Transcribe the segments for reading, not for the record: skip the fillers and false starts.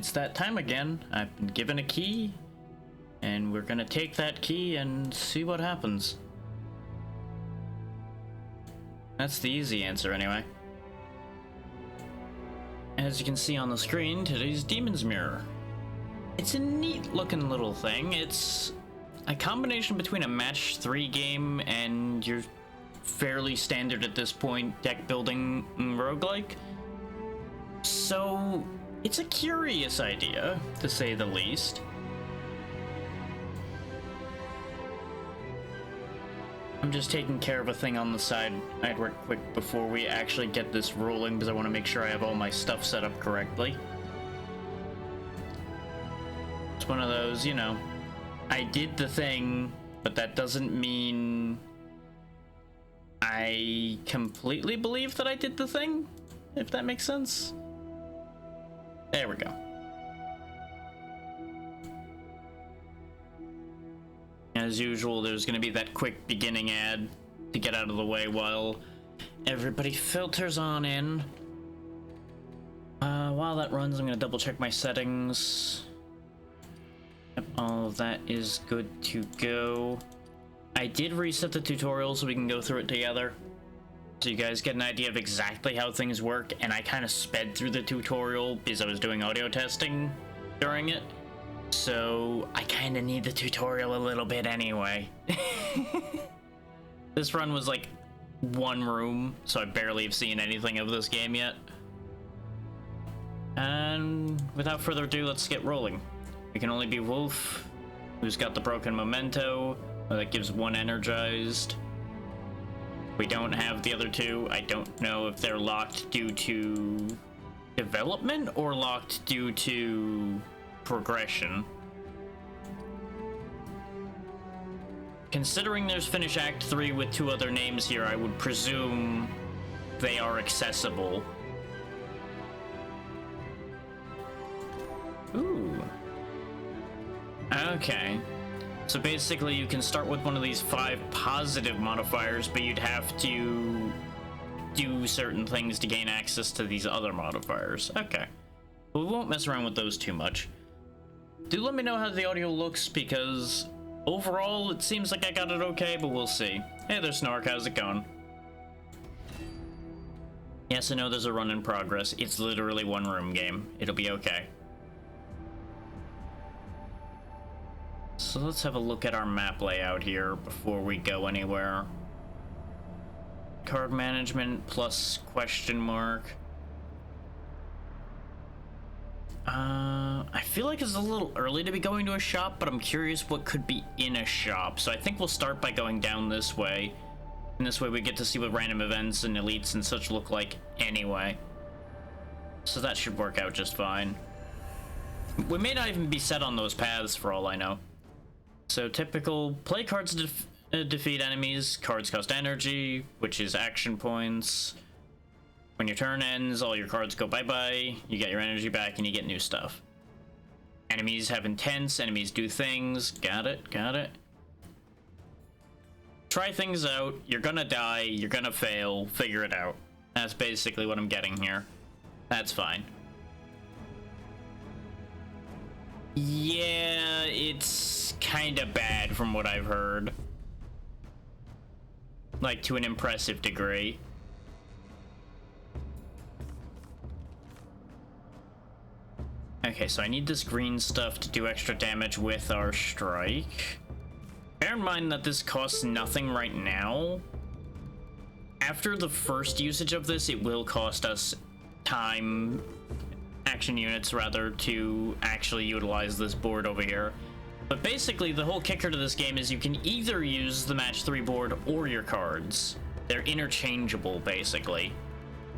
It's that time again. I've been given a key, and we're gonna take that key and see what happens. That's the easy answer, anyway. As you can see on the screen, today's Demon's Mirror. It's a neat looking little thing. It's a combination between a match 3 game and your fairly standard at this point deck building roguelike. So it's a curious idea, to say the least. I'm just taking care of a thing on the side. I'd work quick before we actually get this rolling because I want to make sure I have all my stuff set up correctly. It's one of those, you know, I did the thing, but that doesn't mean I completely believe that I did the thing, if that makes sense. There we go. As usual, there's going to be that quick beginning ad to get out of the way while everybody filters on in. While that runs, I'm going to double check my settings. Yep, all of that is good to go. I did reset the tutorial so we can go through it together, so you guys get an idea of exactly how things work, and I kind of sped through the tutorial because I was doing audio testing during it. So I kind of need the tutorial a little bit anyway. This run was like one room, so I barely have seen anything of this game yet. And without further ado, let's get rolling. We can only be Wolf, who's got the broken memento, that gives 1 energized. We don't have the other 2. I don't know if they're locked due to development or locked due to progression. Considering there's Finish Act 3 with 2 other names here, I would presume they are accessible. Ooh. Okay. So basically you can start with one of these 5 positive modifiers, but you'd have to do certain things to gain access to these other modifiers. Okay. Well, we won't mess around with those too much. Do let me know how the audio looks, because overall it seems like I got it okay, but we'll see. Hey there, Snork, how's it going? Yes, I know there's a run in progress. It's literally 1 room game. It'll be okay. So let's have a look at our map layout here before we go anywhere. Card management plus question mark. I feel like it's a little early to be going to a shop, but I'm curious what could be in a shop. So I think we'll start by going down this way. And this way we get to see what random events and elites and such look like anyway. So that should work out just fine. We may not even be set on those paths for all I know. So typical, play cards to defeat enemies. Cards cost energy, which is action points. When your turn ends, all your cards go bye-bye, you get your energy back, and you get new stuff. Enemies have intents, enemies do things. Got it, got it. Try things out, you're gonna die, you're gonna fail, figure it out. That's basically what I'm getting here. That's fine. Yeah, it's kinda bad from what I've heard. Like, to an impressive degree. Okay, so I need this green stuff to do extra damage with our strike. Bear in mind that this costs nothing right now. After the first usage of this, it will cost us time, action units rather, to actually utilize this board over here. But basically, the whole kicker to this game is you can either use the match 3 board or your cards. They're interchangeable, basically,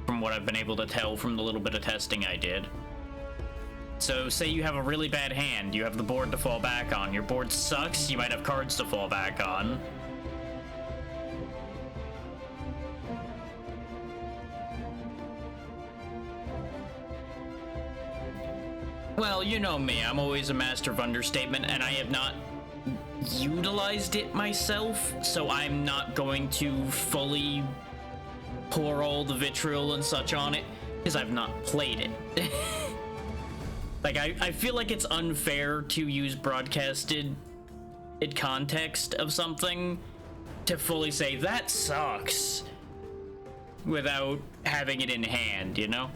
from what I've been able to tell from the little bit of testing I did. So say you have a really bad hand, you have the board to fall back on. Your board sucks, you might have cards to fall back on. Well, you know me, I'm always a master of understatement, and I have not utilized it myself, so I'm not going to fully pour all the vitriol and such on it, because I've not played it. Like, I feel like it's unfair to use broadcasted in context of something to fully say, that sucks, without having it in hand, you know?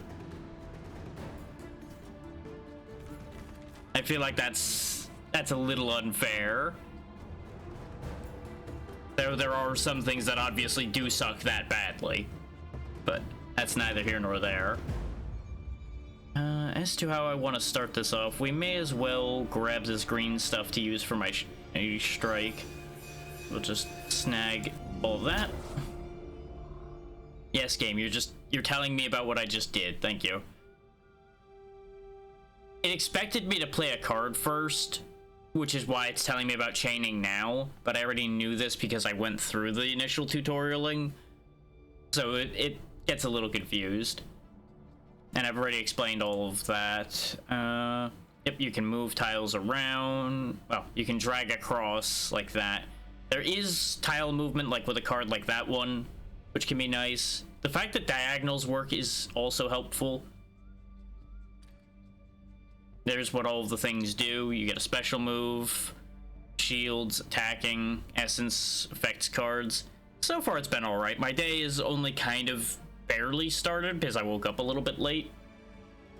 I feel like that's a little unfair. There are some things that obviously do suck that badly, but that's neither here nor there. As to how I want to start this off, we may as well grab this green stuff to use for my strike. We'll just snag all that. Yes, game, you're telling me about what I just did. Thank you. It expected me to play a card first, which is why it's telling me about chaining now, but I already knew this because I went through the initial tutorialing, so it gets a little confused. And I've already explained all of that. Yep, you can move tiles around. Well, you can drag across like that. There is tile movement, like with a card like that one, which can be nice. The fact that diagonals work is also helpful. There's what all of the things do. You get a special move, shields, attacking, essence, affects cards. So far it's been alright. My day is only kind of barely started because I woke up a little bit late.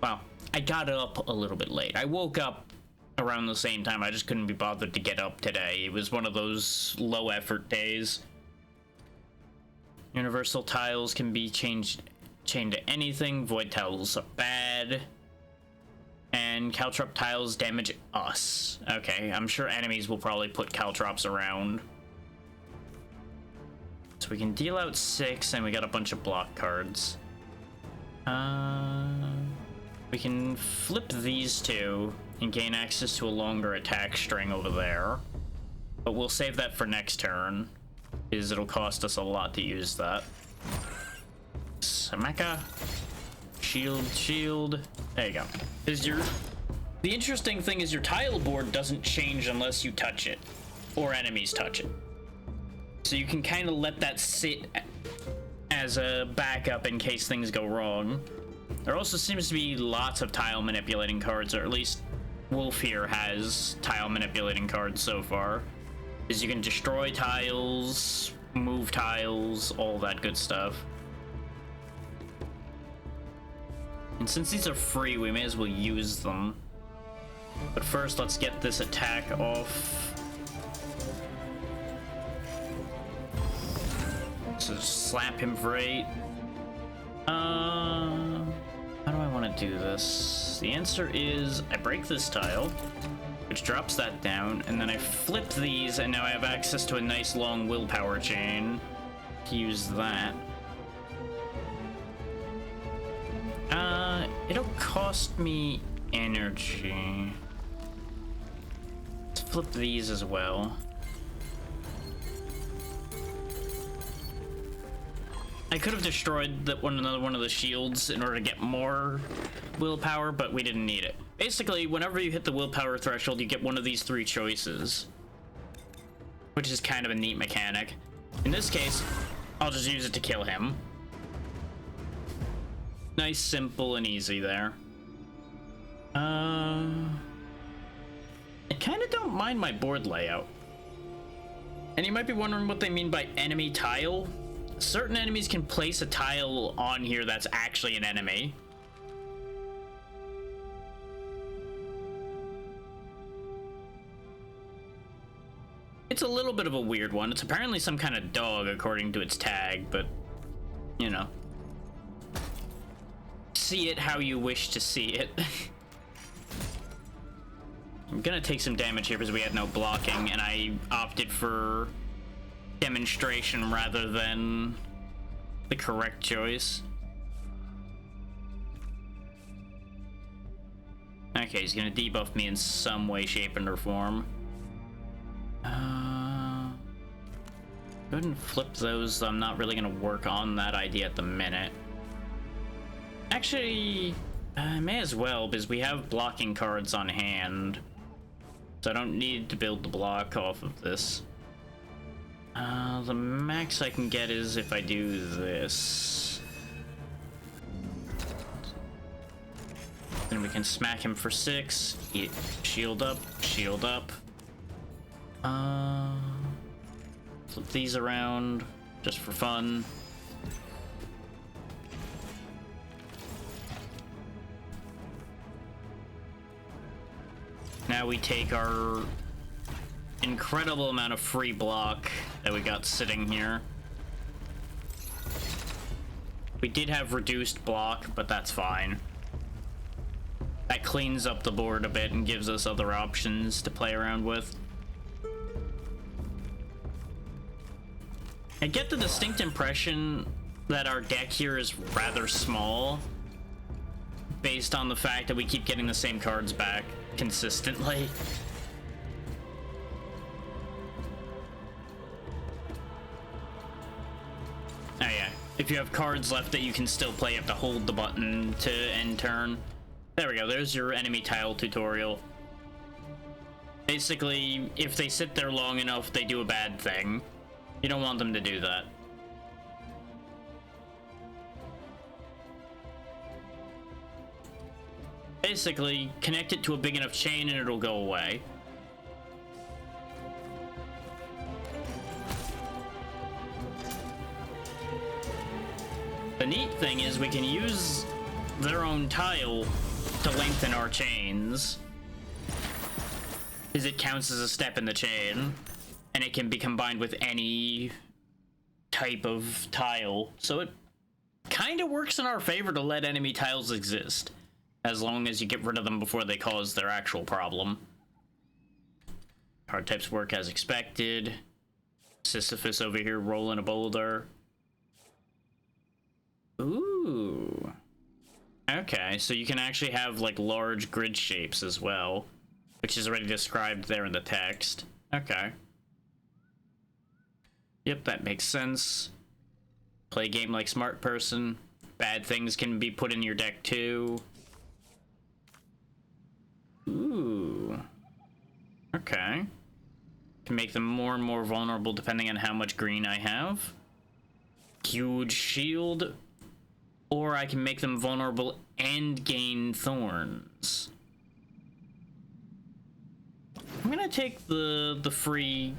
Well, I got up a little bit late. I woke up around the same time. I just couldn't be bothered to get up today. It was one of those low effort days. Universal tiles can be chained to anything. Void tiles are bad. And caltrop tiles damage us. Okay, I'm sure enemies will probably put caltrops around. So we can deal out 6, and we got a bunch of block cards. We can flip these two and gain access to a longer attack string over there. But we'll save that for next turn, because it'll cost us a lot to use that. Samaka. Shield. There you go. The interesting thing is your tile board doesn't change unless you touch it, or enemies touch it. So you can kind of let that sit as a backup in case things go wrong. There also seems to be lots of tile manipulating cards, or at least Wolf here has tile manipulating cards so far. Is you can destroy tiles, move tiles, all that good stuff. And since these are free, we may as well use them. But first, let's get this attack off. So slap him for 8. How do I want to do this? The answer is I break this tile, which drops that down, and then I flip these, and now I have access to a nice long willpower chain to use that. It'll cost me energy. Let's flip these as well. I could have destroyed another one of the shields in order to get more willpower, but we didn't need it. Basically, whenever you hit the willpower threshold, you get one of these 3 choices, which is kind of a neat mechanic. In this case, I'll just use it to kill him. Nice, simple, and easy there. I kind of don't mind my board layout. And you might be wondering what they mean by enemy tile. Certain enemies can place a tile on here that's actually an enemy. It's a little bit of a weird one. It's apparently some kind of dog according to its tag, but, you know. See it how you wish to see it. I'm gonna take some damage here because we had no blocking, and I opted for demonstration rather than the correct choice. Okay, he's gonna debuff me in some way, shape, and or form. Go ahead and flip those. I'm not really gonna work on that idea at the minute. Actually, I may as well, because we have blocking cards on hand. So I don't need to build the block off of this. The max I can get is if I do this. and we can smack him for 6. Shield up, shield up. Flip these around just for fun. Now we take our incredible amount of free block that we got sitting here. We did have reduced block, but that's fine. That cleans up the board a bit and gives us other options to play around with. I get the distinct impression that our deck here is rather small, based on the fact that we keep getting the same cards back consistently. Oh yeah, if you have cards left that you can still play, you have to hold the button to end turn. There we go, there's your enemy tile tutorial. Basically, if they sit there long enough, they do a bad thing. You don't want them to do that. Basically, connect it to a big enough chain and it'll go away. The neat thing is we can use their own tile to lengthen our chains, because it counts as a step in the chain, and it can be combined with any type of tile. So it kind of works in our favor to let enemy tiles exist, as long as you get rid of them before they cause their actual problem. Card types work as expected. Sisyphus over here rolling a boulder. Ooh. Okay, so you can actually have like large grid shapes as well, which is already described there in the text. Okay. Yep, that makes sense. Play a game like smart person. Bad things can be put in your deck too. Ooh. Okay. Can make them more and more vulnerable depending on how much green I have. Huge shield. Or I can make them vulnerable and gain thorns. I'm gonna take the free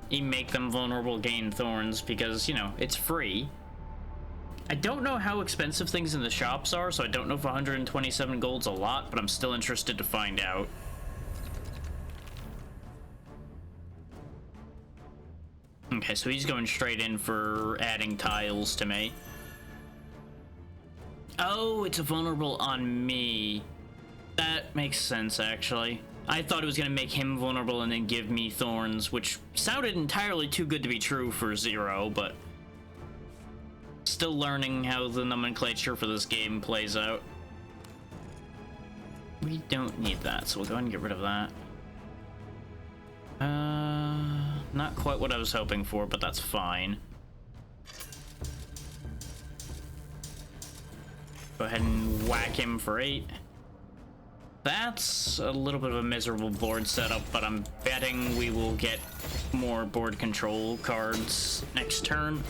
make them vulnerable, gain thorns, because, you know, it's free. I don't know how expensive things in the shops are, so I don't know if 127 gold's a lot, but I'm still interested to find out. Okay, so he's going straight in for adding tiles to me. Oh, it's a vulnerable on me. That makes sense, actually. I thought it was going to make him vulnerable and then give me thorns, which sounded entirely too good to be true for Zero, but still learning how the nomenclature for this game plays out. We don't need that, so we'll go ahead and get rid of that. Not quite what I was hoping for, but that's fine. Go ahead and whack him for 8. That's a little bit of a miserable board setup, but I'm betting we will get more board control cards next turn.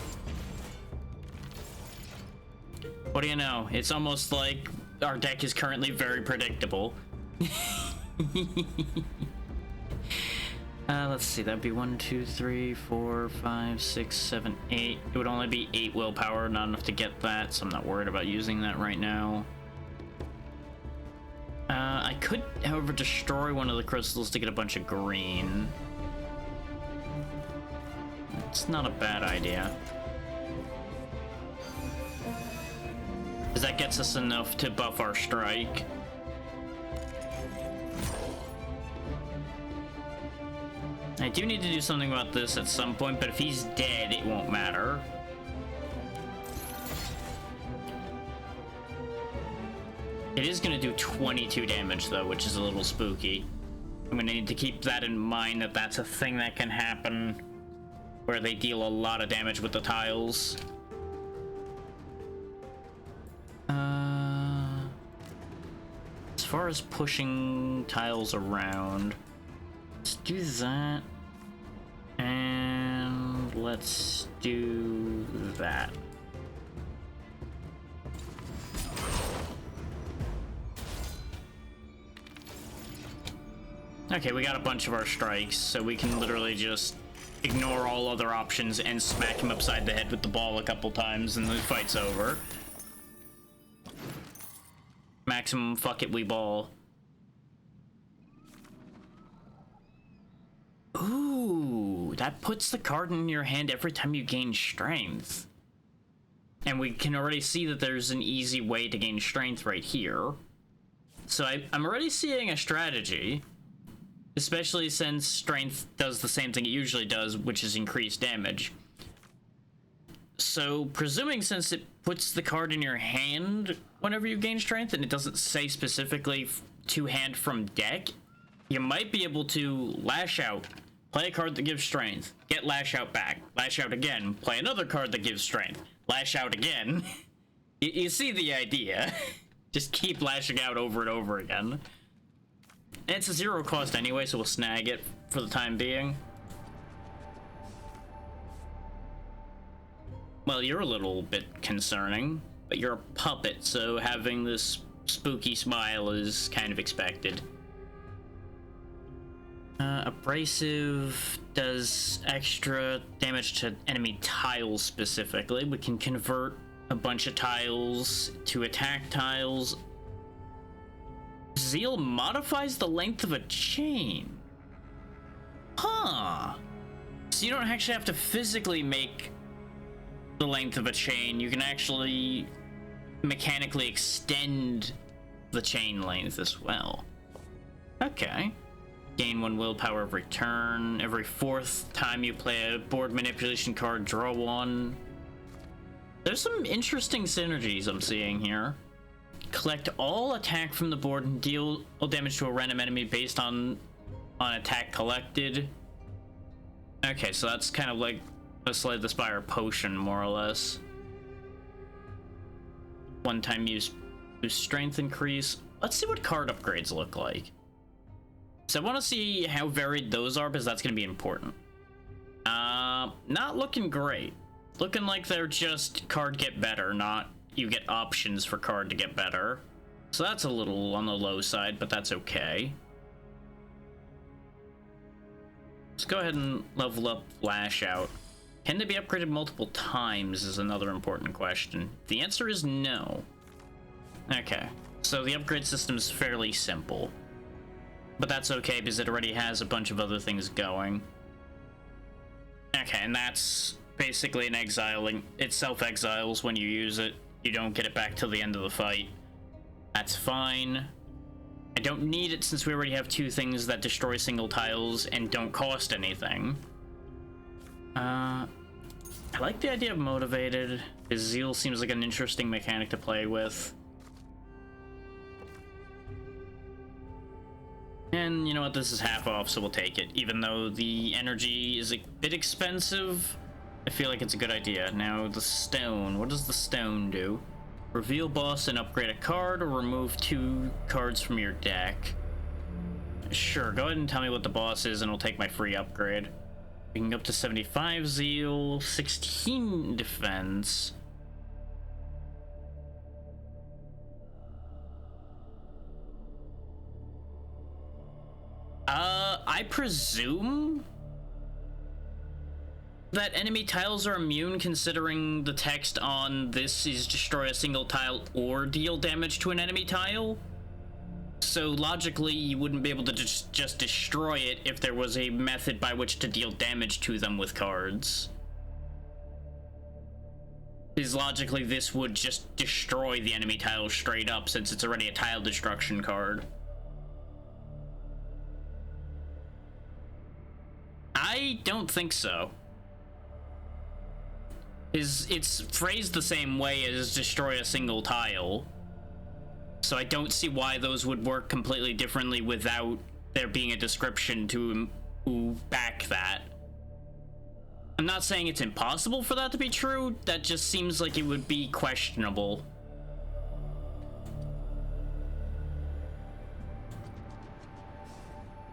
What do you know? It's almost like our deck is currently very predictable. Let's see, that'd be 1, 2, 3, 4, 5, 6, 7, 8. It would only be 8 willpower, not enough to get that, so I'm not worried about using that right now. I could, however, destroy one of the crystals to get a bunch of green. It's not a bad idea. Because that gets us enough to buff our strike. I do need to do something about this at some point, but if he's dead, it won't matter. It is going to do 22 damage, though, which is a little spooky. I'm going to need to keep that in mind, that that's a thing that can happen, where they deal a lot of damage with the tiles. As far as pushing tiles around, let's do that. And let's do that. Okay, we got a bunch of our strikes, so we can literally just ignore all other options and smack him upside the head with the ball a couple times and the fight's over. Maximum fuck it, we ball. Ooh, that puts the card in your hand every time you gain strength. And we can already see that there's an easy way to gain strength right here. So I'm already seeing a strategy. Especially since strength does the same thing it usually does, which is increase damage. So, presuming since it puts the card in your hand whenever you gain strength, and it doesn't say specifically to hand from deck, you might be able to lash out, play a card that gives strength, get lash out back, lash out again, play another card that gives strength, lash out again. You see the idea. Just keep lashing out over and over again. And it's a 0 cost anyway, so we'll snag it for the time being. Well, you're a little bit concerning, but you're a puppet, so having this spooky smile is kind of expected. Abrasive does extra damage to enemy tiles specifically. We can convert a bunch of tiles to attack tiles. Zeal modifies the length of a chain. Huh. So you don't actually have to physically make the length of a chain. You can actually mechanically extend the chain length as well. Okay. Gain 1 willpower every turn. Every 4th time you play a board manipulation card, draw 1. There's some interesting synergies I'm seeing here. Collect all attack from the board and deal damage to a random enemy based on attack collected. Okay, so that's kind of like a Slay the Spire potion, more or less. One-time use strength increase. Let's see what card upgrades look like. So I want to see how varied those are, because that's going to be important. Not looking great. Looking like they're just card get better, not you get options for card to get better. So that's a little on the low side, but that's okay. Let's go ahead and level up Lash Out. Can they be upgraded multiple times is another important question. The answer is no. Okay, so the upgrade system is fairly simple. But that's okay because it already has a bunch of other things going. Okay, and that's basically an exiling. It self-exiles when you use it. You don't get it back till the end of the fight. That's fine. I don't need it since we already have 2 things that destroy single tiles and don't cost anything. I like the idea of Motivated. His Zeal seems like an interesting mechanic to play with. And you know what, this is half off, so we'll take it. Even though the energy is a bit expensive, I feel like it's a good idea. Now, the stone. What does the stone do? Reveal boss and upgrade a card, or remove 2 cards from your deck. Sure, go ahead and tell me what the boss is, and I'll take my free upgrade. We can go up to 75 Zeal, 16 defense. I presume that enemy tiles are immune, considering the text on this is destroy a single tile or deal damage to an enemy tile. So logically, you wouldn't be able to just destroy it if there was a method by which to deal damage to them with cards. Because logically, this would just destroy the enemy tile straight up, since it's already a tile destruction card. I don't think so. It's phrased the same way as destroy a single tile. So I don't see why those would work completely differently without there being a description to back that. I'm not saying it's impossible for that to be true, that just seems like it would be questionable.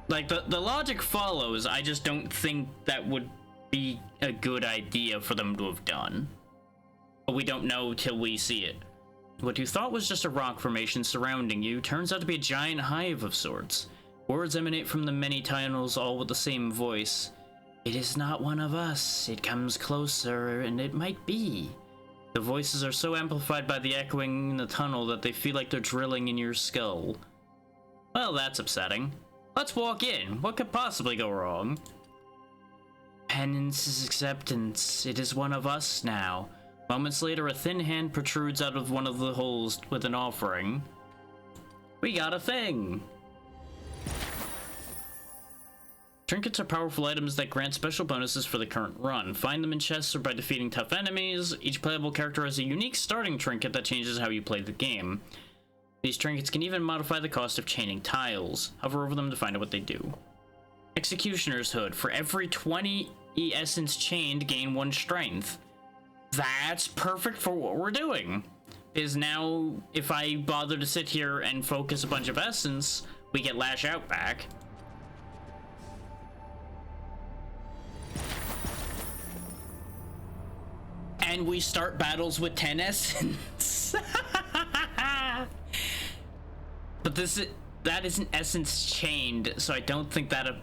Like, the logic follows, I just don't think that would be a good idea for them to have done. But we don't know till we see it. What you thought was just a rock formation surrounding you turns out to be a giant hive of sorts. Words emanate from the many tunnels, all with the same voice. It is not one of us. It comes closer, and it might be. The voices are so amplified by the echoing in the tunnel that they feel like they're drilling in your skull. Well, that's upsetting. Let's walk in. What could possibly go wrong? Penance is acceptance. It is one of us now. Moments later, a thin hand protrudes out of one of the holes with an offering. We got a thing! Trinkets are powerful items that grant special bonuses for the current run. Find them in chests or by defeating tough enemies. Each playable character has a unique starting trinket that changes how you play the game. These trinkets can even modify the cost of chaining tiles. Hover over them to find out what they do. Executioner's Hood. For every 20 essence chained, gain 1 strength. That's perfect for what we're doing. Is now, if I bother to sit here and focus a bunch of essence, we get Lash Out back. And we start battles with 10 essence. But that isn't essence chained, so I don't think that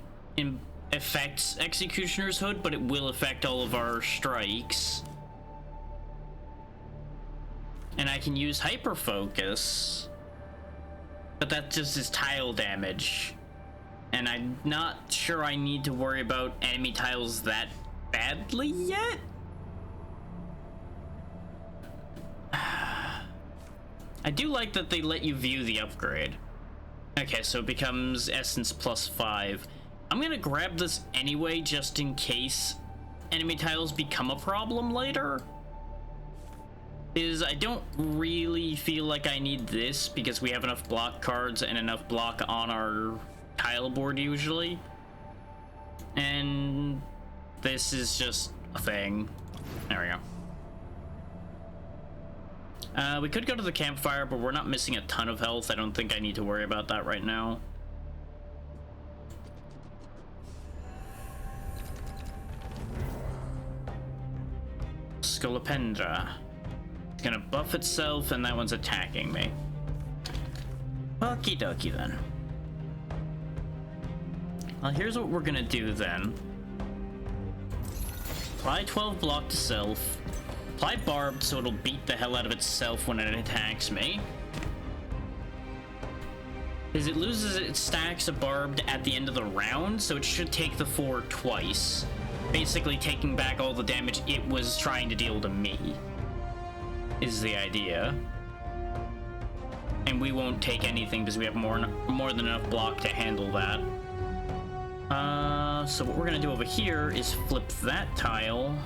affects Executioner's Hood, but it will affect all of our strikes. And I can use Hyper Focus, but that just is tile damage. And I'm not sure I need to worry about enemy tiles that badly yet. I do like that they let you view the upgrade. Okay, so it becomes Essence +5. I'm gonna grab this anyway, just in case enemy tiles become a problem later. I don't really feel like I need this because we have enough block cards and enough block on our tile board usually. And this is just a thing. There we go. We could go to the campfire, but we're not missing a ton of health. I don't think I need to worry about that right now. Scolopendra. It's gonna buff itself, and that one's attacking me. Okie dokie then. Well, here's what we're gonna do then. Apply 12 block to self. Apply barbed so it'll beat the hell out of itself when it attacks me. Because it loses its stacks of barbed at the end of the round, so it should take the 4 twice. Basically taking back all the damage it was trying to deal to me. Is the idea. And we won't take anything because we have more than enough block to handle that. So what we're gonna do over here is flip that tile.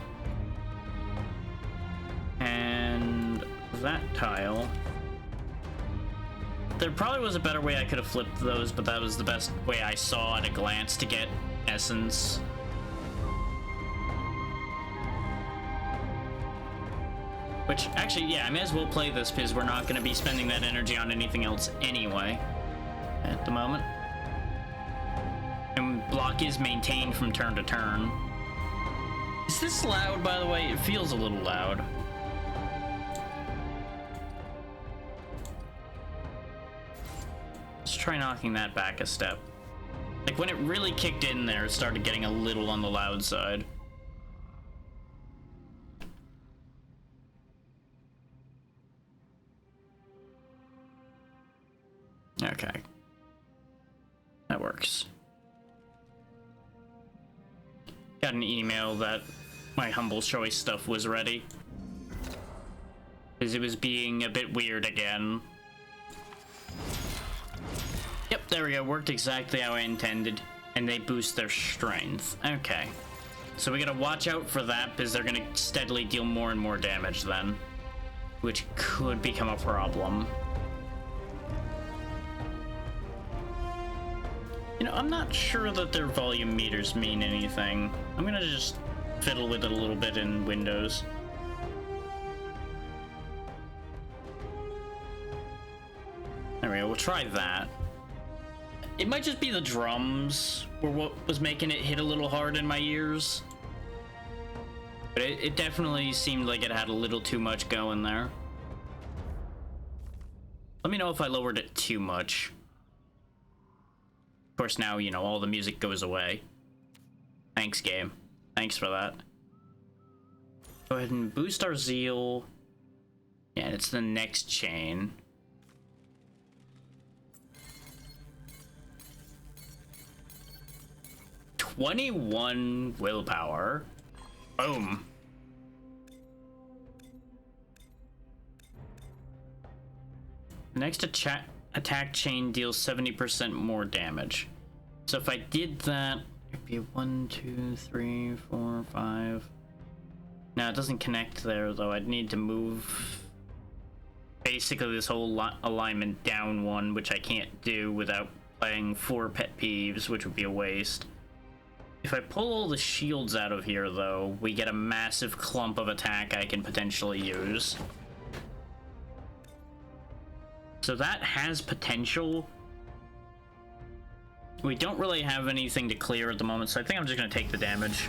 And that tile. There probably was a better way I could have flipped those, but that was the best way I saw at a glance to get essence. Which, actually, yeah, I may as well play this because we're not going to be spending that energy on anything else anyway at the moment. And block is maintained from turn to turn. Is this loud, by the way? It feels a little loud. Let's try knocking that back a step. Like, when it really kicked in there, it started getting a little on the loud side. Okay. That works. Got an email that my humble choice stuff was ready. Because it was being a bit weird again. Yep, there we go. Worked exactly how I intended. And they boost their strength. Okay. So we gotta watch out for that because they're gonna steadily deal more and more damage then. Which could become a problem. You know, I'm not sure that their volume meters mean anything. I'm gonna just fiddle with it a little bit in Windows. There we go, we'll try that. It might just be the drums were what was making it hit a little hard in my ears. But it definitely seemed like it had a little too much going there. Let me know if I lowered it too much. Of course, now, you know, all the music goes away. Thanks, game. Thanks for that. Go ahead and boost our zeal. Yeah, it's the next chain. $21 willpower. Boom. Next attack chain deals 70% more damage. So if I did that, it'd be 1, 2, 3, 4, 5. Now it doesn't connect there though. I'd need to move basically this whole alignment down one, which I can't do without playing 4 pet peeves, which would be a waste. If I pull all the shields out of here though, we get a massive clump of attack I can potentially use. So that has potential. We don't really have anything to clear at the moment, so I think I'm just going to take the damage.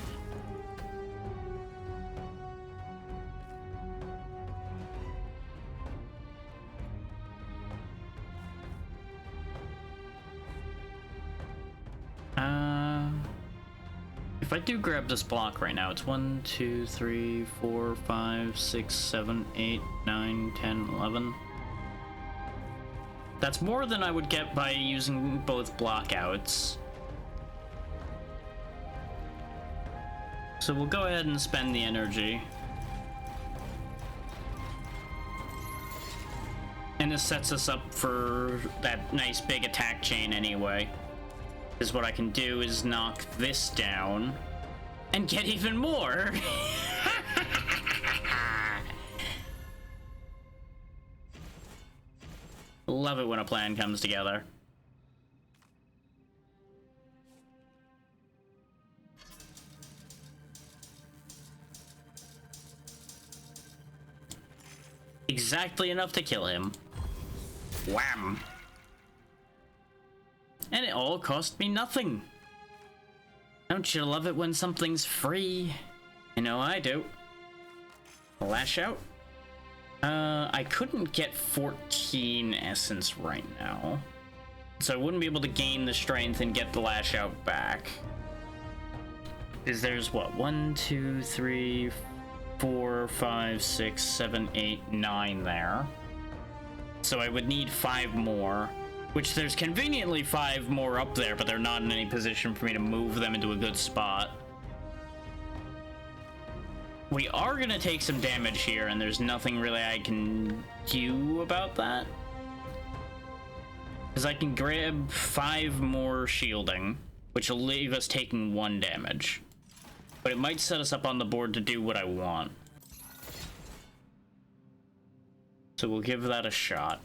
If I do grab this block right now, it's 1, 2, 3, 4, 5, 6, 7, 8, 9, 10, 11. That's more than I would get by using both blockouts. So we'll go ahead and spend the energy. And this sets us up for that nice big attack chain anyway. Because what I can do is knock this down and get even more. Love it when a plan comes together. Exactly enough to kill him. Wham! And it all cost me nothing. Don't you love it when something's free? You know I do. Lash out. I couldn't get 14 essence right now. So I wouldn't be able to gain the strength and get the lash out back. Because there's what? 1, 2, 3, 4, 5, 6, 7, 8, 9 there. So I would need 5 more. Which there's conveniently 5 more up there, but they're not in any position for me to move them into a good spot. We are gonna take some damage here, and there's nothing really I can do about that. Because I can grab 5 more shielding, which will leave us taking 1 damage. But it might set us up on the board to do what I want. So we'll give that a shot.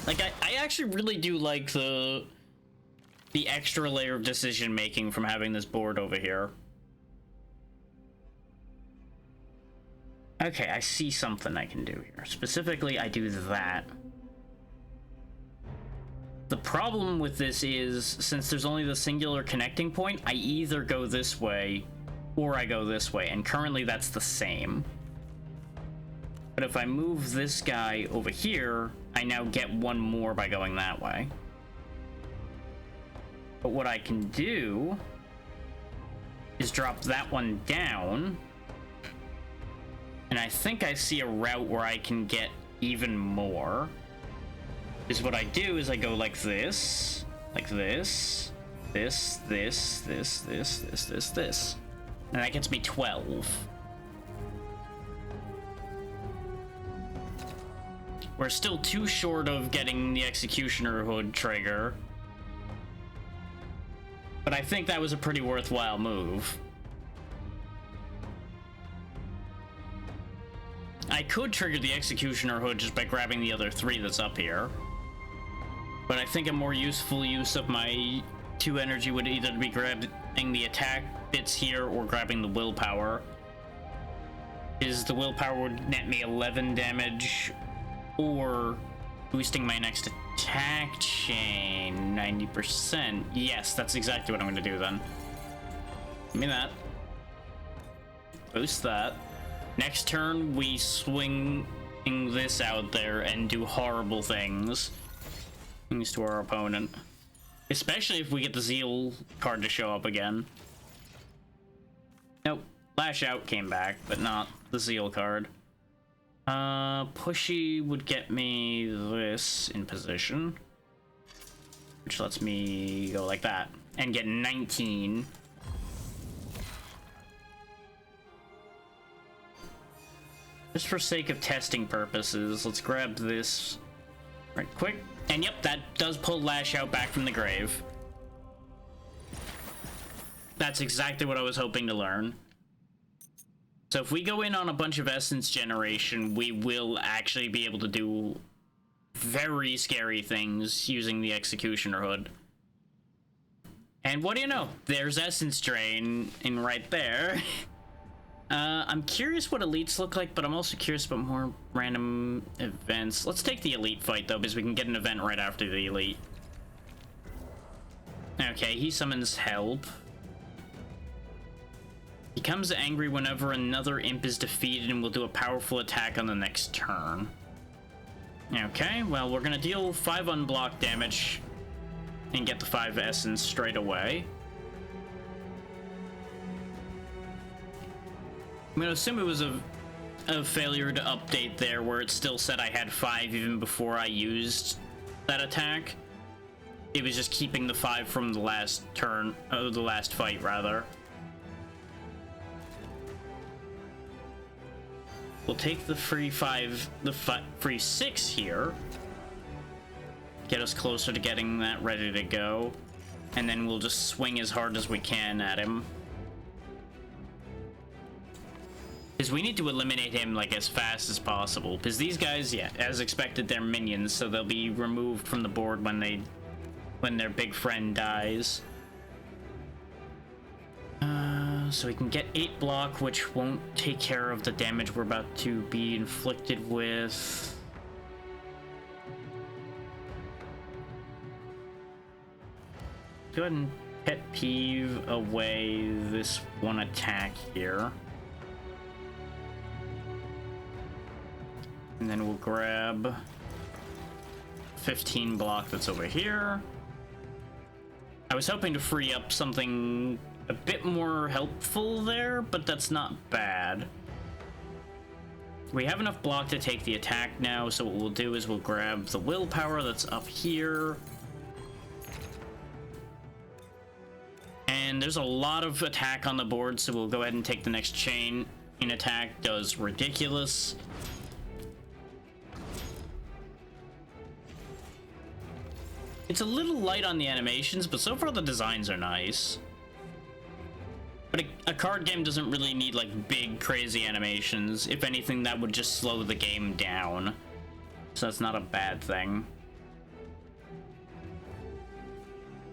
Like, I actually really do like the extra layer of decision making from having this board over here. Okay, I see something I can do here. Specifically, I do that. The problem with this is, since there's only the singular connecting point, I either go this way or I go this way, and currently that's the same. But if I move this guy over here, I now get 1 more by going that way. But what I can do is drop that one down, and I think I see a route where I can get even more. Is what I do is I go like this, this, this, this, this, this, this, this, this. And that gets me 12. We're still too short of getting the Executioner Hood trigger. But I think that was a pretty worthwhile move. I could trigger the Executioner Hood just by grabbing the other 3 that's up here. But I think a more useful use of my 2 energy would either be grabbing the attack bits here or grabbing the willpower. Is the willpower would net me 11 damage, or boosting my next attack chain 90%. Yes, that's exactly what I'm going to do then. Give me that. Boost that. Next turn, we swing this out there and do horrible things. things to our opponent. Especially if we get the Zeal card to show up again. Nope. Lash Out came back, but not the Zeal card. Pushy would get me this in position. Which lets me go like that. And get 19. Just for sake of testing purposes, let's grab this right quick. And yep, that does pull Lash Out back from the grave. That's exactly what I was hoping to learn. So if we go in on a bunch of essence generation, we will actually be able to do very scary things using the Executioner Hood. And what do you know? There's essence drain in right there. I'm curious what elites look like, but I'm also curious about more random events. Let's take the elite fight, though, because we can get an event right after the elite. Okay, he summons help. He becomes angry whenever another imp is defeated and will do a powerful attack on the next turn. Okay, well, we're gonna deal 5 unblocked damage and get the 5 essence straight away. I'm gonna assume it was a failure to update there, where it still said I had 5 even before I used that attack. It was just keeping the 5 from the last turn, the last fight, rather. We'll take the free 5, free 6 here. Get us closer to getting that ready to go. And then we'll just swing as hard as we can at him. Because we need to eliminate him, like, as fast as possible. Because these guys, yeah, as expected, they're minions, so they'll be removed from the board when their big friend dies. So we can get 8 block, which won't take care of the damage we're about to be inflicted with. Go ahead and pet peeve away this one attack here. And then we'll grab 15 block that's over here. I was hoping to free up something a bit more helpful there, but that's not bad. We have enough block to take the attack now, so what we'll do is we'll grab the willpower that's up here. And there's a lot of attack on the board, so we'll go ahead and take the next chain. In attack does ridiculous. It's a little light on the animations, but so far the designs are nice. But a card game doesn't really need, like, big, crazy animations. If anything, that would just slow the game down. So that's not a bad thing.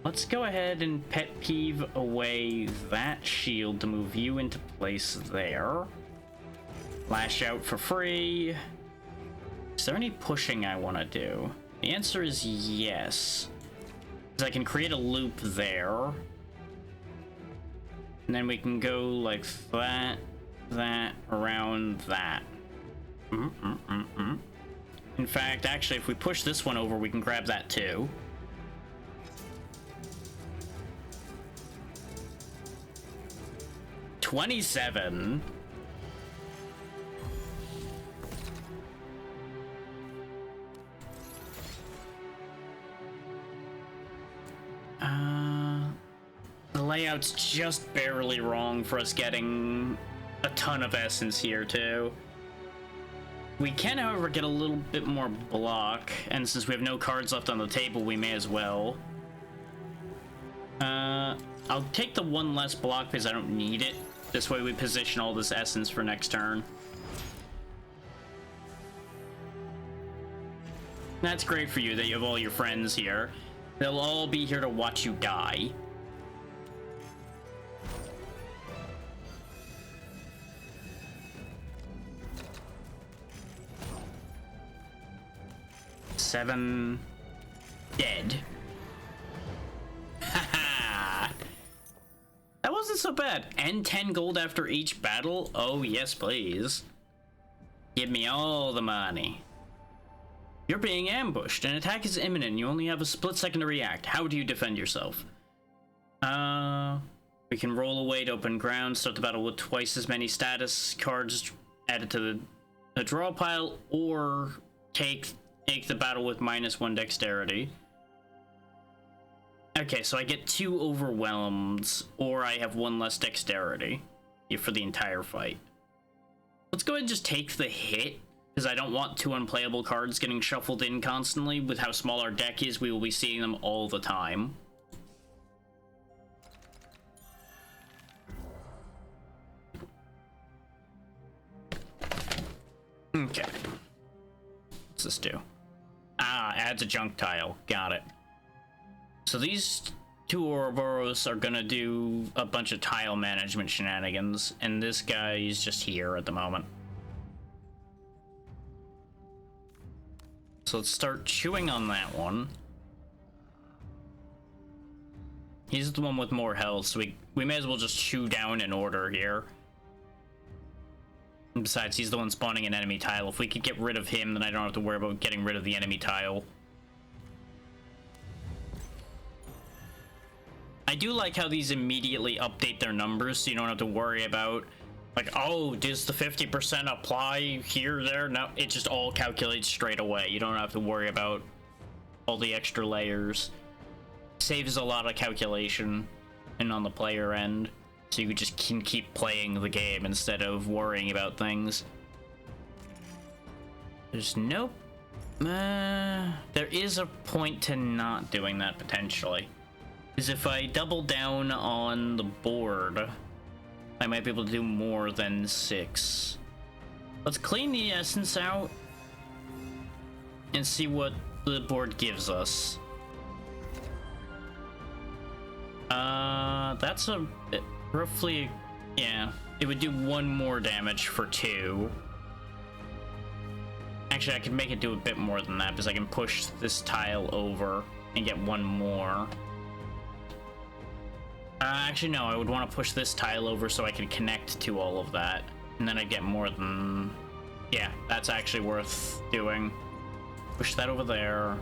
Let's go ahead and pet peeve away that shield to move you into place there. Lash out for free. Is there any pushing I want to do? The answer is yes. Because I can create a loop there. And then we can go like that, around that. In fact, actually, if we push this one over, we can grab that too. $27. The layout's just barely wrong for us getting a ton of essence here, too. We can, however, get a little bit more block, and since we have no cards left on the table, we may as well. I'll take the 1 less block because I don't need it. This way we position all this essence for next turn. That's great for you that you have all your friends here. They'll all be here to watch you die. Seven. Dead. Haha. That wasn't so bad. And 10 gold after each battle? Oh, yes, please. Give me all the money. You're being ambushed. An attack is imminent. You only have a split second to react. How do you defend yourself? We can roll away to open ground, start the battle with twice as many status cards added to the draw pile, or take the battle with -1 dexterity. Okay, so I get 2 overwhelmed, or I have 1 less dexterity for the entire fight. Let's go ahead and just take the hit, because I don't want 2 unplayable cards getting shuffled in constantly. With how small our deck is, we will be seeing them all the time. Okay. What's this do? Ah, adds a junk tile. Got it. So these 2 Ouroboros are gonna do a bunch of tile management shenanigans, and this guy is just here at the moment. So let's start chewing on that one. He's the one with more health, so we may as well just chew down in order here. And besides, he's the one spawning an enemy tile. If we could get rid of him, then I don't have to worry about getting rid of the enemy tile. I do like how these immediately update their numbers, so you don't have to worry about, like, oh, does the 50% apply here, there? No, it just all calculates straight away. You don't have to worry about all the extra layers. Saves a lot of calculation and on the player end, so you just can keep playing the game instead of worrying about things. There's no... there is a point to not doing that, potentially. Because if I double down on the board, I might be able to do more than 6. Let's clean the essence out and see what the board gives us. That's a roughly, yeah, it would do 1 more damage for 2. Actually, I could make it do a bit more than that because I can push this tile over and get 1 more. Actually, no, I would want to push this tile over so I can connect to all of that. And then I get more than... Yeah, that's actually worth doing. Push that over there.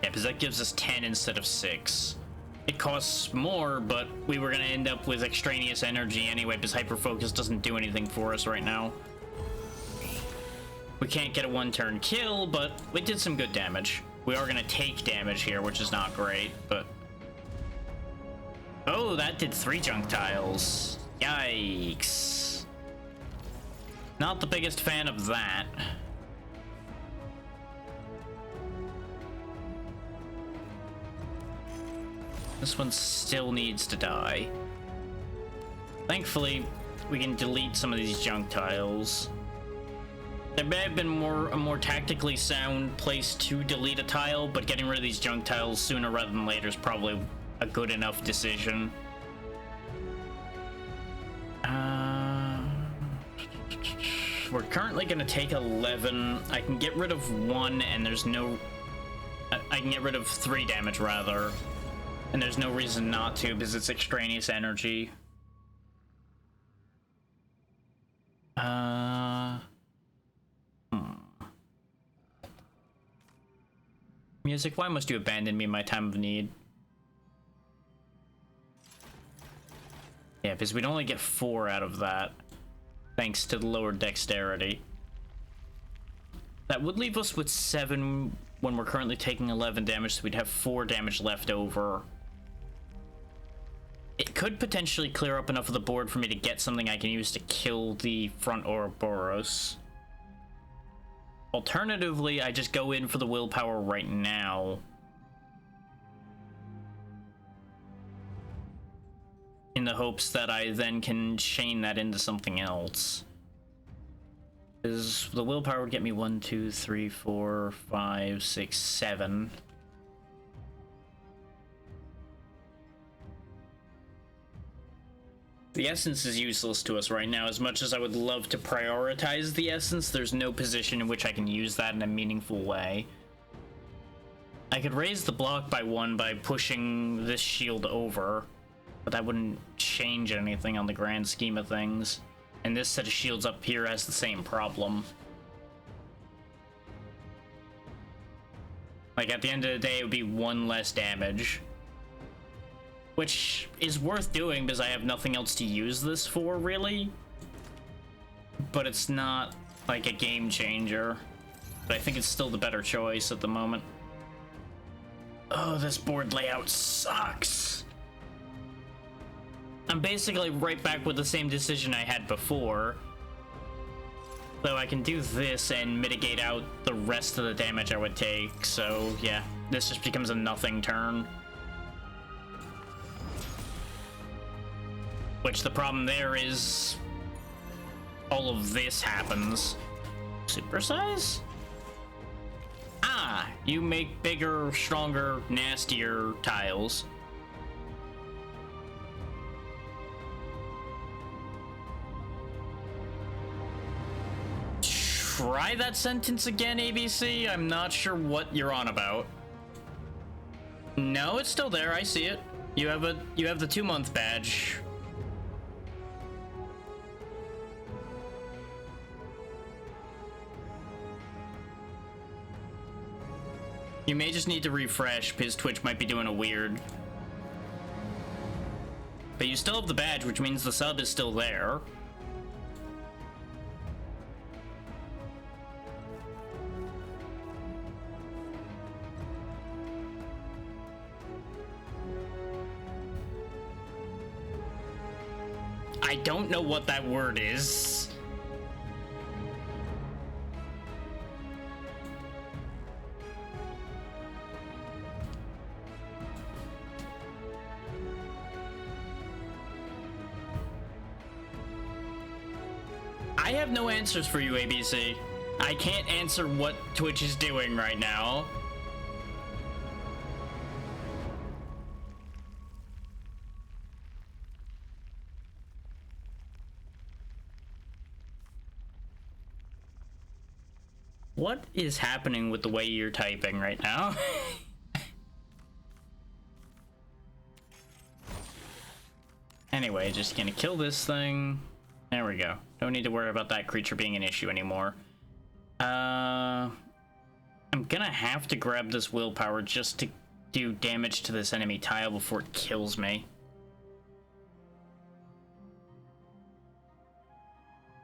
Yeah, because that gives us 10 instead of 6. It costs more, but we were going to end up with extraneous energy anyway, because Hyper Focus doesn't do anything for us right now. We can't get a 1-turn kill, but we did some good damage. We are going to take damage here, which is not great, but... Oh, that did 3 junk tiles. Yikes. Not the biggest fan of that. This one still needs to die. Thankfully, we can delete some of these junk tiles. There may have been a more tactically sound place to delete a tile, but getting rid of these junk tiles sooner rather than later is probably a good enough decision. We're currently going to take 11. I can get rid of 1, and there's no... I can get rid of 3 damage, rather. And there's no reason not to, because it's extraneous energy. Music, why must you abandon me in my time of need? Yeah, because we'd only get 4 out of that, thanks to the lower dexterity. That would leave us with 7 when we're currently taking 11 damage, so we'd have 4 damage left over. It could potentially clear up enough of the board for me to get something I can use to kill the front Ouroboros. Alternatively, I just go in for the willpower right now. In the hopes that I then can chain that into something else. Because the willpower would get me 1, 2, 3, 4, 5, 6, 7. The essence is useless to us right now. As much as I would love to prioritize the essence, there's no position in which I can use that in a meaningful way. I could raise the block by 1 by pushing this shield over, but that wouldn't change anything on the grand scheme of things. And this set of shields up here has the same problem. Like, at the end of the day, it would be 1 less damage. Which is worth doing because I have nothing else to use this for, really. But it's not, like, a game changer. But I think it's still the better choice at the moment. Oh, this board layout sucks. I'm basically right back with the same decision I had before. Though I can do this and mitigate out the rest of the damage I would take, so yeah, this just becomes a nothing turn. Which the problem there is all of this happens. Supersize? Ah, you make bigger, stronger, nastier tiles. Try that sentence again, ABC? I'm not sure what you're on about. No, it's still there. I see it. You have the 2-month badge. You may just need to refresh because Twitch might be doing a weird. But you still have the badge, which means the sub is still there. I don't know what that word is. I have no answers for you, ABC. I can't answer what Twitch is doing right now. What is happening with the way you're typing right now? Anyway, just gonna kill this thing. There we go. Don't need to worry about that creature being an issue anymore. I'm gonna have to grab this willpower just to do damage to this enemy tile before it kills me.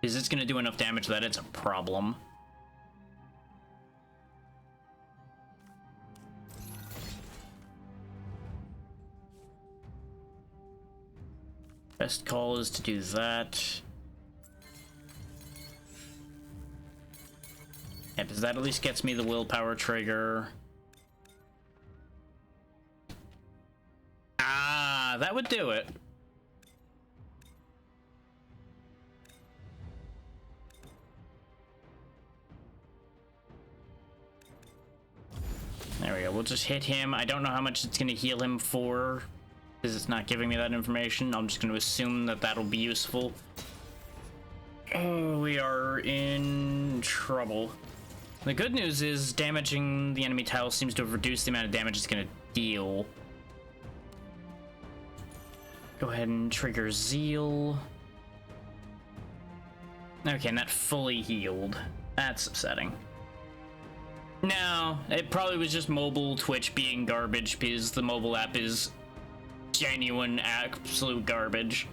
Because it's gonna do enough damage that it's a problem. Best call is to do that. Yeah, because that at least gets me the willpower trigger. Ah, that would do it. There we go, we'll just hit him. I don't know how much it's gonna heal him for, because it's not giving me that information. I'm just gonna assume that that'll be useful. Oh, we are in trouble. The good news is damaging the enemy tile seems to have reduced the amount of damage it's gonna deal. Go ahead and trigger Zeal. Okay, and that fully healed. That's upsetting. No, it probably was just mobile Twitch being garbage because the mobile app is genuine, absolute garbage.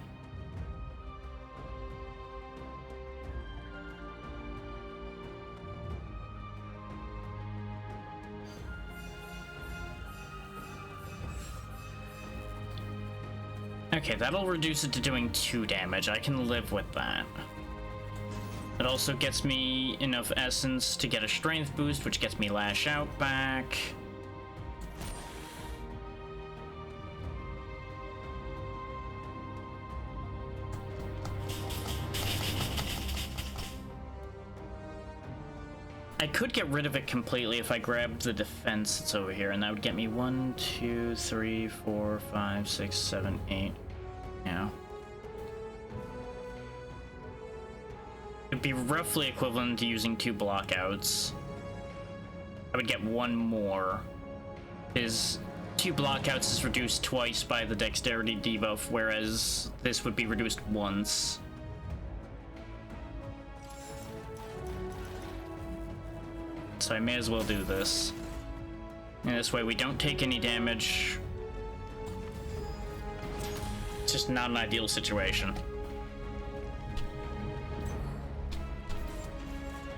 Okay, that'll reduce it to doing 2 damage. I can live with that. It also gets me enough essence to get a strength boost, which gets me Lash Out back. I could get rid of it completely if I grabbed the defense that's over here, and that would get me 1, 2, 3, 4, 5, 6, 7, 8. Yeah. It'd be roughly equivalent to using 2 blockouts. I would get 1 more. Is 2 blockouts is reduced twice by the dexterity debuff, whereas this would be reduced once. so I may as well do this. And this way we don't take any damage. It's just not an ideal situation.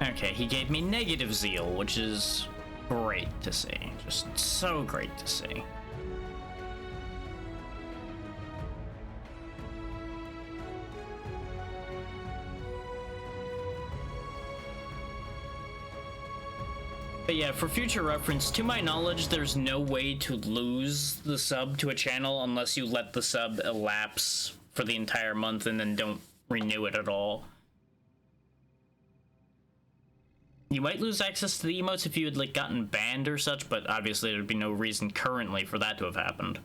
Okay, he gave me negative zeal, which is great to see. Just so great to see. But yeah, for future reference, to my knowledge, there's no way to lose the sub to a channel unless you let the sub elapse for the entire month and then don't renew it at all. You might lose access to the emotes if you had like gotten banned or such, but obviously there'd be no reason currently for that to have happened.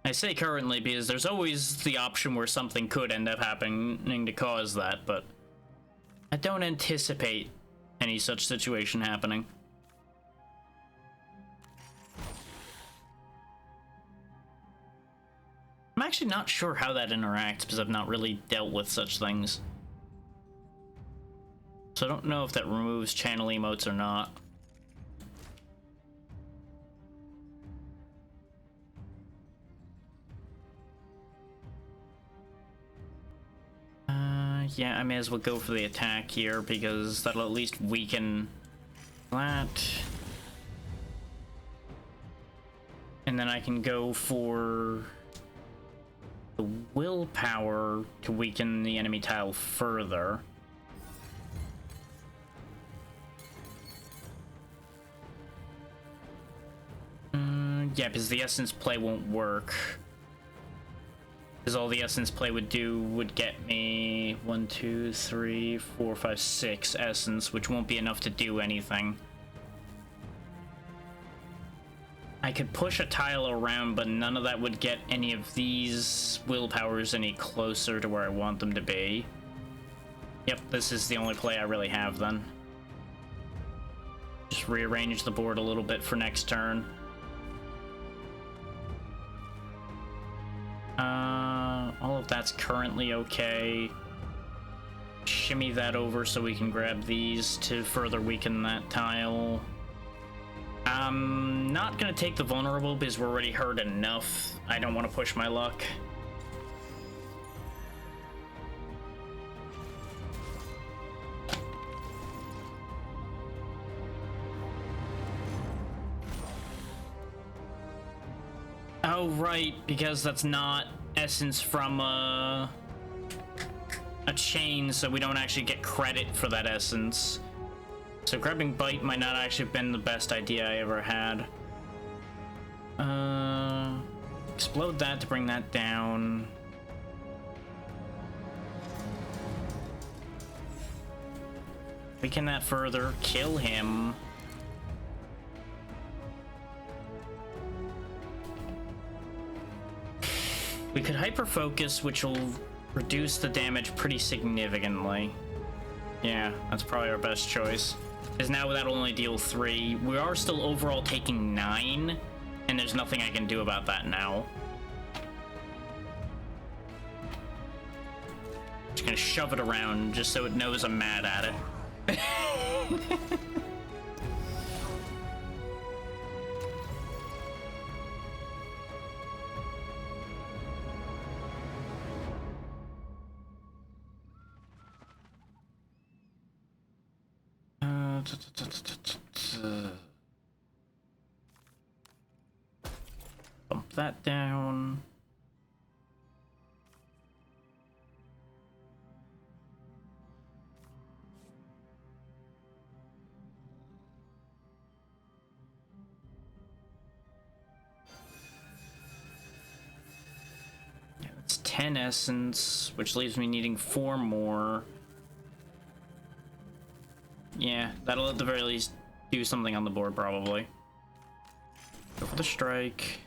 I say currently because there's always the option where something could end up happening to cause that, but I don't anticipate any such situation happening. I'm actually not sure how that interacts because I've not really dealt with such things. So I don't know if that removes channel emotes or not. Yeah, I may as well go for the attack here because that'll at least weaken that. And then I can go for the willpower to weaken the enemy tile further. Yeah, because the essence play won't work. Because all the essence play would do would get me 1, 2, 3, 4, 5, 6 essence, which won't be enough to do anything. I could push a tile around, but none of that would get any of these willpowers any closer to where I want them to be. Yep, this is the only play I really have then. Just rearrange the board a little bit for next turn. All of that's currently okay. Shimmy that over so we can grab these to further weaken that tile. I'm not gonna take the vulnerable because we're already hurt enough. I don't want to push my luck. Oh, right, because that's not essence from a chain, so we don't actually get credit for that essence. So grabbing Bite might not actually have been the best idea I ever had. Explode that to bring that down. Weaken that further, kill him. We could hyper focus, which will reduce the damage pretty significantly. Yeah, that's probably our best choice. Because now that'll only deal 3. We are still overall taking 9, and there's nothing I can do about that now. Just gonna shove it around just so it knows I'm mad at it. Bump that down. Yeah, that's 10 essence, which leaves me needing 4 more. Yeah, that'll at the very least do something on the board, probably. Go for the strike.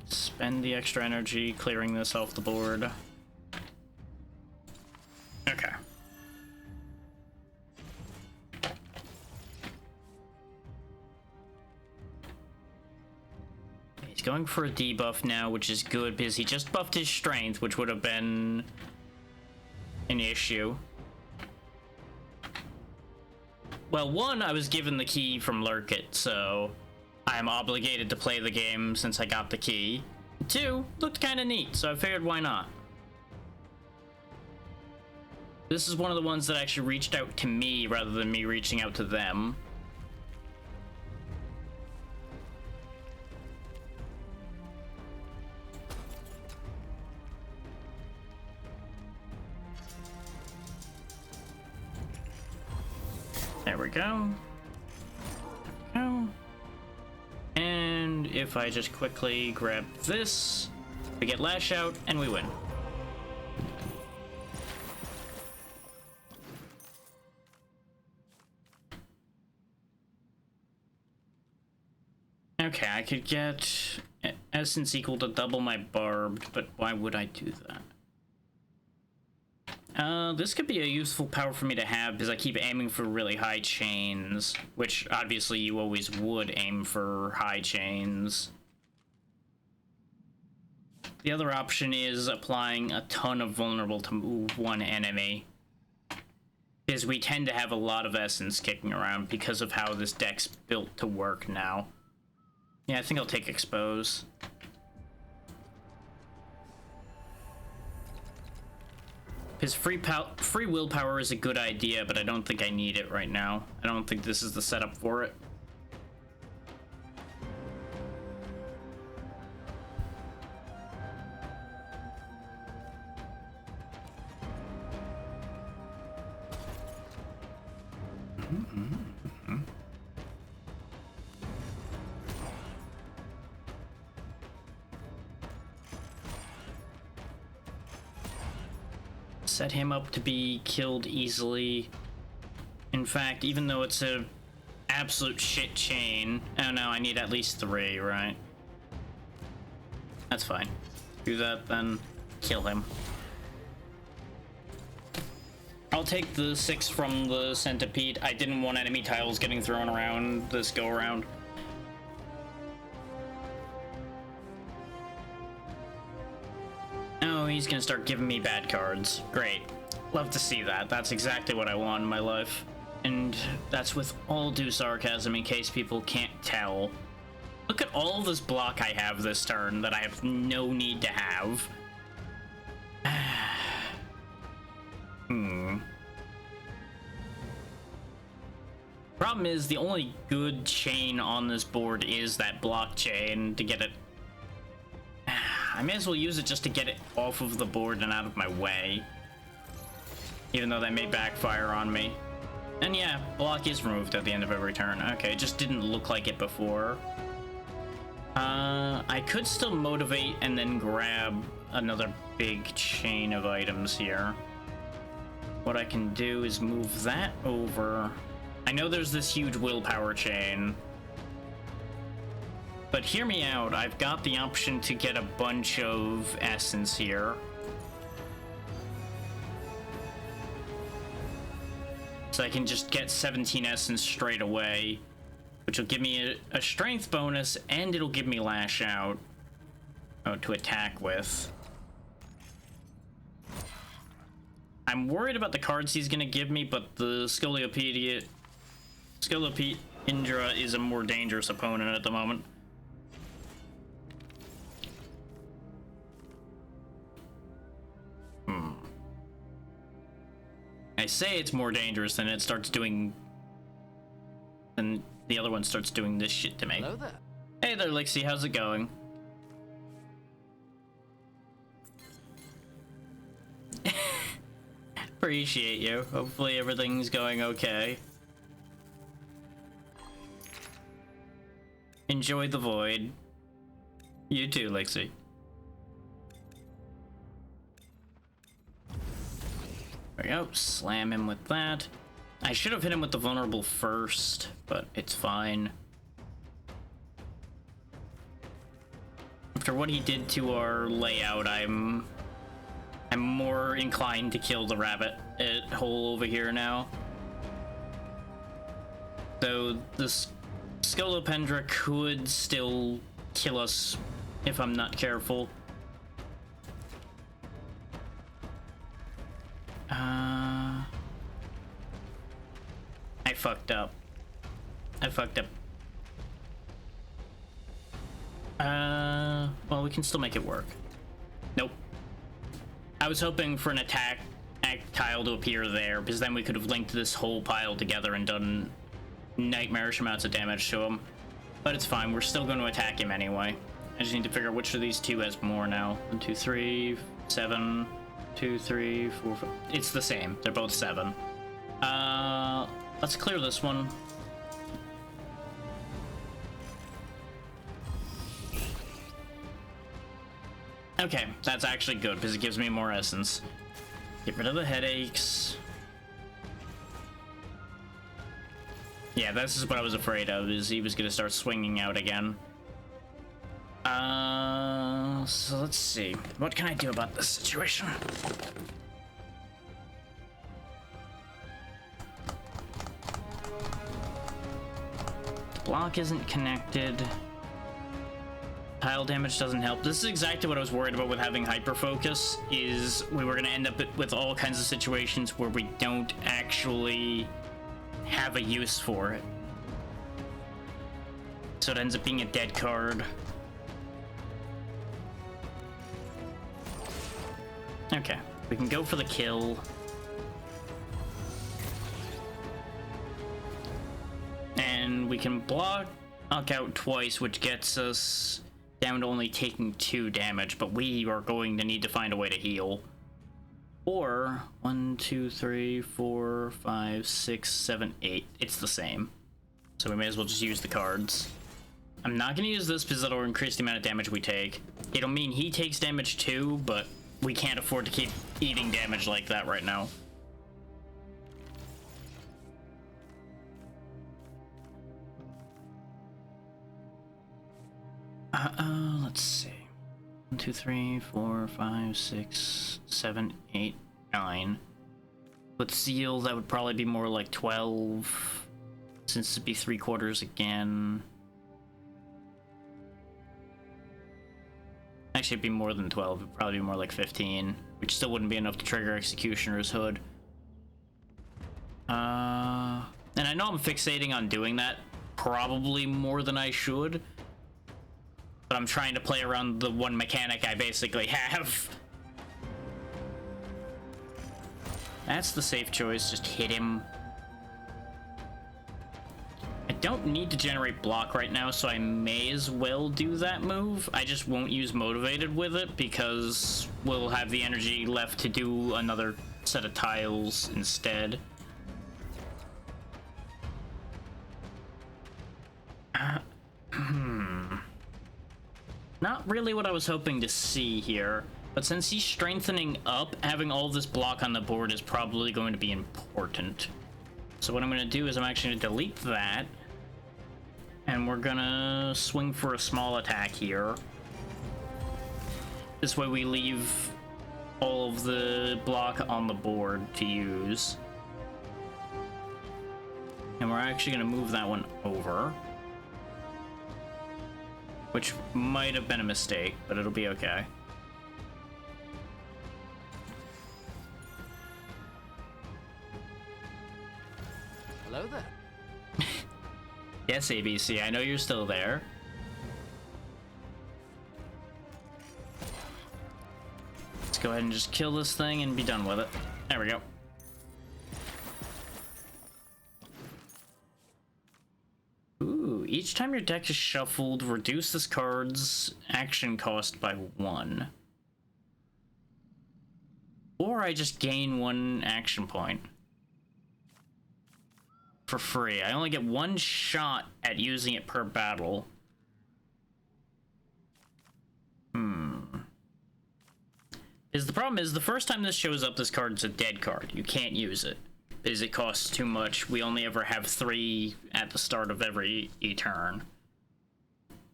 Spend the extra energy clearing this off the board. Okay. He's going for a debuff now, which is good because he just buffed his strength, which would have been an issue. Well, one, I was given the key from Lurkit, so I'm obligated to play the game since I got the key. Two, looked kind of neat, so I figured why not. This is one of the ones that actually reached out to me rather than me reaching out to them. There we go. And if I just quickly grab this, we get Lash Out and we win. Okay, I could get essence equal to double my barbed, but why would I do that? This could be a useful power for me to have because I keep aiming for really high chains, which obviously you always would aim for high chains. The other option is applying a ton of vulnerable to one enemy, because we tend to have a lot of essence kicking around because of how this deck's built to work now. Yeah, I think I'll take Expose. His free willpower is a good idea, but I don't think I need it right now. I don't think this is the setup for it. Set him up to be killed easily. In fact, even though it's a absolute shit chain, oh no, I need at least 3, right? That's fine. Do that, then kill him. I'll take the 6 from the centipede. I didn't want enemy tiles getting thrown around this go around. Oh, he's gonna start giving me bad cards. Great. Love to see that. That's exactly what I want in my life. And that's with all due sarcasm in case people can't tell. Look at all this block I have this turn that I have no need to have. Problem is, the only good chain on this board is that block chain to get it. I may as well use it just to get it off of the board and out of my way. Even though that may backfire on me. And yeah, block is removed at the end of every turn. Okay, it just didn't look like it before. I could still motivate and then grab another big chain of items here. What I can do is move that over. I know there's this huge willpower chain. But hear me out, I've got the option to get a bunch of essence here. So I can just get 17 essence straight away, which will give me a strength bonus, and it'll give me Lash Out to attack with. I'm worried about the cards he's gonna give me, but the Scoliopedia Indra is a more dangerous opponent at the moment. I say it's more dangerous, and it starts doing... and the other one starts doing this shit to me. Hello there. Hey there, Lixie, how's it going? Appreciate you. Hopefully everything's going okay. Enjoy the void. You too, Lixie. There we go. Slam him with that. I should have hit him with the vulnerable first, but it's fine. After what he did to our layout, I'm more inclined to kill the rabbit hole over here now. So this Scolopendra could still kill us if I'm not careful. I fucked up. Well, we can still make it work. Nope. I was hoping for an attack tile to appear there, because then we could have linked this whole pile together and done nightmarish amounts of damage to him. But it's fine, we're still going to attack him anyway. I just need to figure out which of these two has more now. 1, 2, 3, 7, 2, 3, 4, 5. It's the same. They're both 7. Let's clear this one. Okay, that's actually good because it gives me more essence. Get rid of the headaches. Yeah, this is what I was afraid of, is he was going to start swinging out again. So let's see. What can I do about this situation? Block isn't connected. Tile damage doesn't help. This is exactly what I was worried about with having hyper focus, is we were going to end up with all kinds of situations where we don't actually have a use for it. So it ends up being a dead card. Okay, we can go for the kill. And we can block out twice, which gets us down to only taking 2 damage, but we are going to need to find a way to heal. Or 1, 2, 3, 4, 5, 6, 7, 8. It's the same. So we may as well just use the cards. I'm not going to use this because it'll increase the amount of damage we take. It'll mean he takes damage too, but we can't afford to keep eating damage like that right now. Let's see. 1, 2, 3, 4, 5, 6, 7, 8, 9. With Zeal, that would probably be more like 12, since it'd be 3/4 again. Actually, it'd be more than 12. It'd probably be more like 15, which still wouldn't be enough to trigger Executioner's Hood. And I know I'm fixating on doing that probably more than I should, but I'm trying to play around the one mechanic I basically have. That's the safe choice, just hit him. I don't need to generate block right now, so I may as well do that move. I just won't use motivated with it because we'll have the energy left to do another set of tiles instead. Not really what I was hoping to see here, but since he's strengthening up, having all this block on the board is probably going to be important. So what I'm going to do is I'm actually going to delete that, and we're going to swing for a small attack here. This way we leave all of the block on the board to use. And we're actually going to move that one over, which might have been a mistake, but it'll be okay. Hello there. Yes, ABC, I know you're still there. Let's go ahead and just kill this thing and be done with it. There we go. Ooh, each time your deck is shuffled, reduce this card's action cost by 1. Or I just gain 1 action point for free. I only get 1 shot at using it per battle. Because the problem is, the first time this shows up, this card's a dead card. You can't use it because it costs too much. We only ever have 3 at the start of every turn.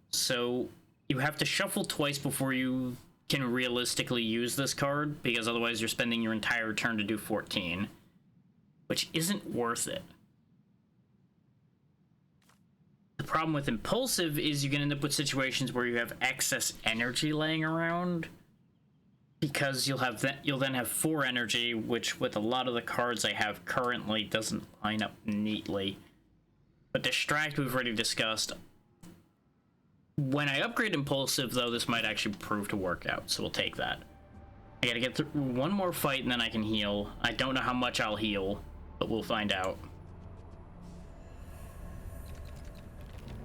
So you have to shuffle twice before you can realistically use this card, because otherwise you're spending your entire turn to do 14, which isn't worth it. The problem with impulsive is you can end up with situations where you have excess energy laying around, because you'll then have 4 energy, which with a lot of the cards I have currently doesn't line up neatly. But distract we've already discussed. When I upgrade impulsive, though, this might actually prove to work out, so we'll take that. I gotta get through one more fight and then I can heal. I don't know how much I'll heal, but we'll find out.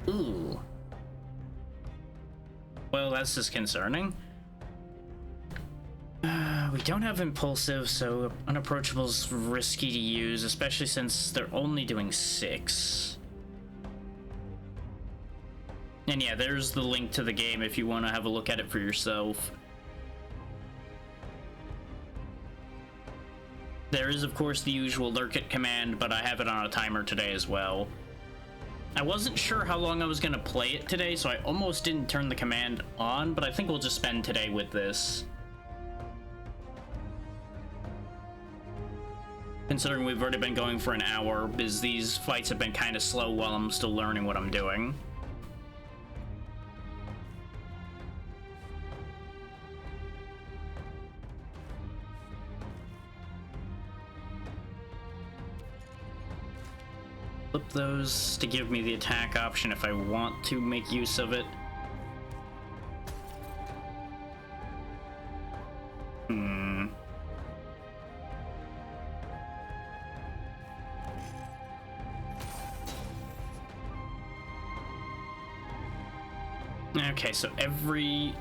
Ooh. Well, that's just concerning. We don't have impulsive, so unapproachable's risky to use, especially since they're only doing 6. And yeah, there's the link to the game if you want to have a look at it for yourself. There is, of course, the usual lurkit command, but I have it on a timer today as well. I wasn't sure how long I was going to play it today, so I almost didn't turn the command on, but I think we'll just spend today with this. Considering we've already been going for an hour, because these fights have been kind of slow while I'm still learning what I'm doing. Flip those to give me the attack option if I want to make use of it. Okay, so every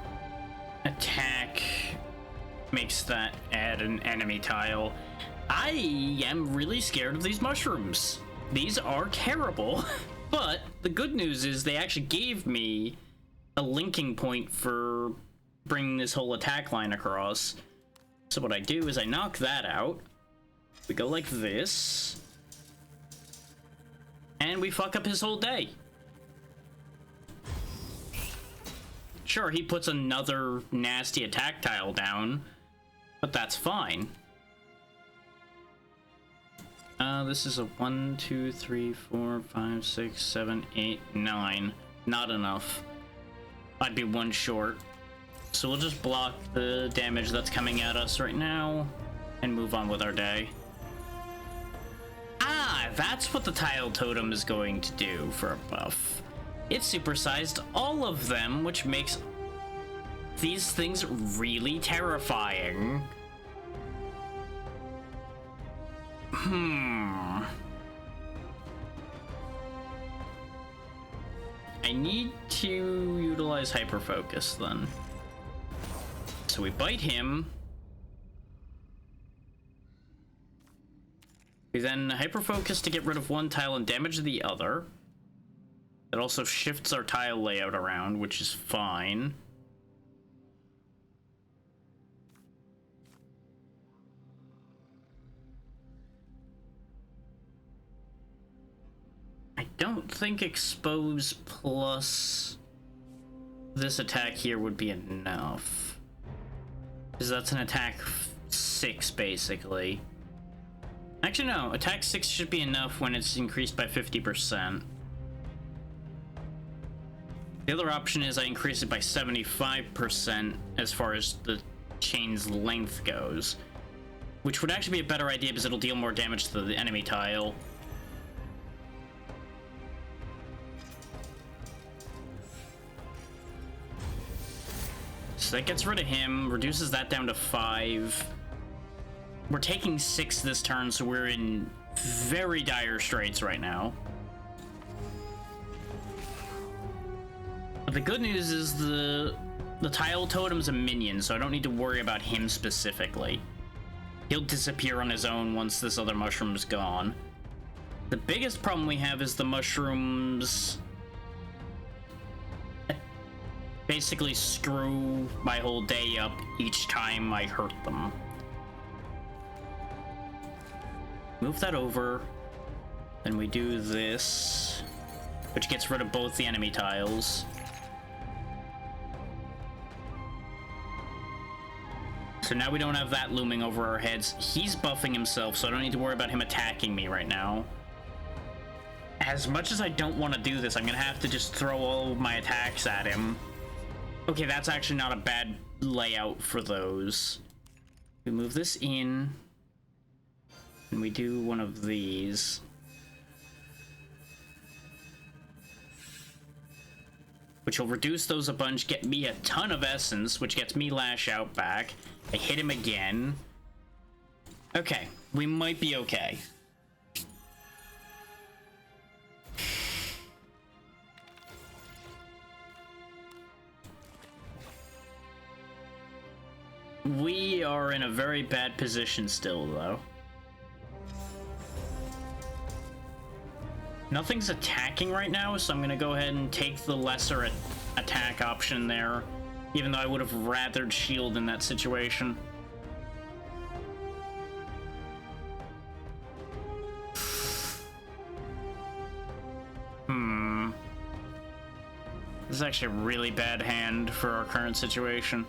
attack makes that add an enemy tile. I am really scared of these mushrooms. These are terrible, but the good news is they actually gave me a linking point for bringing this whole attack line across. So what I do is I knock that out. We go like this. And we fuck up his whole day. Sure, he puts another nasty attack tile down, but that's fine. This is a 1, 2, 3, 4, 5, 6, 7, 8, 9. Not enough. I'd be 1 short. So we'll just block the damage that's coming at us right now and move on with our day. Ah, that's what the tile totem is going to do for a buff. It supersized all of them, which makes these things really terrifying. I need to utilize hyperfocus then. So we bite him. We then hyperfocus to get rid of 1 tile and damage the other. It also shifts our tile layout around, which is fine. I don't think expose plus this attack here would be enough, because that's an attack 6 basically. Actually no, attack 6 should be enough when it's increased by 50%. The other option is I increase it by 75% as far as the chain's length goes, which would actually be a better idea because it'll deal more damage to the enemy tile. So that gets rid of him, reduces that down to 5. We're taking 6 this turn, so we're in very dire straits right now. But the good news is the tile totem's a minion, so I don't need to worry about him specifically. He'll disappear on his own once this other mushroom's gone. The biggest problem we have is the mushrooms basically screw my whole day up each time I hurt them. Move that over, then we do this, which gets rid of both the enemy tiles. So now we don't have that looming over our heads. He's buffing himself, so I don't need to worry about him attacking me right now. As much as I don't want to do this, I'm gonna have to just throw all of my attacks at him. Okay, that's actually not a bad layout for those. We move this in, and we do one of these. Which will reduce those a bunch, get me a ton of essence, which gets me Lash Out back. I hit him again. Okay, we might be okay. We are in a very bad position still, though. Nothing's attacking right now, so I'm gonna go ahead and take the lesser attack option there, even though I would have rathered shield in that situation. This is actually a really bad hand for our current situation.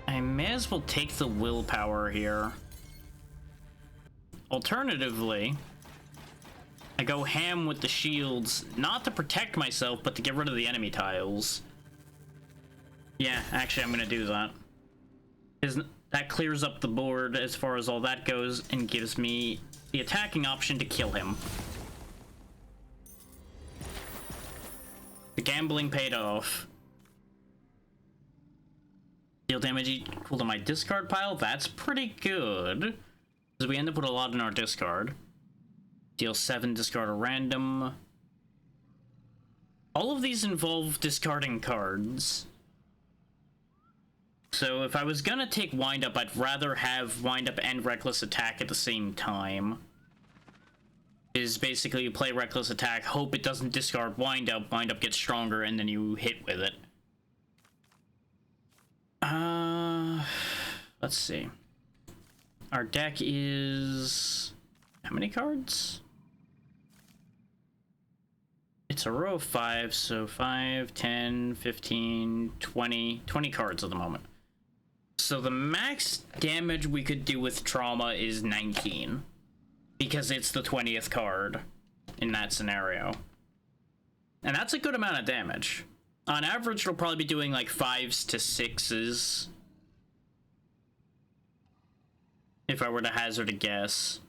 I may as well take the willpower here. Alternatively, I go ham with the shields, not to protect myself, but to get rid of the enemy tiles. Yeah, actually, I'm gonna do that. That clears up the board as far as all that goes and gives me the attacking option to kill him. The gambling paid off. Deal damage equal to my discard pile. That's pretty good. Because we end up with a lot in our discard. Deal 7, discard a random. All of these involve discarding cards. So if I was gonna take Wind Up, I'd rather have Wind Up and Reckless Attack at the same time. Is basically you play Reckless Attack, hope it doesn't discard Wind Up gets stronger, and then you hit with it. Let's see. Our deck is... how many cards? It's a row of 5, so 5, 10, 15, 20 cards at the moment. So the max damage we could do with Trauma is 19. Because it's the 20th card in that scenario. And that's a good amount of damage. On average, it'll probably be doing like 5s to 6s. If I were to hazard a guess.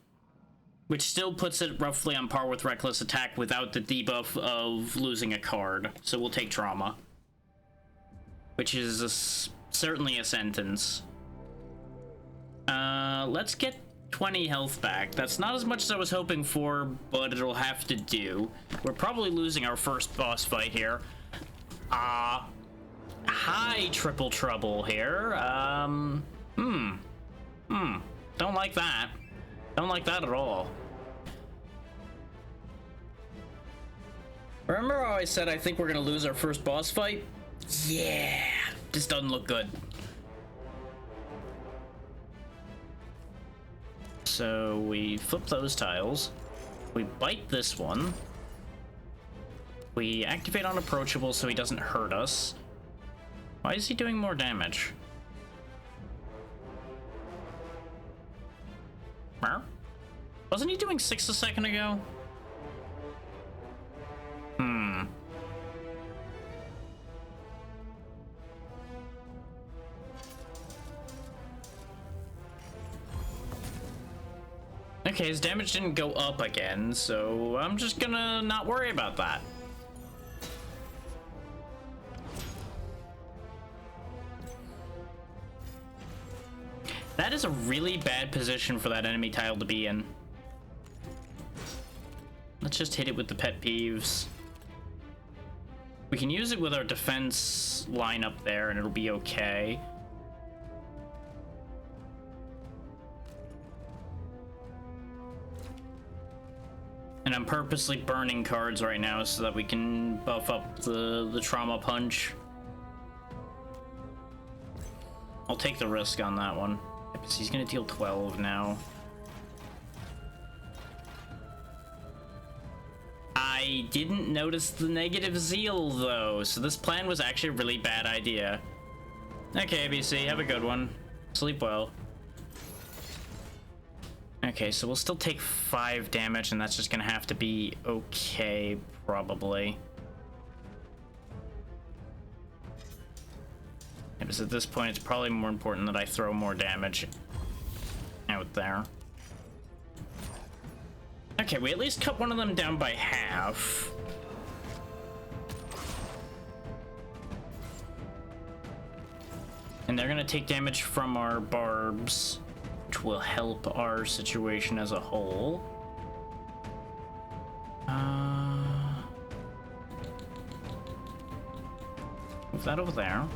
Which still puts it roughly on par with Reckless Attack without the debuff of losing a card. So we'll take Trauma. Which is certainly a sentence. Let's get 20 health back. That's not as much as I was hoping for, but it'll have to do. We're probably losing our first boss fight here. Hi, Triple Trouble here. Don't like that. Don't like that at all. Remember how I said I think we're gonna lose our first boss fight? Yeah, this doesn't look good. So we flip those tiles. We bite this one. We activate unapproachable so he doesn't hurt us. Why is he doing more damage? Wasn't he doing 6 a second ago? Okay, his damage didn't go up again, so I'm just gonna not worry about that. That is a really bad position for that enemy tile to be in. Let's just hit it with the pet peeves. We can use it with our defense line up there and it'll be okay. And I'm purposely burning cards right now so that we can buff up the trauma punch. I'll take the risk on that one. He's gonna deal 12 now. I didn't notice the negative zeal though, so this plan was actually a really bad idea. Okay, ABC, have a good one. Sleep well. Okay, so we'll still take 5 damage, and that's just gonna have to be okay, probably. Yeah, because at this point, it's probably more important that I throw more damage out there. Okay, we at least cut one of them down by half. And they're gonna take damage from our barbs, which will help our situation as a whole. Move that over there.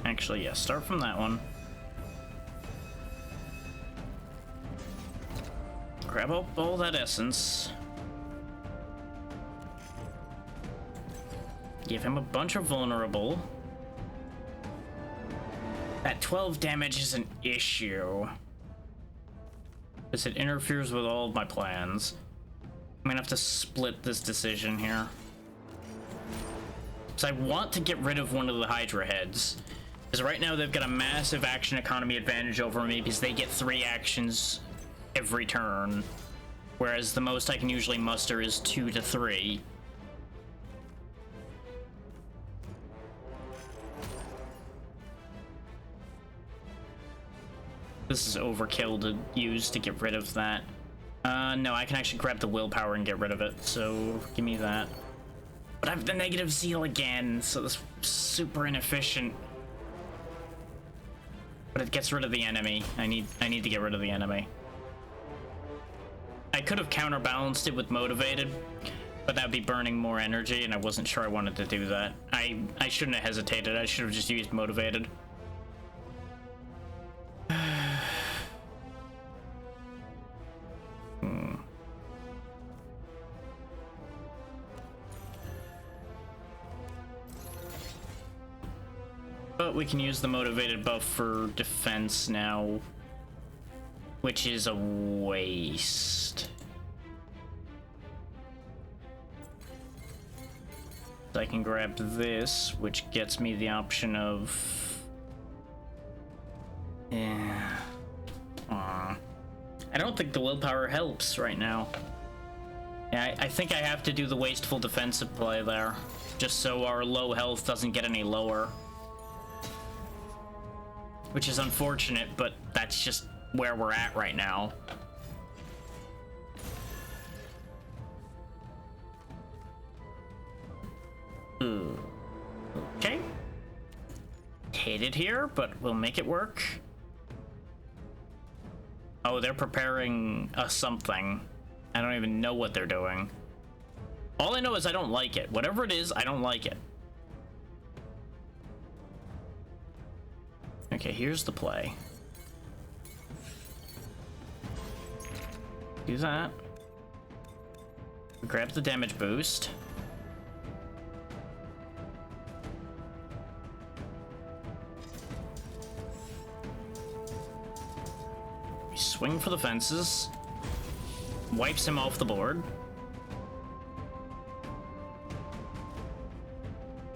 Actually, yeah, start from that one. Grab up all that essence. Give him a bunch of vulnerable. That 12 damage is an issue, because it interferes with all of my plans. I'm gonna have to split this decision here. So I want to get rid of one of the Hydra heads, because right now they've got a massive action economy advantage over me because they get 3 actions every turn, whereas the most I can usually muster is 2 to 3. This is overkill to use to get rid of that. No, I can actually grab the willpower and get rid of it, so give me that. But I have the negative zeal again, so this is super inefficient. But it gets rid of the enemy. I need to get rid of the enemy. I could have counterbalanced it with motivated, but that would be burning more energy, and I wasn't sure I wanted to do that. I shouldn't have hesitated. I should have just used motivated. But we can use the motivated buff for defense now, which is a waste. I can grab this, which gets me the option of... Yeah. Aww. I don't think the willpower helps right now. Yeah, I think I have to do the wasteful defensive play there, just so our low health doesn't get any lower. Which is unfortunate, but that's just where we're at right now. Okay. Hate it here, but we'll make it work. Oh, they're preparing something. I don't even know what they're doing. All I know is I don't like it. Whatever it is, I don't like it. Okay, here's the play. Do that. Grab the damage boost. We swing for the fences. Wipes him off the board.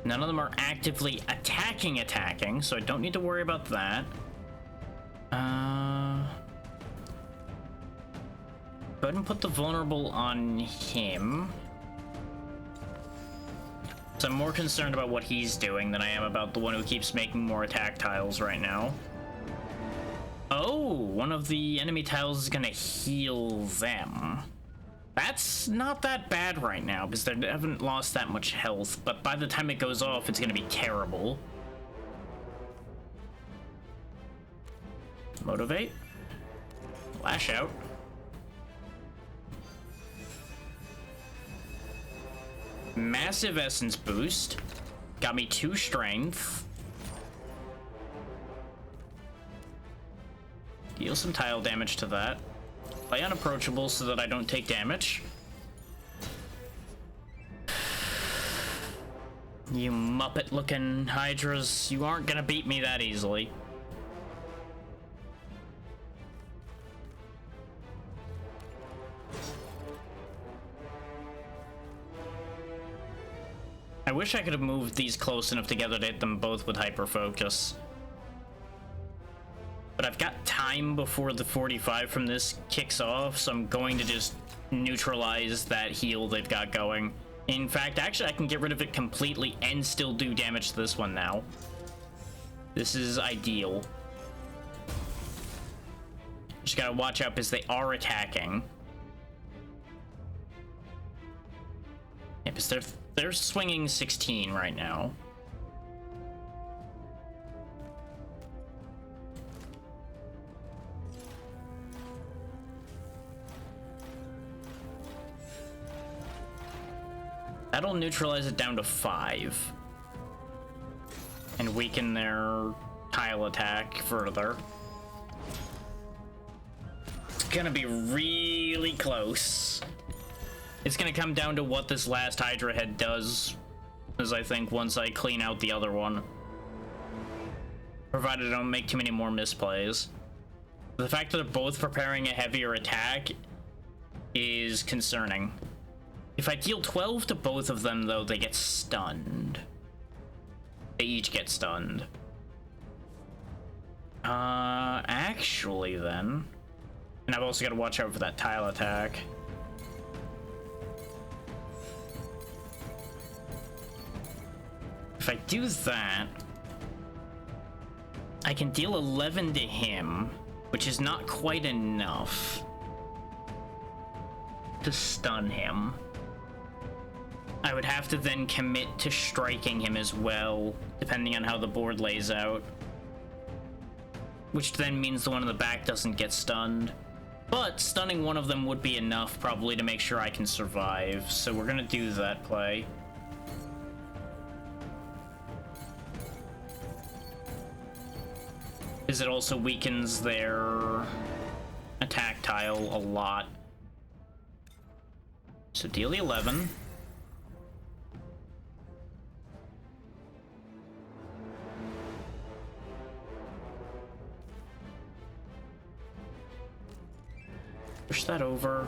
None of them are actively attacking, so I don't need to worry about that. Go ahead and put the vulnerable on him. So I'm more concerned about what he's doing than I am about the one who keeps making more attack tiles right now. Oh, one of the enemy tiles is gonna heal them. That's not that bad right now, because they haven't lost that much health, but by the time it goes off, it's gonna be terrible. Motivate. Lash out. Massive essence boost. Got me 2 strength. Deal some tile damage to that. Play unapproachable so that I don't take damage. You Muppet-looking Hydras, you aren't gonna beat me that easily. I wish I could have moved these close enough together to hit them both with hyper focus. I've got time before the 45 from this kicks off, so I'm going to just neutralize that heal they've got going. In fact, actually, I can get rid of it completely and still do damage to this one now. This is ideal. Just gotta watch out because they are attacking. Yeah, because they're swinging 16 right now. That'll neutralize it down to 5. And weaken their tile attack further. It's gonna be really close. It's gonna come down to what this last Hydra head does, as I think once I clean out the other one. Provided I don't make too many more misplays. The fact that they're both preparing a heavier attack is concerning. If I deal 12 to both of them, though, they get stunned. They each get stunned. Actually, then... And I've also got to watch out for that tile attack. If I do that... I can deal 11 to him, which is not quite enough to stun him. I would have to then commit to striking him as well, depending on how the board lays out. Which then means the one in the back doesn't get stunned. But stunning one of them would be enough, probably, to make sure I can survive. So we're gonna do that play. Because it also weakens their attack tile a lot. So deal the 11. Push that over.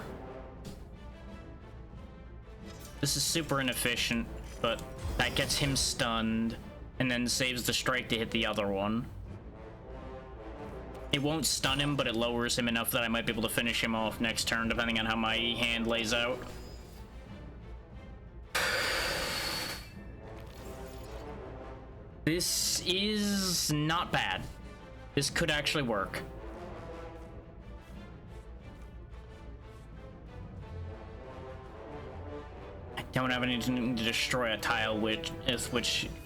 This is super inefficient, but that gets him stunned and then saves the strike to hit the other one. It won't stun him, but it lowers him enough that I might be able to finish him off next turn, depending on how my hand lays out. This is not bad. This could actually work. I don't have anything to destroy a tile, which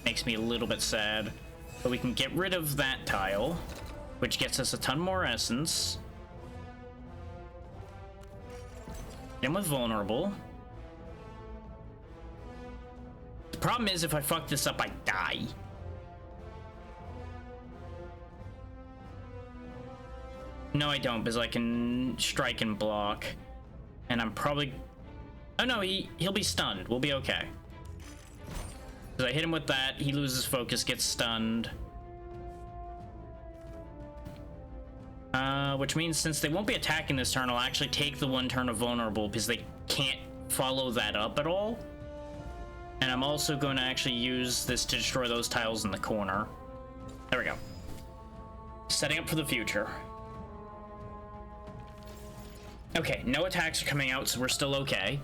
makes me a little bit sad. But we can get rid of that tile, which gets us a ton more essence. Him with vulnerable. The problem is, if I fuck this up, I die. No, I don't, because I can strike and block. And I'm probably... Oh no, he'll be stunned. We'll be okay. Because I hit him with that, he loses focus, gets stunned. Which means since they won't be attacking this turn, I'll actually take the one turn of vulnerable because they can't follow that up at all. And I'm also going to actually use this to destroy those tiles in the corner. There we go. Setting up for the future. Okay, no attacks are coming out, so we're still okay.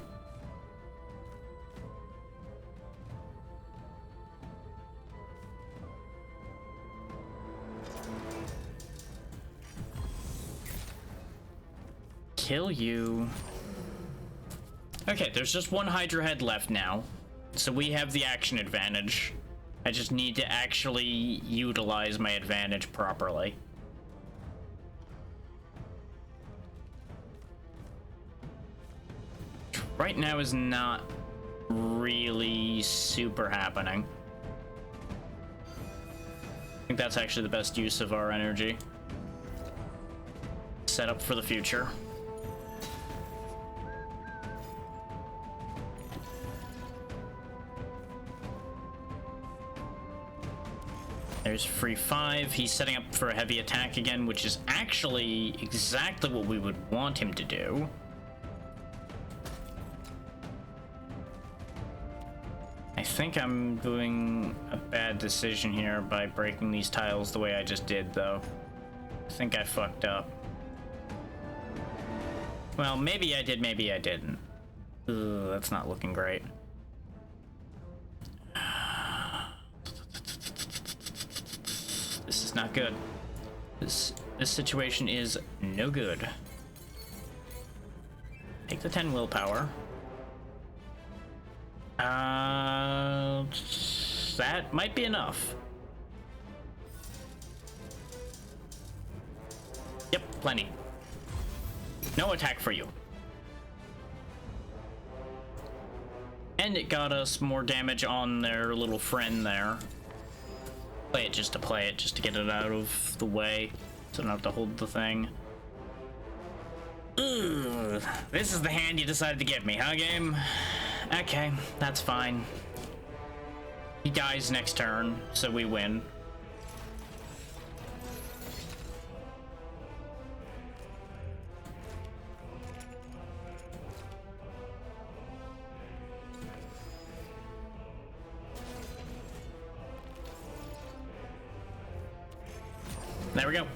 Kill you. Okay, there's just one Hydra head left now, so we have the action advantage. I just need to actually utilize my advantage properly. Right now is not really super happening. I think that's actually the best use of our energy. Set up for the future. There's free 5. He's setting up for a heavy attack again, which is actually exactly what we would want him to do. I think I'm doing a bad decision here by breaking these tiles the way I just did, though. I think I fucked up. Well, maybe I did, maybe I didn't. Ugh, that's not looking great. This is not good. This situation is no good. Take the 10 willpower. That might be enough. Yep, plenty. No attack for you. And it got us more damage on their little friend there. Play it just to play it, just to get it out of the way, so I don't have to hold the thing. Ugh, this is the hand you decided to give me, huh, game? Okay, that's fine. He dies next turn, so we win. There we go.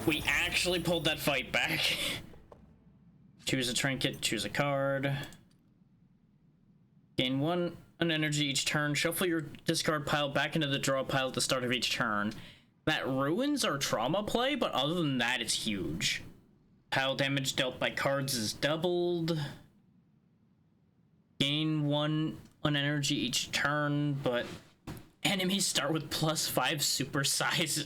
We actually pulled that fight back. Choose a trinket, choose a card. Gain an energy each turn. Shuffle your discard pile back into the draw pile at the start of each turn. That ruins our trauma play, but other than that, it's huge. Pile damage dealt by cards is doubled. Gain one energy each turn, but enemies start with +5 super size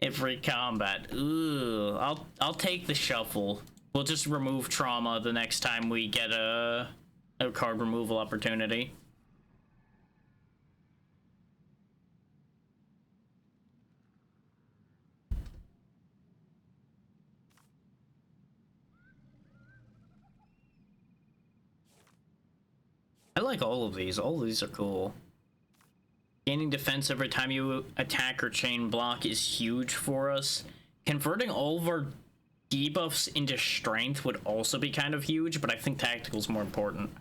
every combat. Ooh, I'll take the shuffle. We'll just remove trauma the next time we get a card removal opportunity. I like all of these. All of these are cool. Gaining defense every time you attack or chain block is huge for us. Converting all of our debuffs into strength would also be kind of huge, but I think tactical's more important.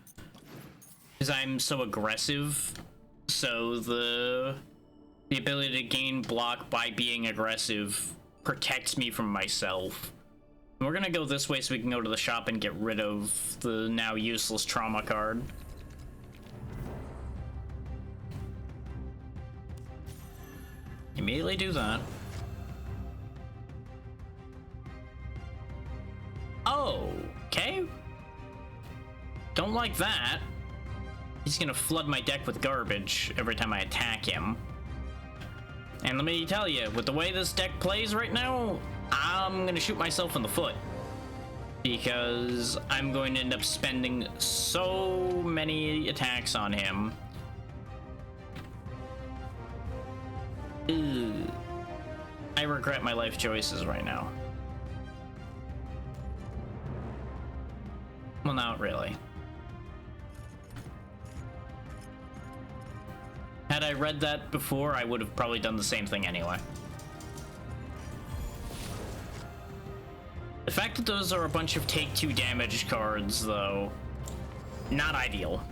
Because I'm so aggressive, so the ability to gain block by being aggressive protects me from myself. And we're gonna go this way so we can go to the shop and get rid of the now useless trauma card. Immediately do that. Oh, okay. Don't like that. He's gonna flood my deck with garbage every time I attack him. And let me tell you, with the way this deck plays right now, I'm gonna shoot myself in the foot. Because I'm going to end up spending so many attacks on him. Ugh. I regret my life choices right now. Well, not really. Had I read that before, I would have probably done the same thing anyway. The fact that those are a bunch of take 2 damage cards, though, not ideal.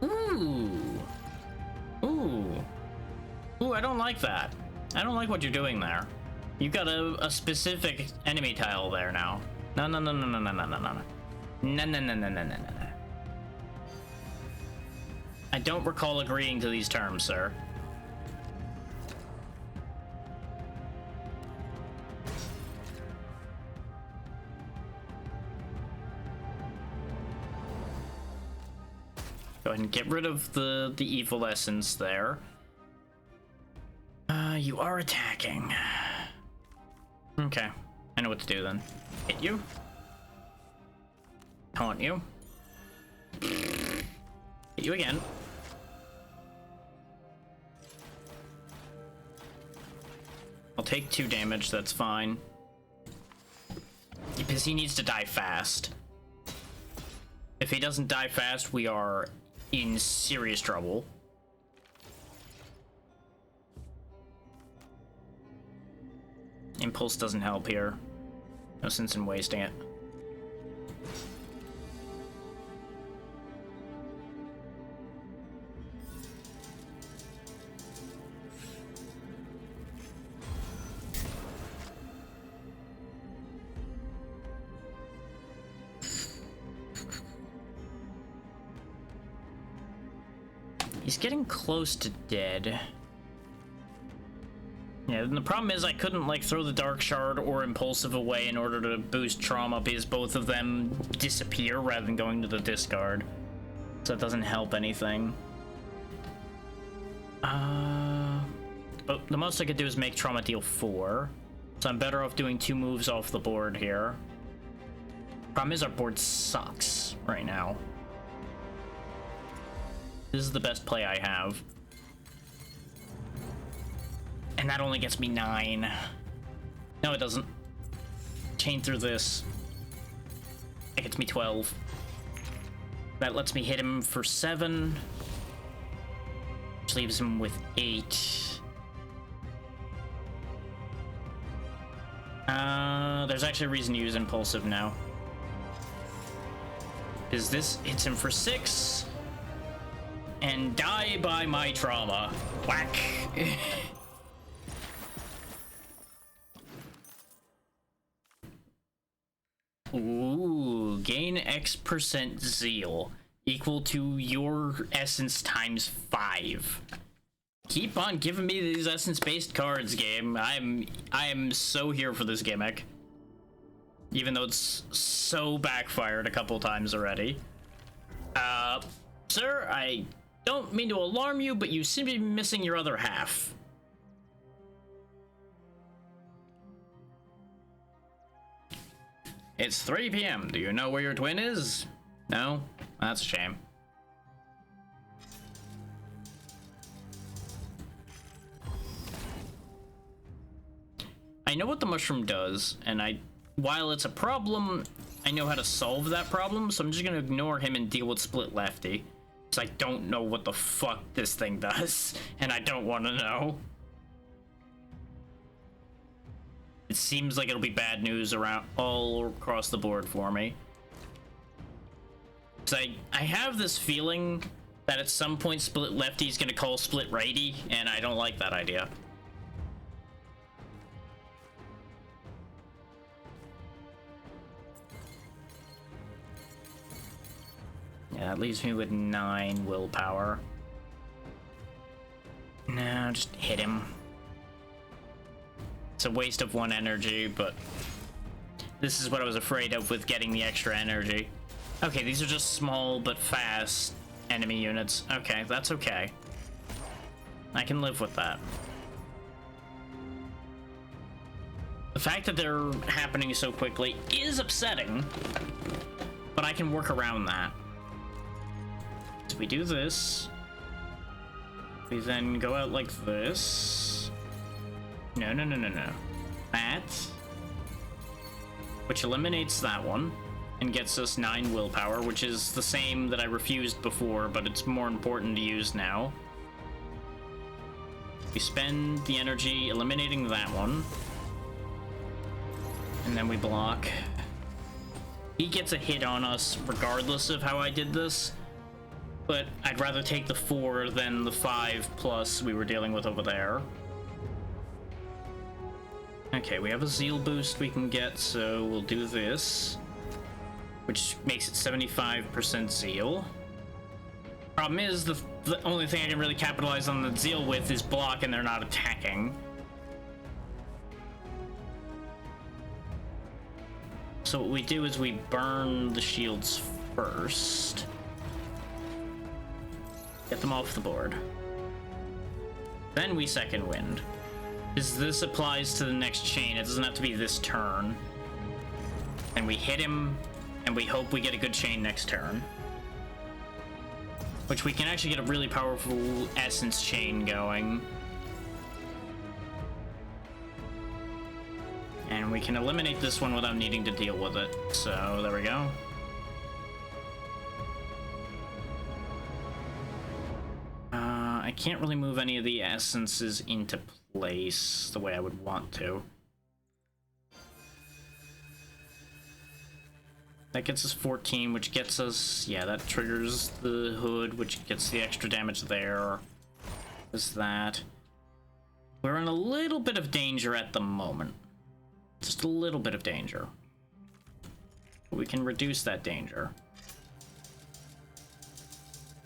Ooh. Ooh. Ooh, I don't like that. I don't like what you're doing there. You've got a specific enemy tile there now. No, no, no, no, no, no, no, no, no. No, no, no, no, no, no, no, no. I don't recall agreeing to these terms, sir. Go ahead and get rid of the evil essence there. You are attacking. Okay, I know what to do then. Hit you. Taunt you. Hit you again. I'll take 2 damage, that's fine. Because he needs to die fast. If he doesn't die fast, we are in serious trouble. Impulse doesn't help here. No sense in wasting it. He's getting close to dead. Yeah, and the problem is I couldn't, like, throw the Dark Shard or Impulsive away in order to boost Trauma because both of them disappear rather than going to the discard. So it doesn't help anything. But the most I could do is make Trauma deal 4. So I'm better off doing 2 moves off the board here. Problem is our board sucks right now. This is the best play I have. And that only gets me 9. No, it doesn't. Chain through this. It gets me 12. That lets me hit him for 7. Which leaves him with 8. There's actually a reason to use Impulsive now. Is this hits him for 6. And die by my trauma. Whack. Ooh, gain X% zeal equal to your essence times 5. Keep on giving me these essence-based cards, game. I am so here for this gimmick. Even though it's so backfired a couple times already. Sir, I don't mean to alarm you, but you seem to be missing your other half. It's 3 p.m. Do you know where your twin is? No? That's a shame. I know what the mushroom does, and while it's a problem, I know how to solve that problem, so I'm just gonna ignore him and deal with Split Lefty. Because I don't know what the fuck this thing does, and I don't want to know. It seems like it'll be bad news around all across the board for me. Because I have this feeling that at some point Split Lefty is gonna call Split Righty, and I don't like that idea. Yeah, that leaves me with 9 willpower. No, just hit him. It's a waste of 1 energy, but this is what I was afraid of with getting the extra energy. Okay, these are just small but fast enemy units. Okay, that's okay. I can live with that. The fact that they're happening so quickly is upsetting, but I can work around that. So we do this. We then go out like this. No. That. Which eliminates that one and gets us 9 willpower, which is the same that I refused before, but it's more important to use now. We spend the energy eliminating that one. And then we block. He gets a hit on us regardless of how I did this. But I'd rather take the 4 than the 5 plus we were dealing with over there. Okay, we have a zeal boost we can get, so we'll do this. Which makes it 75% zeal. Problem is, the only thing I can really capitalize on the zeal with is block, and they're not attacking. So what we do is we burn the shields first. Get them off the board. Then we second wind. Because this applies to the next chain, it doesn't have to be this turn. And we hit him, and we hope we get a good chain next turn. Which we can actually get a really powerful essence chain going. And we can eliminate this one without needing to deal with it. So there we go. I can't really move any of the essences into place the way I would want to. That gets us 14, which gets us... Yeah, that triggers the hood, which gets the extra damage there. Is that... We're in a little bit of danger at the moment. Just a little bit of danger. But we can reduce that danger.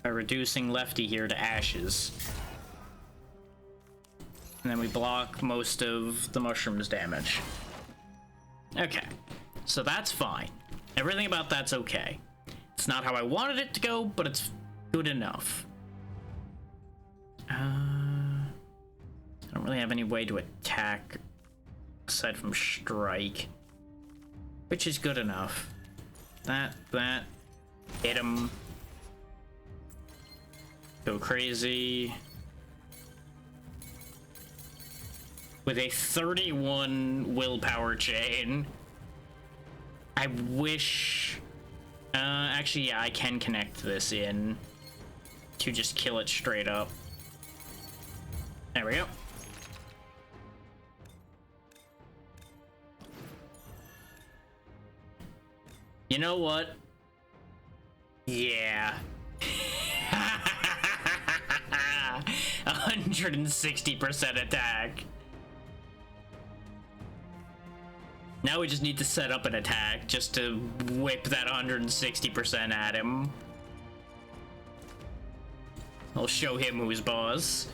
by reducing Lefty here to ashes. And then we block most of the mushrooms damage. Okay, so that's fine. Everything about that's okay. It's not how I wanted it to go, but it's good enough. I don't really have any way to attack aside from strike, which is good enough. That, hit him. Go crazy. With a 31 willpower chain. I wish... actually, yeah, I can connect this in to just kill it straight up. There we go. You know what? Yeah. 160% attack. Now we just need to set up an attack just to whip that 160% at him. I'll show him who's boss.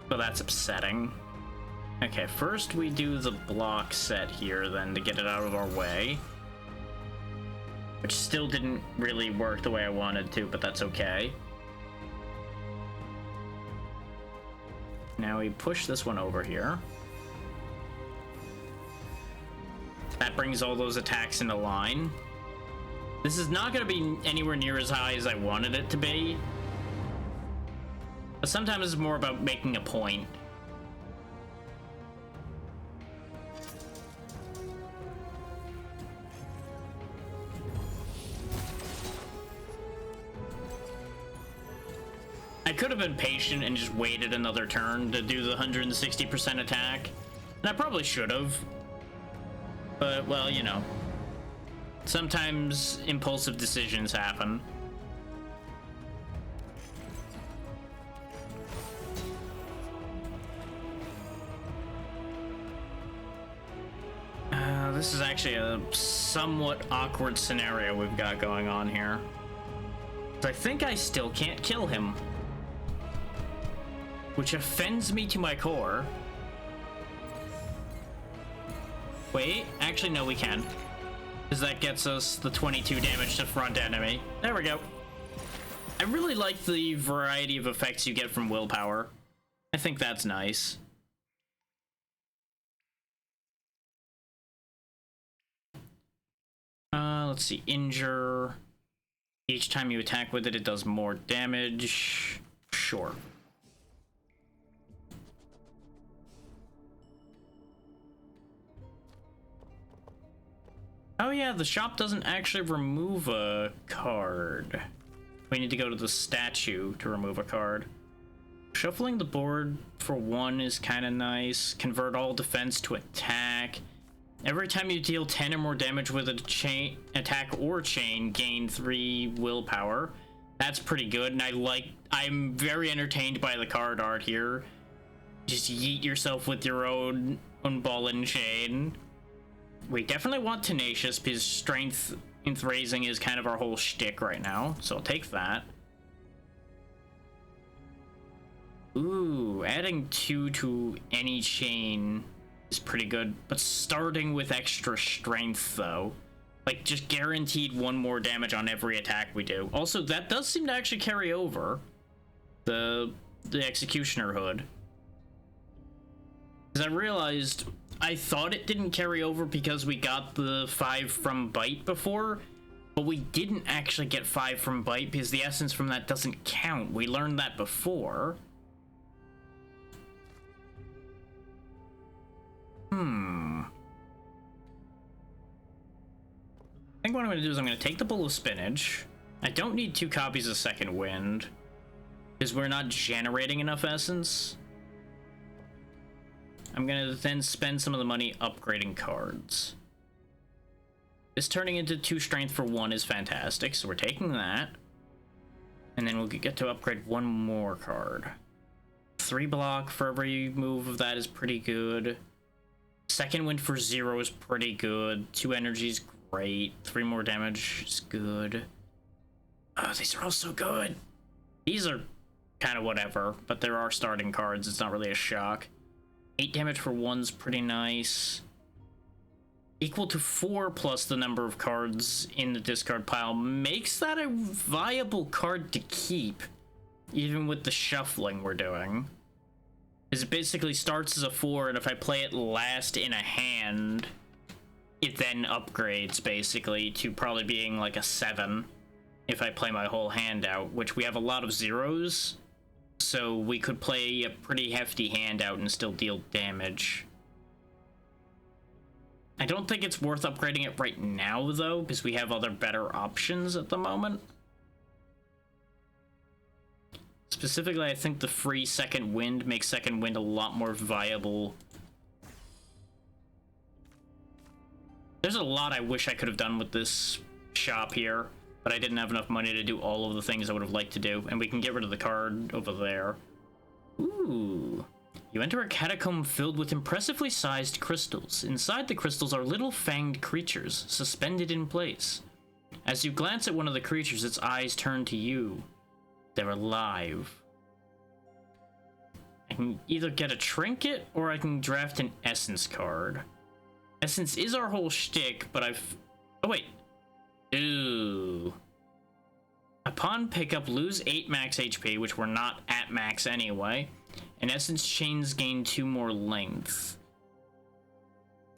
So that's upsetting. Okay, first we do the block set here then to get it out of our way. Which still didn't really work the way I wanted to, but that's okay. Now we push this one over here. That brings all those attacks into line. This is not going to be anywhere near as high as I wanted it to be. But sometimes it's more about making a point. I could have been patient and just waited another turn to do the 160% attack. And I probably should have. But, well, you know. Sometimes impulsive decisions happen. This is actually a somewhat awkward scenario we've got going on here. I think I still can't kill him. Which offends me to my core. Wait, actually no we can. Because that gets us the 22 damage to front enemy. There we go. I really like the variety of effects you get from willpower. I think that's nice. Let's see, injure. Each time you attack with it, it does more damage. Sure. Oh yeah, the shop doesn't actually remove a card. We need to go to the statue to remove a card. Shuffling the board for 1 is kind of nice. Convert all defense to attack. Every time you deal 10 or more damage with a chain attack or chain, gain 3 willpower. That's pretty good, and I'm very entertained by the card art here. Just yeet yourself with your own ball and chain. We definitely want Tenacious, because strength raising is kind of our whole shtick right now, so I'll take that. Ooh, adding 2 to any chain is pretty good, but starting with extra strength though, like just guaranteed 1 more damage on every attack we do. Also, that does seem to actually carry over the Executioner hood, because I realized I thought it didn't carry over because we got the 5 from bite before, but we didn't actually get 5 from bite because the essence from that doesn't count. We learned that before. I think what I'm going to do is I'm going to take the bowl of spinach. I don't need 2 copies of Second Wind, because we're not generating enough essence. I'm going to then spend some of the money upgrading cards. This turning into 2 strength for 1 is fantastic, so we're taking that. And then we'll get to upgrade 1 more card. 3 block for every move of that is pretty good. Second wind for 0 is pretty good. 2 energy is great. 3 more damage is good. Oh, these are all so good. These are kind of whatever, but there are starting cards. It's not really a shock. 8 damage for 1's pretty nice. Equal to 4 plus the number of cards in the discard pile makes that a viable card to keep, even with the shuffling we're doing. It basically starts as a 4, and if I play it last in a hand, it then upgrades basically to probably being like a 7 if I play my whole hand out, which we have a lot of 0s, so we could play a pretty hefty hand out and still deal damage. I don't think it's worth upgrading it right now, though, because we have other better options at the moment. Specifically, I think the free second wind makes second wind a lot more viable. There's a lot I wish I could have done with this shop here, but I didn't have enough money to do all of the things I would have liked to do, and we can get rid of the card over there. Ooh. You enter a catacomb filled with impressively sized crystals. Inside the crystals are little fanged creatures, suspended in place. As you glance at one of the creatures, its eyes turn to you. They're alive. I can either get a trinket, or I can draft an essence card. Essence is our whole shtick, but oh wait. Ooh. Upon pickup, lose 8 max HP, which we're not at max anyway. And essence chains gain 2 more length.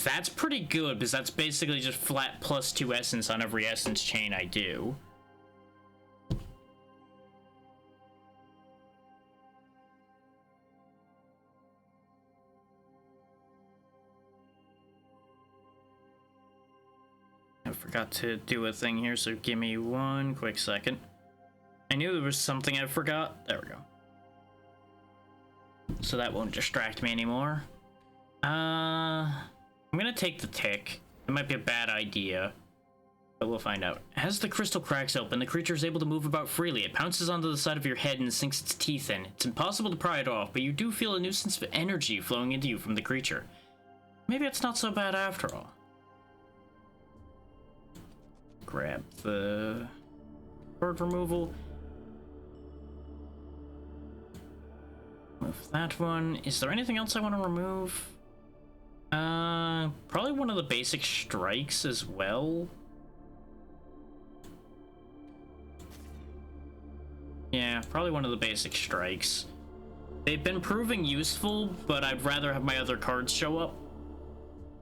That's pretty good, because that's basically just flat plus 2 essence on every essence chain I do. I forgot to do a thing here, so give me one quick second. I knew there was something I forgot. There we go. So that won't distract me anymore. I'm gonna take the tick. It might be a bad idea, but we'll find out. As the crystal cracks open, the creature is able to move about freely. It pounces onto the side of your head and sinks its teeth in. It's impossible to pry it off, but you do feel a nuisance of energy flowing into you from the creature. Maybe it's not so bad after all. Grab the bird removal. Move that one. Is there anything else I want to remove? Probably one of the basic strikes as well. Yeah, probably one of the basic strikes. They've been proving useful, but I'd rather have my other cards show up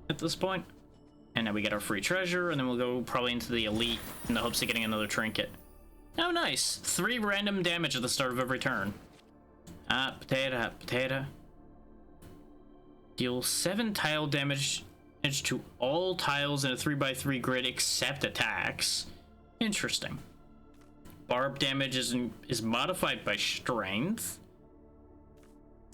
at this point. And now we get our free treasure, and then we'll go probably into the elite in the hopes of getting another trinket. Oh, nice. 3 random damage at the start of every turn. Potato. Deal 7 tile damage to all tiles in a 3x3 grid except attacks. Interesting. Barb damage is modified by strength.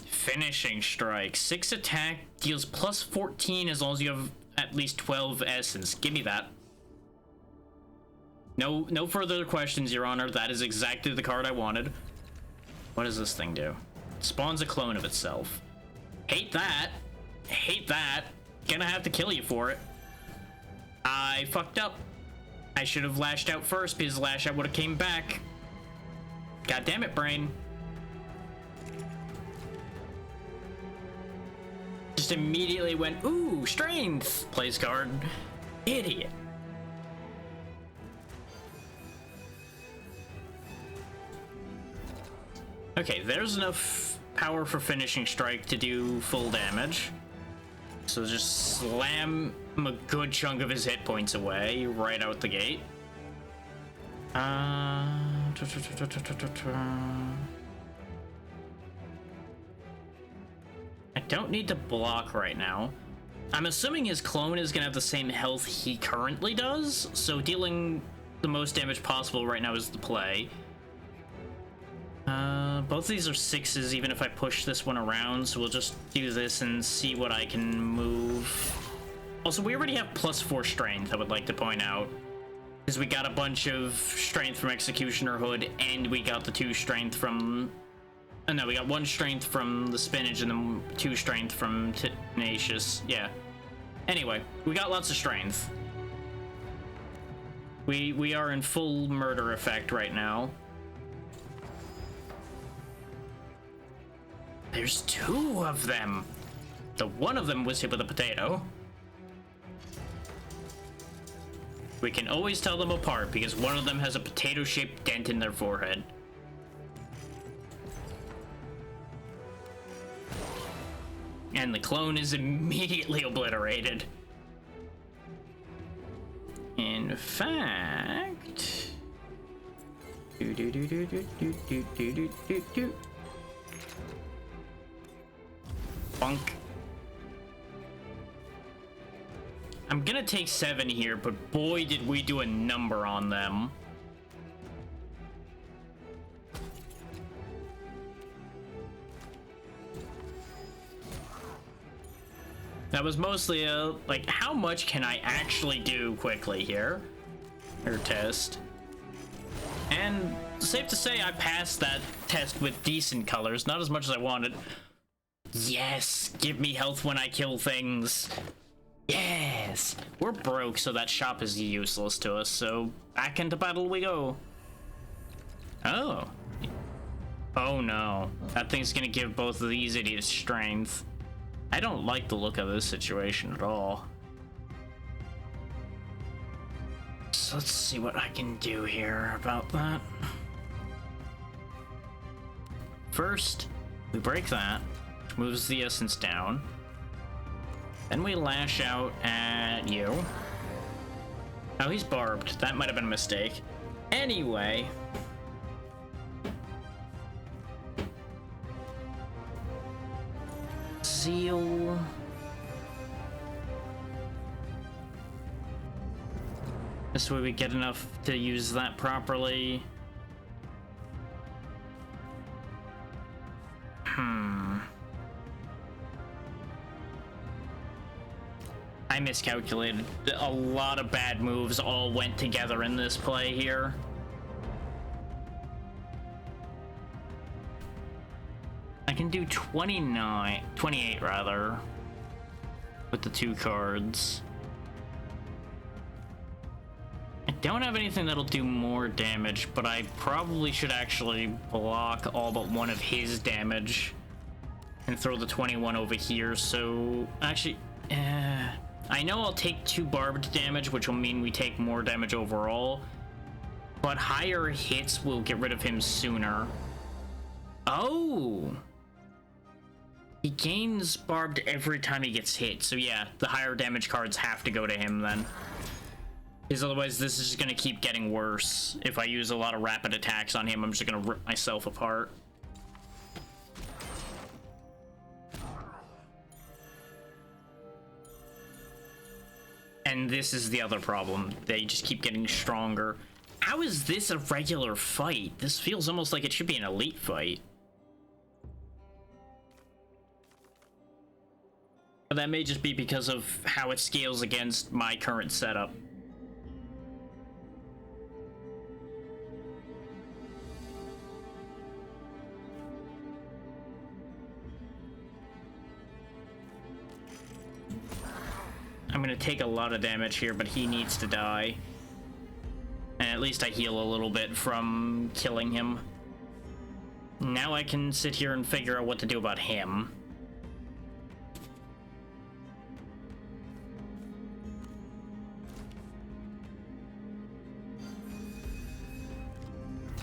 Finishing strike. 6 attack deals plus 14 as long as you have at least 12 essence. Give me that. No further questions, Your Honor. That is exactly the card I wanted. What does this thing do? It spawns a clone of itself. Hate that. Hate that. Gonna have to kill you for it. I fucked up. I should have lashed out first, because lash out would have came back. God damn it, brain. Just immediately went, ooh, strength. Plays card. Idiot. Okay, there's enough power for finishing strike to do full damage. So just slam a good chunk of his hit points away right out the gate. I don't need to block right now. I'm assuming his clone is gonna have the same health he currently does, so dealing the most damage possible right now is the play. Both of these are 6s, even if I push this one around, so we'll just do this and see what I can move. Also, we already have plus 4 strength, I would like to point out, because we got a bunch of strength from Executioner Hood, and we got the 2 strength from... Oh, no, we got 1 strength from the Spinach, and then 2 strength from Tenacious. Yeah, Anyway, we got lots of strength. We are in full murder effect right now. There's two of them. The one of them was hit with a potato. We can always tell them apart because one of them has a potato-shaped dent in their forehead. And the clone is immediately obliterated. In fact... Bonk. I'm gonna take 7 here, but boy did we do a number on them. That was mostly a, like, how much can I actually do quickly here? Or test. And safe to say I passed that test with decent colors, not as much as I wanted. Yes, give me health when I kill things. Yes! We're broke, so that shop is useless to us, so back into battle we go. Oh. Oh no. That thing's gonna give both of these idiots strength. I don't like the look of this situation at all. So let's see what I can do here about that. First, we break that, which moves the essence down. Then we lash out at you. Oh, he's barbed. That might have been a mistake. Anyway. Zeal. This way we get enough to use that properly. I miscalculated. A lot of bad moves all went together in this play here. I can do 28 rather, with the 2 cards. I don't have anything that'll do more damage, but I probably should actually block all but one of his damage and throw the 21 over here. So actually, I know I'll take 2 barbed damage, which will mean we take more damage overall, but higher hits will get rid of him sooner. Oh! He gains barbed every time he gets hit, so yeah, the higher damage cards have to go to him then. Because otherwise this is just gonna keep getting worse. If I use a lot of rapid attacks on him, I'm just gonna rip myself apart. And this is the other problem. They just keep getting stronger. How is this a regular fight? This feels almost like it should be an elite fight. But that may just be because of how it scales against my current setup. I'm gonna take a lot of damage here, but he needs to die. And at least I heal a little bit from killing him. Now I can sit here and figure out what to do about him.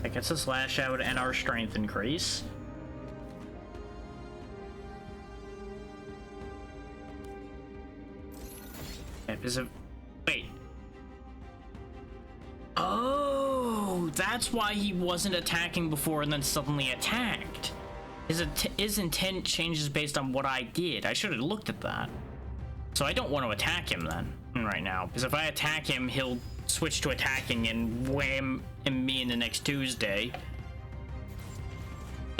That gets us lash out and our strength increase. Is it... Wait. Oh, that's why he wasn't attacking before and then suddenly attacked. His intent changes based on what I did. I should have looked at that. So I don't want to attack him then, right now. Because if I attack him, he'll switch to attacking and wham me in the next Tuesday.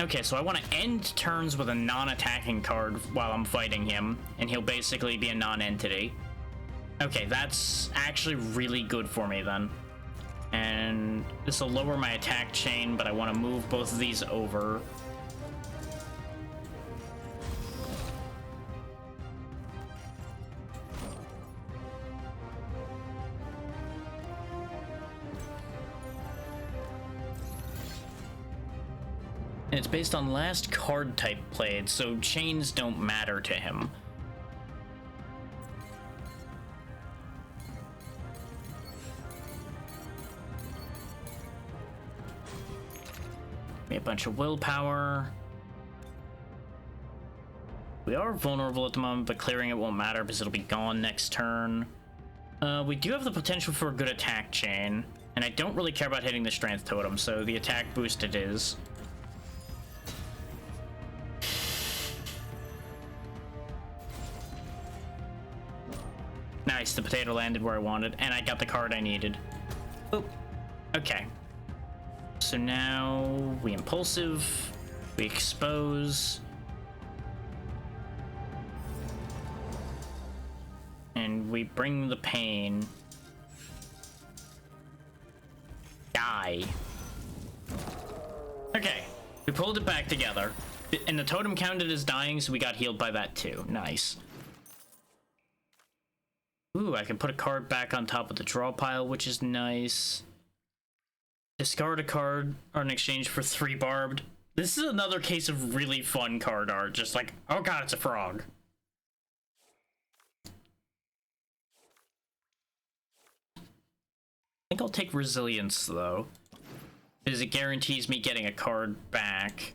Okay, so I want to end turns with a non-attacking card while I'm fighting him, and he'll basically be a non-entity. Okay, that's actually really good for me then. And this will lower my attack chain, but I want to move both of these over. And it's based on last card type played, so chains don't matter to him. A bunch of willpower. We are vulnerable at the moment, but clearing it won't matter because it'll be gone next turn. We do have the potential for a good attack chain, and I don't really care about hitting the strength totem, so the attack boost it is. Nice, the potato landed where I wanted, and I got the card I needed. Oop. Okay. So now we impulsive, we expose, and we bring the pain. Die. Okay, we pulled it back together, and the totem counted as dying, so we got healed by that too. Nice. Ooh, I can put a card back on top of the draw pile, which is nice. Discard a card or in exchange for 3 barbed. This is another case of really fun card art. Just like, oh god, it's a frog. I think I'll take resilience though, because it guarantees me getting a card back.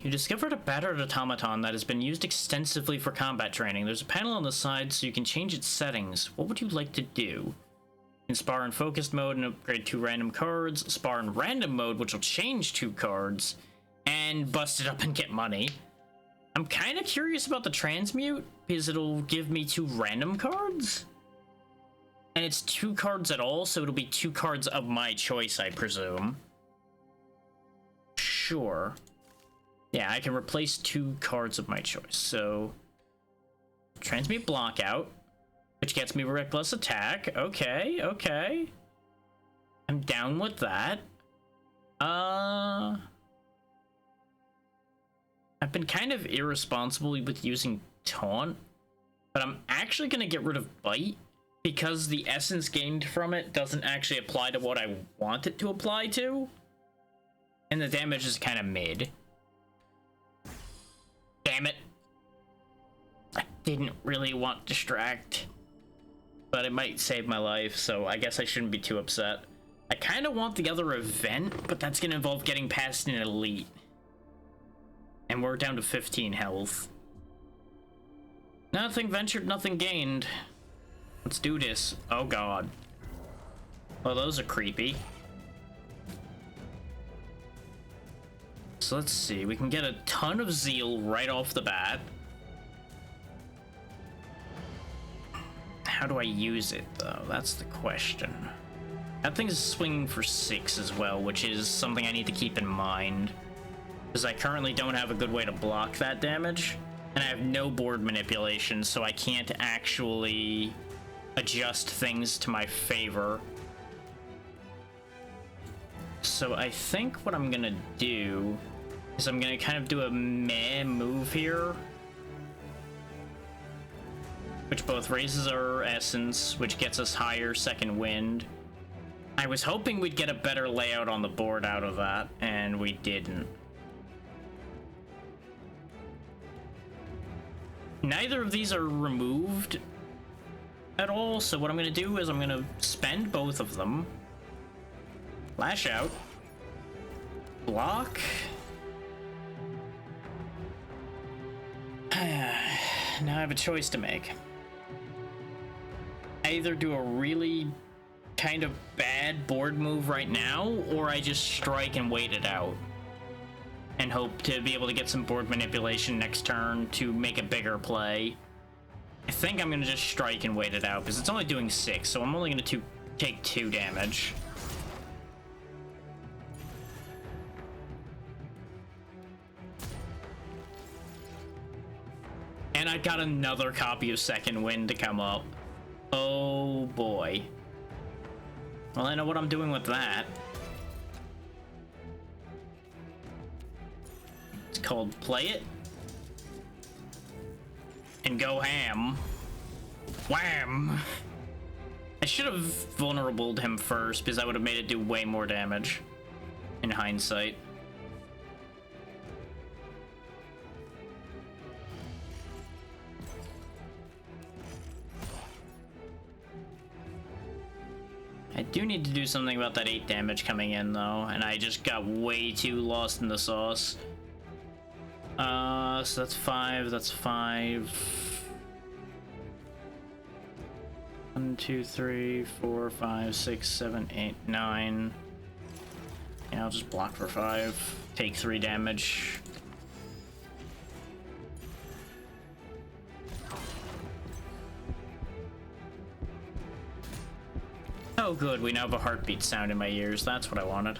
You discovered a battered automaton that has been used extensively for combat training. There's a panel on the side so you can change its settings. What would you like to do? You can spar in focused mode and upgrade 2 random cards, spar in random mode, which will change 2 cards, and bust it up and get money. I'm kind of curious about the transmute, because it'll give me 2 random cards. And it's 2 cards at all, so it'll be 2 cards of my choice, I presume. Sure. Yeah, I can replace 2 cards of my choice. So, transmute block out, which gets me reckless attack. Okay, okay. I'm down with that. I've been kind of irresponsible with using taunt, but I'm actually gonna get rid of bite because the essence gained from it doesn't actually apply to what I want it to apply to, and the damage is kind of mid. Damn it. I didn't really want distract, but it might save my life, so I guess I shouldn't be too upset. I kind of want the other event, but that's going to involve getting past an elite. And we're down to 15 health. Nothing ventured, nothing gained. Let's do this. Oh god. Oh, those are creepy. So let's see, we can get a ton of zeal right off the bat. How do I use it, though? That's the question. That thing's swinging for 6 as well, which is something I need to keep in mind, because I currently don't have a good way to block that damage, and I have no board manipulation, so I can't actually adjust things to my favor. So I think what I'm gonna do is I'm gonna kind of do a meh move here, which both raises our essence, which gets us higher second wind. I was hoping we'd get a better layout on the board out of that, and we didn't. Neither of these are removed at all, so what I'm gonna do is I'm gonna spend both of them. Lash out. Block. Now I have a choice to make. I either do a really kind of bad board move right now, or I just strike and wait it out and hope to be able to get some board manipulation next turn to make a bigger play. I think I'm gonna just strike and wait it out because it's only doing 6, so I'm only gonna take 2 damage. And I got another copy of Second Wind to come up. Oh boy. Well, I know what I'm doing with that. It's called Play It and Go Ham. Wham! I should have vulnerabled him first because that would have made it do way more damage. in hindsight. I do need to do something about that 8 damage coming in, though, and I just got way too lost in the sauce. So that's 5, that's 5. 1, 2, 3, 4, 5, 6, 7, 8, 9. Yeah, I'll just block for 5. Take 3 damage. Oh good, we now have a heartbeat sound in my ears. That's what I wanted.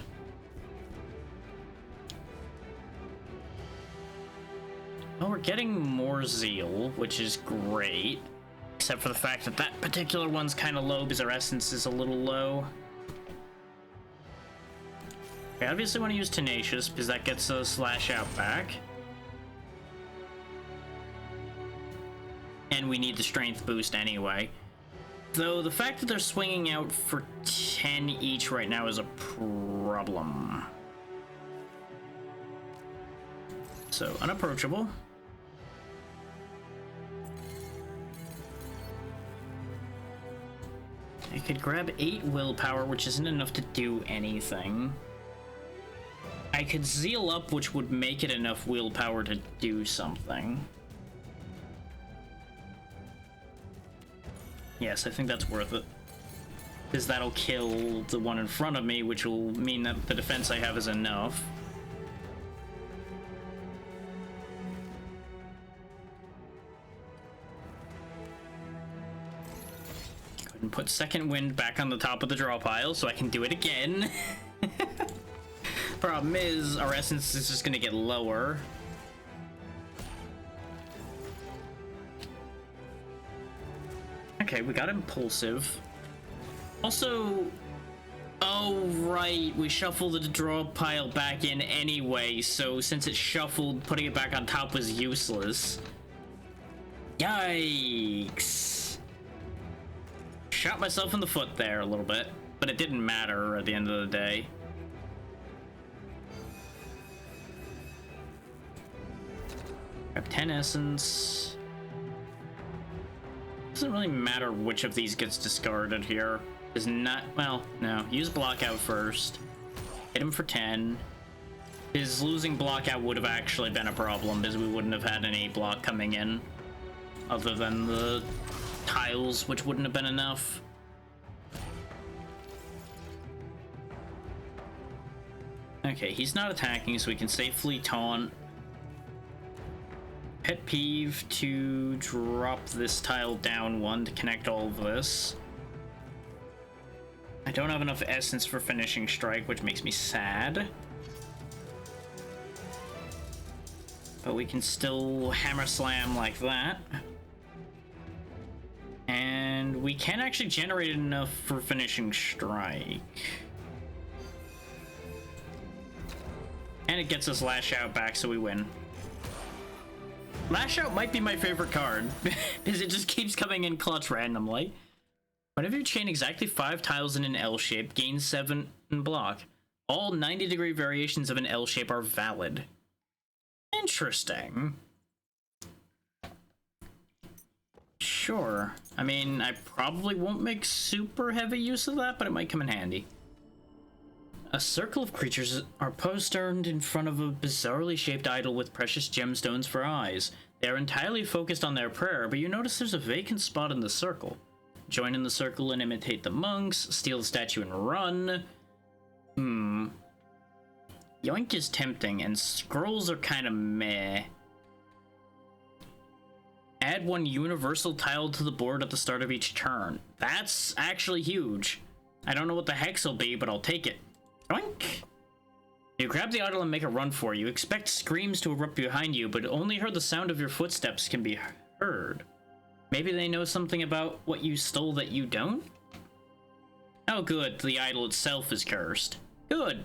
Well, we're getting more zeal, which is great. Except for the fact that that particular one's kind of low because our essence is a little low. I obviously want to use Tenacious because that gets a slash out back. And we need the strength boost anyway. Though the fact that they're swinging out for 10 each right now is a problem. So, unapproachable. I could grab 8 willpower, which isn't enough to do anything. I could zeal up, which would make it enough willpower to do something. Yes, I think that's worth it. Because that'll kill the one in front of me, which will mean that the defense I have is enough. Go ahead and put second wind back on the top of the draw pile so I can do it again. Problem is, our essence is just gonna get lower. Okay, we got impulsive. Also, oh right, we shuffled the draw pile back in anyway, so since it shuffled, putting it back on top was useless. Yikes. Shot myself in the foot there a little bit, but it didn't matter at the end of the day. Grab 10 essence. Doesn't really matter which of these gets discarded here. Is not, well, no. Use blockout first. Hit him for 10. His losing blockout would have actually been a problem because we wouldn't have had any block coming in other than the tiles, which wouldn't have been enough. Okay, he's not attacking, so we can safely taunt. Pet peeve to drop this tile down 1 to connect all of this. I don't have enough essence for finishing strike, which makes me sad. But we can still hammer slam like that. And we can actually generate enough for finishing strike. And it gets us lash out back, so we win. Lash Out might be my favorite card, because it just keeps coming in clutch randomly. Whenever you chain exactly 5 tiles in an L shape, gain 7 in block. All 90-degree variations of an L shape are valid. Interesting. Sure. I mean, I probably won't make super heavy use of that, but it might come in handy. A circle of creatures are postured in front of a bizarrely shaped idol with precious gemstones for eyes. They are entirely focused on their prayer, but you notice there's a vacant spot in the circle. Join in the circle and imitate the monks, steal the statue and run. Yoink is tempting, and scrolls are kinda meh. Add 1 universal tile to the board at the start of each turn. That's actually huge. I don't know what the hex will be, but I'll take it. Yoink! You grab the idol and make a run for you. Expect screams to erupt behind you, but only hear the sound of your footsteps can be heard. Maybe they know something about what you stole that you don't? Oh good, the idol itself is cursed. Good.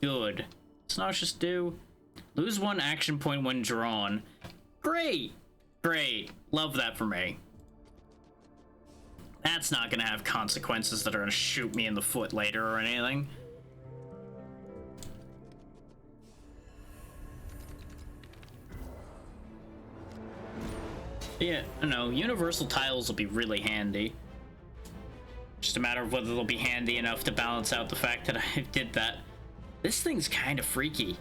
Good. What's Nauseous do? Lose 1 action point when drawn. Great! Great. Love that for me. That's not gonna have consequences that are gonna shoot me in the foot later or anything. Yeah, I don't know, universal tiles will be really handy. Just a matter of whether they'll be handy enough to balance out the fact that I did that. This thing's kind of freaky.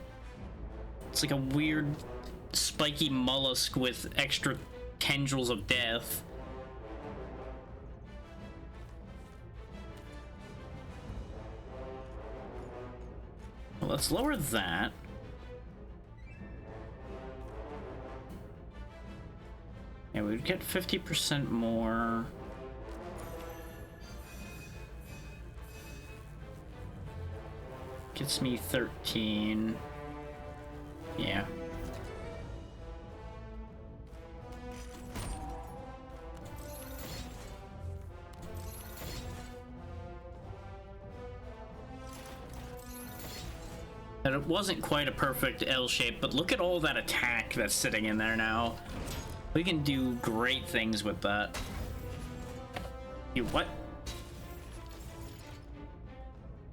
It's like a weird spiky mollusk with extra tendrils of death. Well, let's lower that. Yeah, we'd get 50% more. Gets me 13. Yeah. And it wasn't quite a perfect L shape, but look at all that attack that's sitting in there now. We can do great things with that. You what?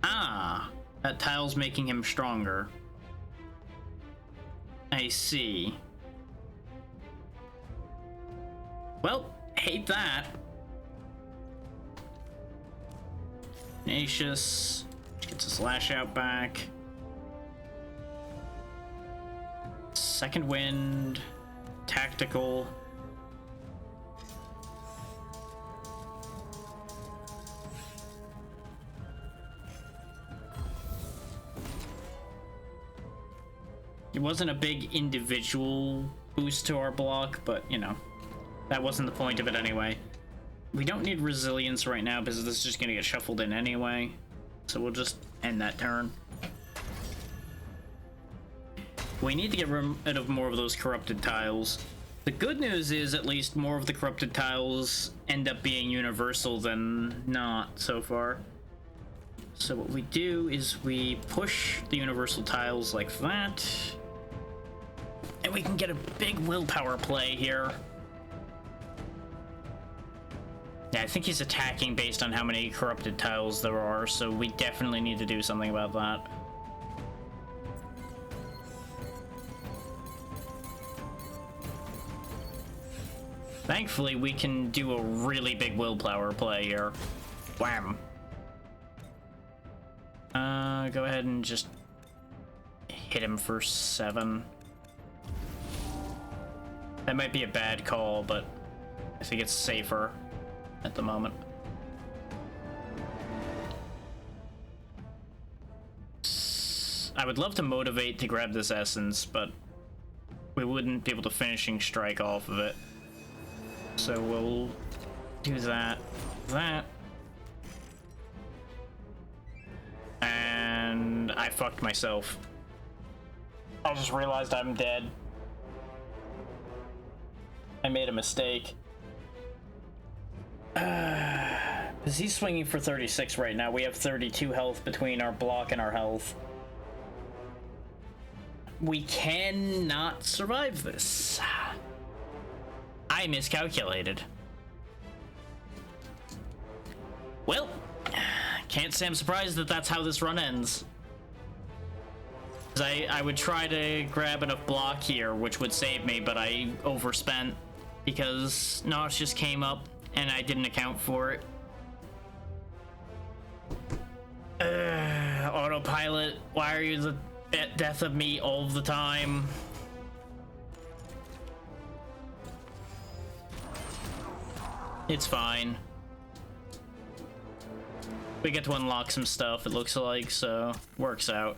Ah, that tile's making him stronger. I see. Well, hate that. Tenacious. Gets his lash out back. Second wind. Tactical. It wasn't a big individual boost to our block, but you know, that wasn't the point of it anyway. We don't need resilience right now because this is just gonna get shuffled in anyway. So we'll just end that turn. We need to get rid of more of those corrupted tiles. The good news is at least more of the corrupted tiles end up being universal than not so far. So what we do is we push the universal tiles like that. And we can get a big willpower play here. Yeah, I think he's attacking based on how many corrupted tiles there are, so we definitely need to do something about that. Thankfully, we can do a really big willpower play here. Wham. Go ahead and just hit him for 7. That might be a bad call, but I think it's safer at the moment. I would love to motivate to grab this essence, but we wouldn't be able to finishing strike off of it. So we'll do that, and I fucked myself. I just realized I'm dead. I made a mistake. Because he's swinging for 36 right now. We have 32 health between our block and our health. We cannot survive this. I miscalculated. Well, can't say I'm surprised that that's how this run ends. I would try to grab enough block here, which would save me, but I overspent because Nosh just came up and I didn't account for it. Autopilot, why are you the death of me all the time? It's fine. We get to unlock some stuff, it looks like, so works out.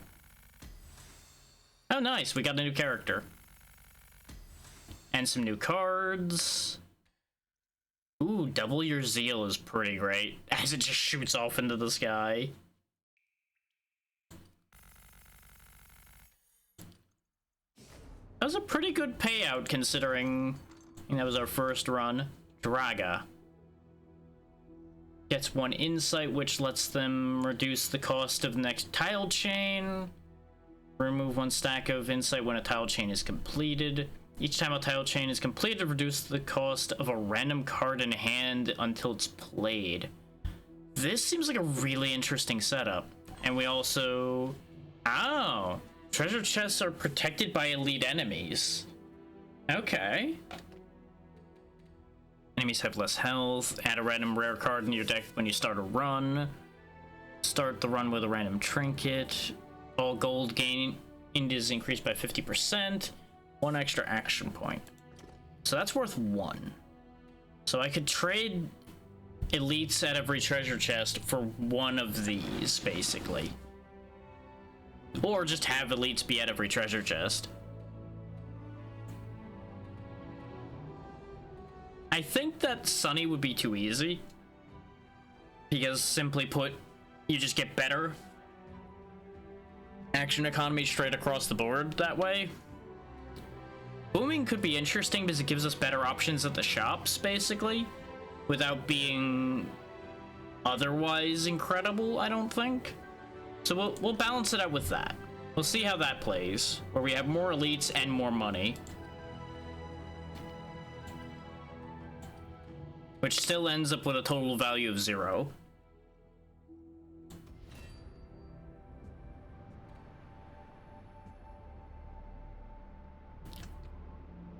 Oh, nice, we got a new character. And some new cards. Ooh, double your zeal is pretty great, as it just shoots off into the sky. That was a pretty good payout, considering that was our first run. Draga. Gets 1 insight, which lets them reduce the cost of the next tile chain. Remove 1 stack of insight when a tile chain is completed. Each time a tile chain is completed, reduce the cost of a random card in hand until it's played. This seems like a really interesting setup. And we also... Oh! Treasure chests are protected by elite enemies. Okay. Enemies have less health. Add a random rare card in your deck when you start a run. Start the run with a random trinket. All gold gain is increased by 50%. 1 extra action point. So that's worth 1. So I could trade elites at every treasure chest for one of these, basically. Or just have elites be at every treasure chest. I think that Sunny would be too easy. Because simply put, you just get better action economy straight across the board that way. Booming could be interesting because it gives us better options at the shops, basically, without being otherwise incredible, I don't think. So we'll balance it out with that. We'll see how that plays, where we have more elites and more money. Which still ends up with a total value of 0.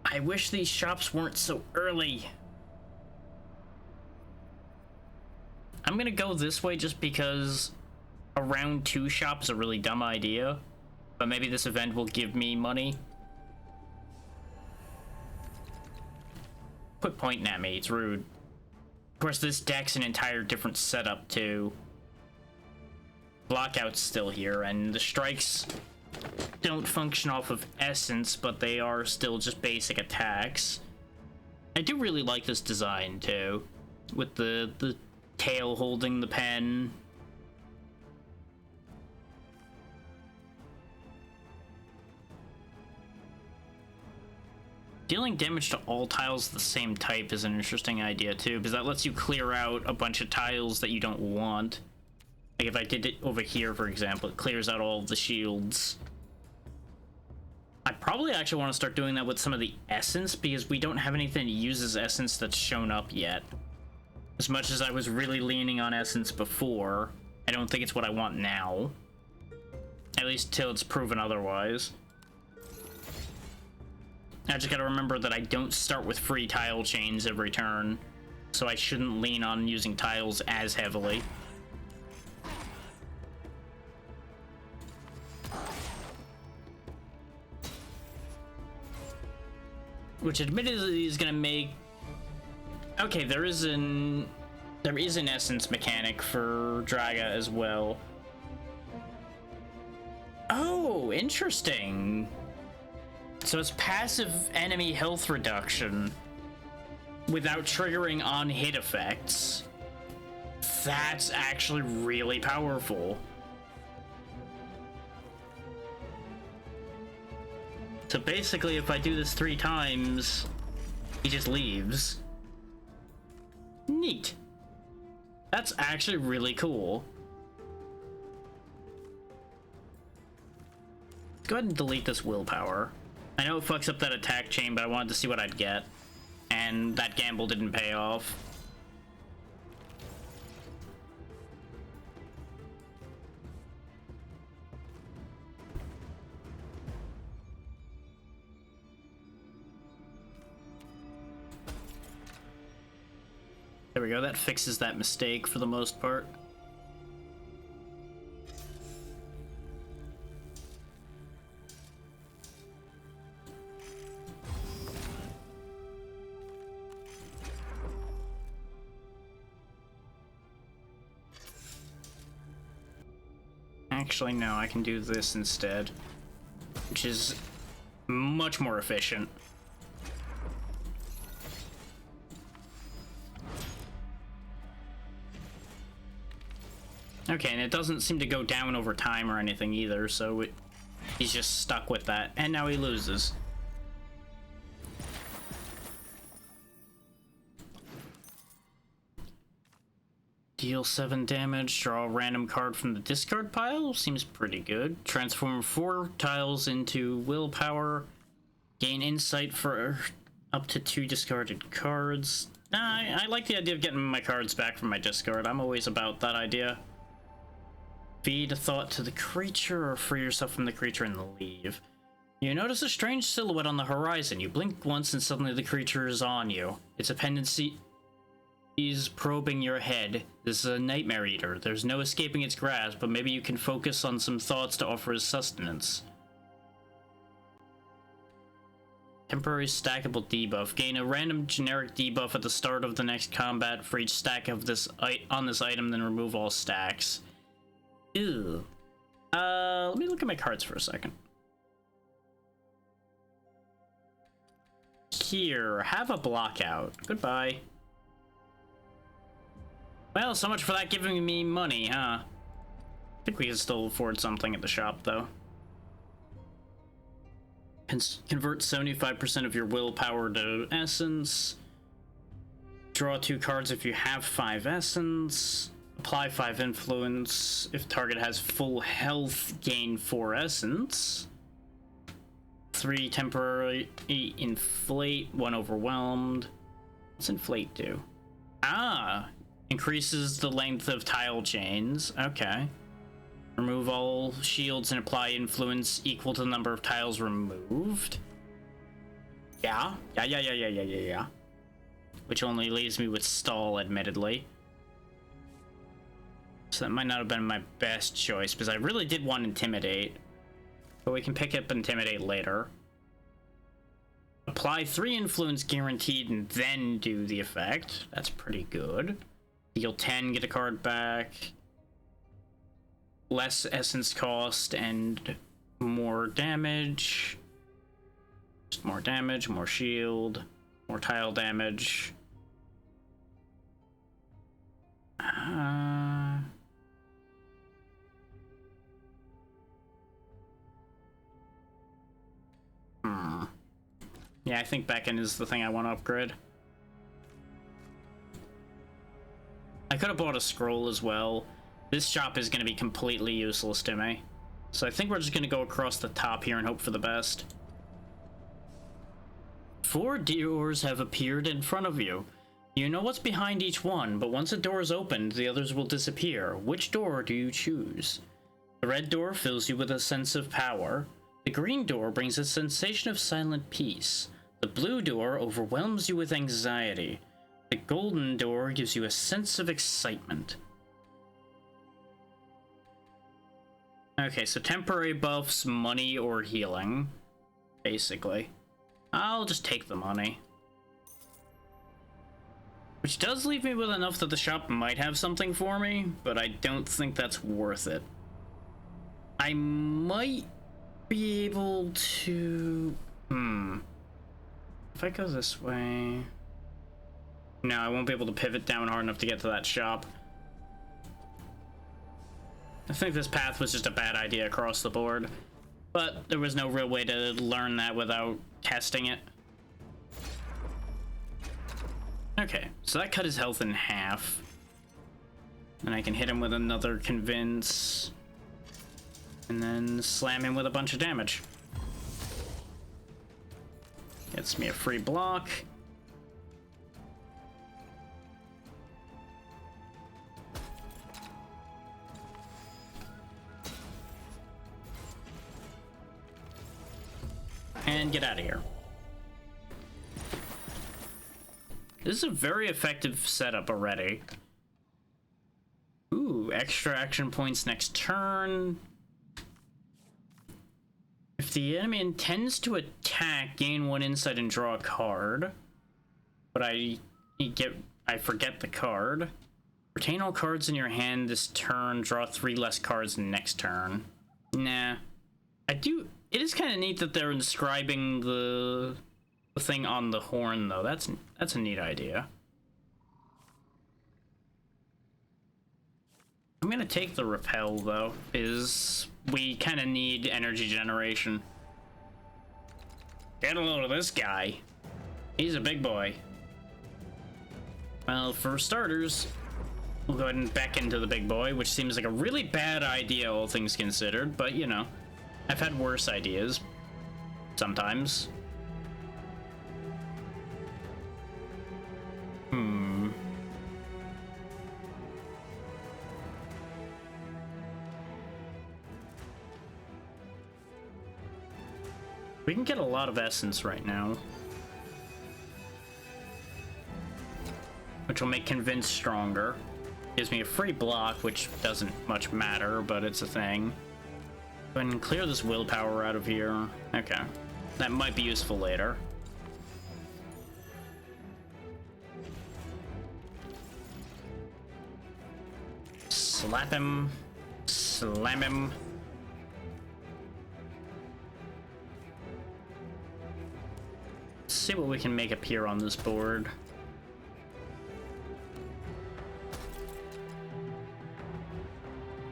I wish these shops weren't so early. I'm gonna go this way just because a round 2 shop is a really dumb idea. But maybe this event will give me money. Quit pointing at me, it's rude. Of course, this deck's an entire different setup too. Blockout's still here, and the strikes don't function off of essence, but they are still just basic attacks. I do really like this design too, with the tail holding the pen. Dealing damage to all tiles of the same type is an interesting idea too, because that lets you clear out a bunch of tiles that you don't want. Like if I did it over here, for example, it clears out all of the shields. I probably actually want to start doing that with some of the essence, because we don't have anything that uses essence that's shown up yet. As much as I was really leaning on essence before, I don't think it's what I want now. At least till it's proven otherwise. I just gotta remember that I don't start with free tile chains every turn, so I shouldn't lean on using tiles as heavily. Which admittedly is gonna make... Okay, there is an essence mechanic for Draga as well. Oh, interesting. So it's passive enemy health reduction without triggering on hit effects. That's actually really powerful. So basically, if I do this 3 times, he just leaves. Neat. That's actually really cool. Go ahead and delete this willpower. I know it fucks up that attack chain, but I wanted to see what I'd get. And that gamble didn't pay off. There we go, that fixes that mistake for the most part. Actually, no, I can do this instead, which is much more efficient. Okay, and it doesn't seem to go down over time or anything either, so he's just stuck with that, and now he loses. Deal 7 damage, draw a random card from the discard pile, seems pretty good. Transform 4 tiles into willpower, gain insight for up to 2 discarded cards. I like the idea of getting my cards back from my discard. I'm always about that idea. Feed a thought to the creature or free yourself from the creature and leave. You notice a strange silhouette on the horizon. You blink once and suddenly the creature is on you. Its appendices probing your head. This is a nightmare eater. There's no escaping its grasp, but maybe you can focus on some thoughts to offer as sustenance. Temporary stackable debuff. Gain a random generic debuff at the start of the next combat for each stack of this on this item, then remove all stacks. Ew. Let me look at my cards for a second. Here, have a blockout. Goodbye. Well, so much for that giving me money, huh? I think we can still afford something at the shop, though. Convert 75% of your willpower to essence. Draw 2 cards if you have 5 essence. Apply 5 influence. If target has full health, gain 4 essence. 3 temporary inflate, 1 overwhelmed. What's inflate do? Ah! Increases the length of tile chains. Okay. Remove all shields and apply influence equal to the number of tiles removed. Yeah. Which only leaves me with stall, admittedly. So that might not have been my best choice, because I really did want intimidate. But we can pick up intimidate later. Apply 3 influence guaranteed and then do the effect. That's pretty good. Deal 10, get a card back. Less essence cost and more damage. Just more damage, more shield, more tile damage. Yeah, I think back-end is the thing I want to upgrade. I could have bought a scroll as well. This shop is going to be completely useless to me. So I think we're just going to go across the top here and hope for the best. 4 doors have appeared in front of you. You know what's behind each one, but once a door is opened, the others will disappear. Which door do you choose? The red door fills you with a sense of power. The green door brings a sensation of silent peace. The blue door overwhelms you with anxiety. The golden door gives you a sense of excitement. Okay, so temporary buffs, money, or healing, basically. I'll just take the money. Which does leave me with enough that the shop might have something for me, but I don't think that's worth it. I might be able to... If I go this way... No, I won't be able to pivot down hard enough to get to that shop. I think this path was just a bad idea across the board, but there was no real way to learn that without testing it. Okay, so that cut his health in half. And I can hit him with another convince. And then slam him with a bunch of damage. Gets me a free block. And get out of here. This is a very effective setup already. Ooh, extra action points next turn. If the enemy intends to attack, gain 1 insight and draw a card. But I forget the card. Retain all cards in your hand this turn, draw 3 less cards next turn. Nah. It is kind of neat that they're inscribing the thing on the horn, though. That's a neat idea. I'm gonna take the repel, though, is we kind of need energy generation. Get a load of this guy. He's a big boy. Well, for starters, we'll go ahead and back into the big boy, which seems like a really bad idea, all things considered, but, you know, I've had worse ideas. Sometimes. We can get a lot of essence right now, which will make Convince stronger. Gives me a free block, which doesn't much matter, but it's a thing. Go ahead and clear this willpower out of here. Okay. That might be useful later. Slap him. Slam him. Let's see what we can make appear on this board.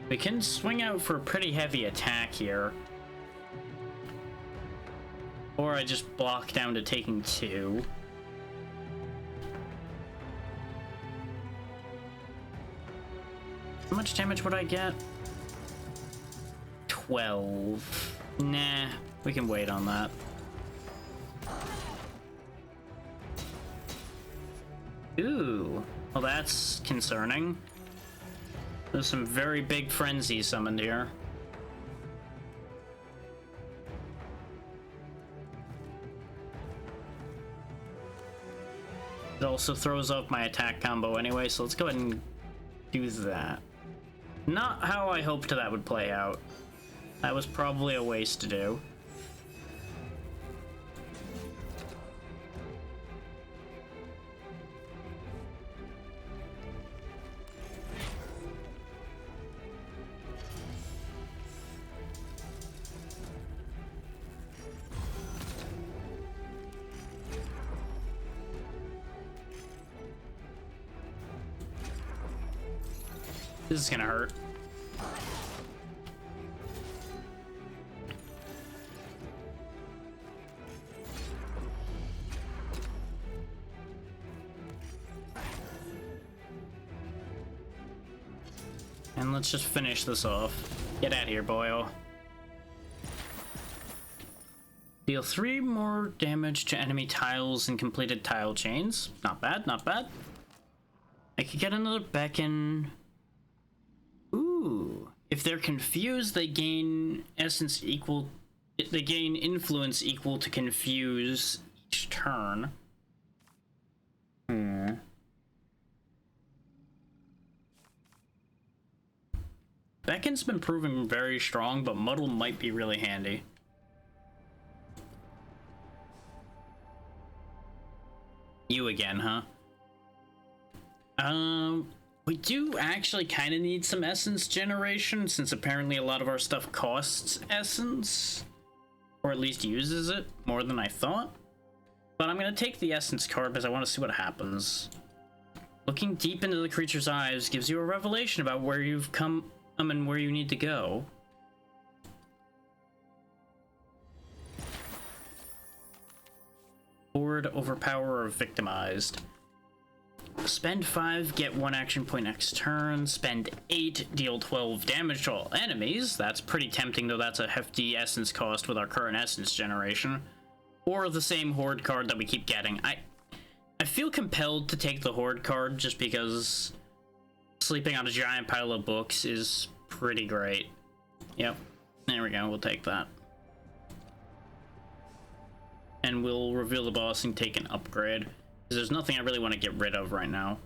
We can swing out for a pretty heavy attack here. Or I just block down to taking 2. How much damage would I get? 12. Nah, we can wait on that. Ooh, well that's concerning. There's some very big frenzy summoned here. It also throws off my attack combo anyway, so let's go ahead and do that. Not how I hoped that would play out. That was probably a waste to do. This is gonna hurt. And let's just finish this off. Get out of here, boyo. Deal 3 more damage to enemy tiles and completed tile chains. Not bad, not bad. I could get another beacon. Ooh. If they're confused, they gain essence equal... They gain influence equal to confuse each turn. Beckon's been proving very strong, but Muddle might be really handy. You again, huh? We do actually kind of need some essence generation, since apparently a lot of our stuff costs essence. Or at least uses it more than I thought. But I'm gonna take the essence card because I want to see what happens. Looking deep into the creature's eyes gives you a revelation about where you've come and where you need to go. Bored, overpower, or victimized. Spend 5, get 1 action point next turn. Spend 8, deal 12 damage to all enemies. That's pretty tempting, though that's a hefty essence cost with our current essence generation. Or the same Horde card that we keep getting. I feel compelled to take the Horde card just because sleeping on a giant pile of books is pretty great. Yep, there we go, we'll take that. And we'll reveal the boss and take an upgrade. Because there's nothing I really want to get rid of right now.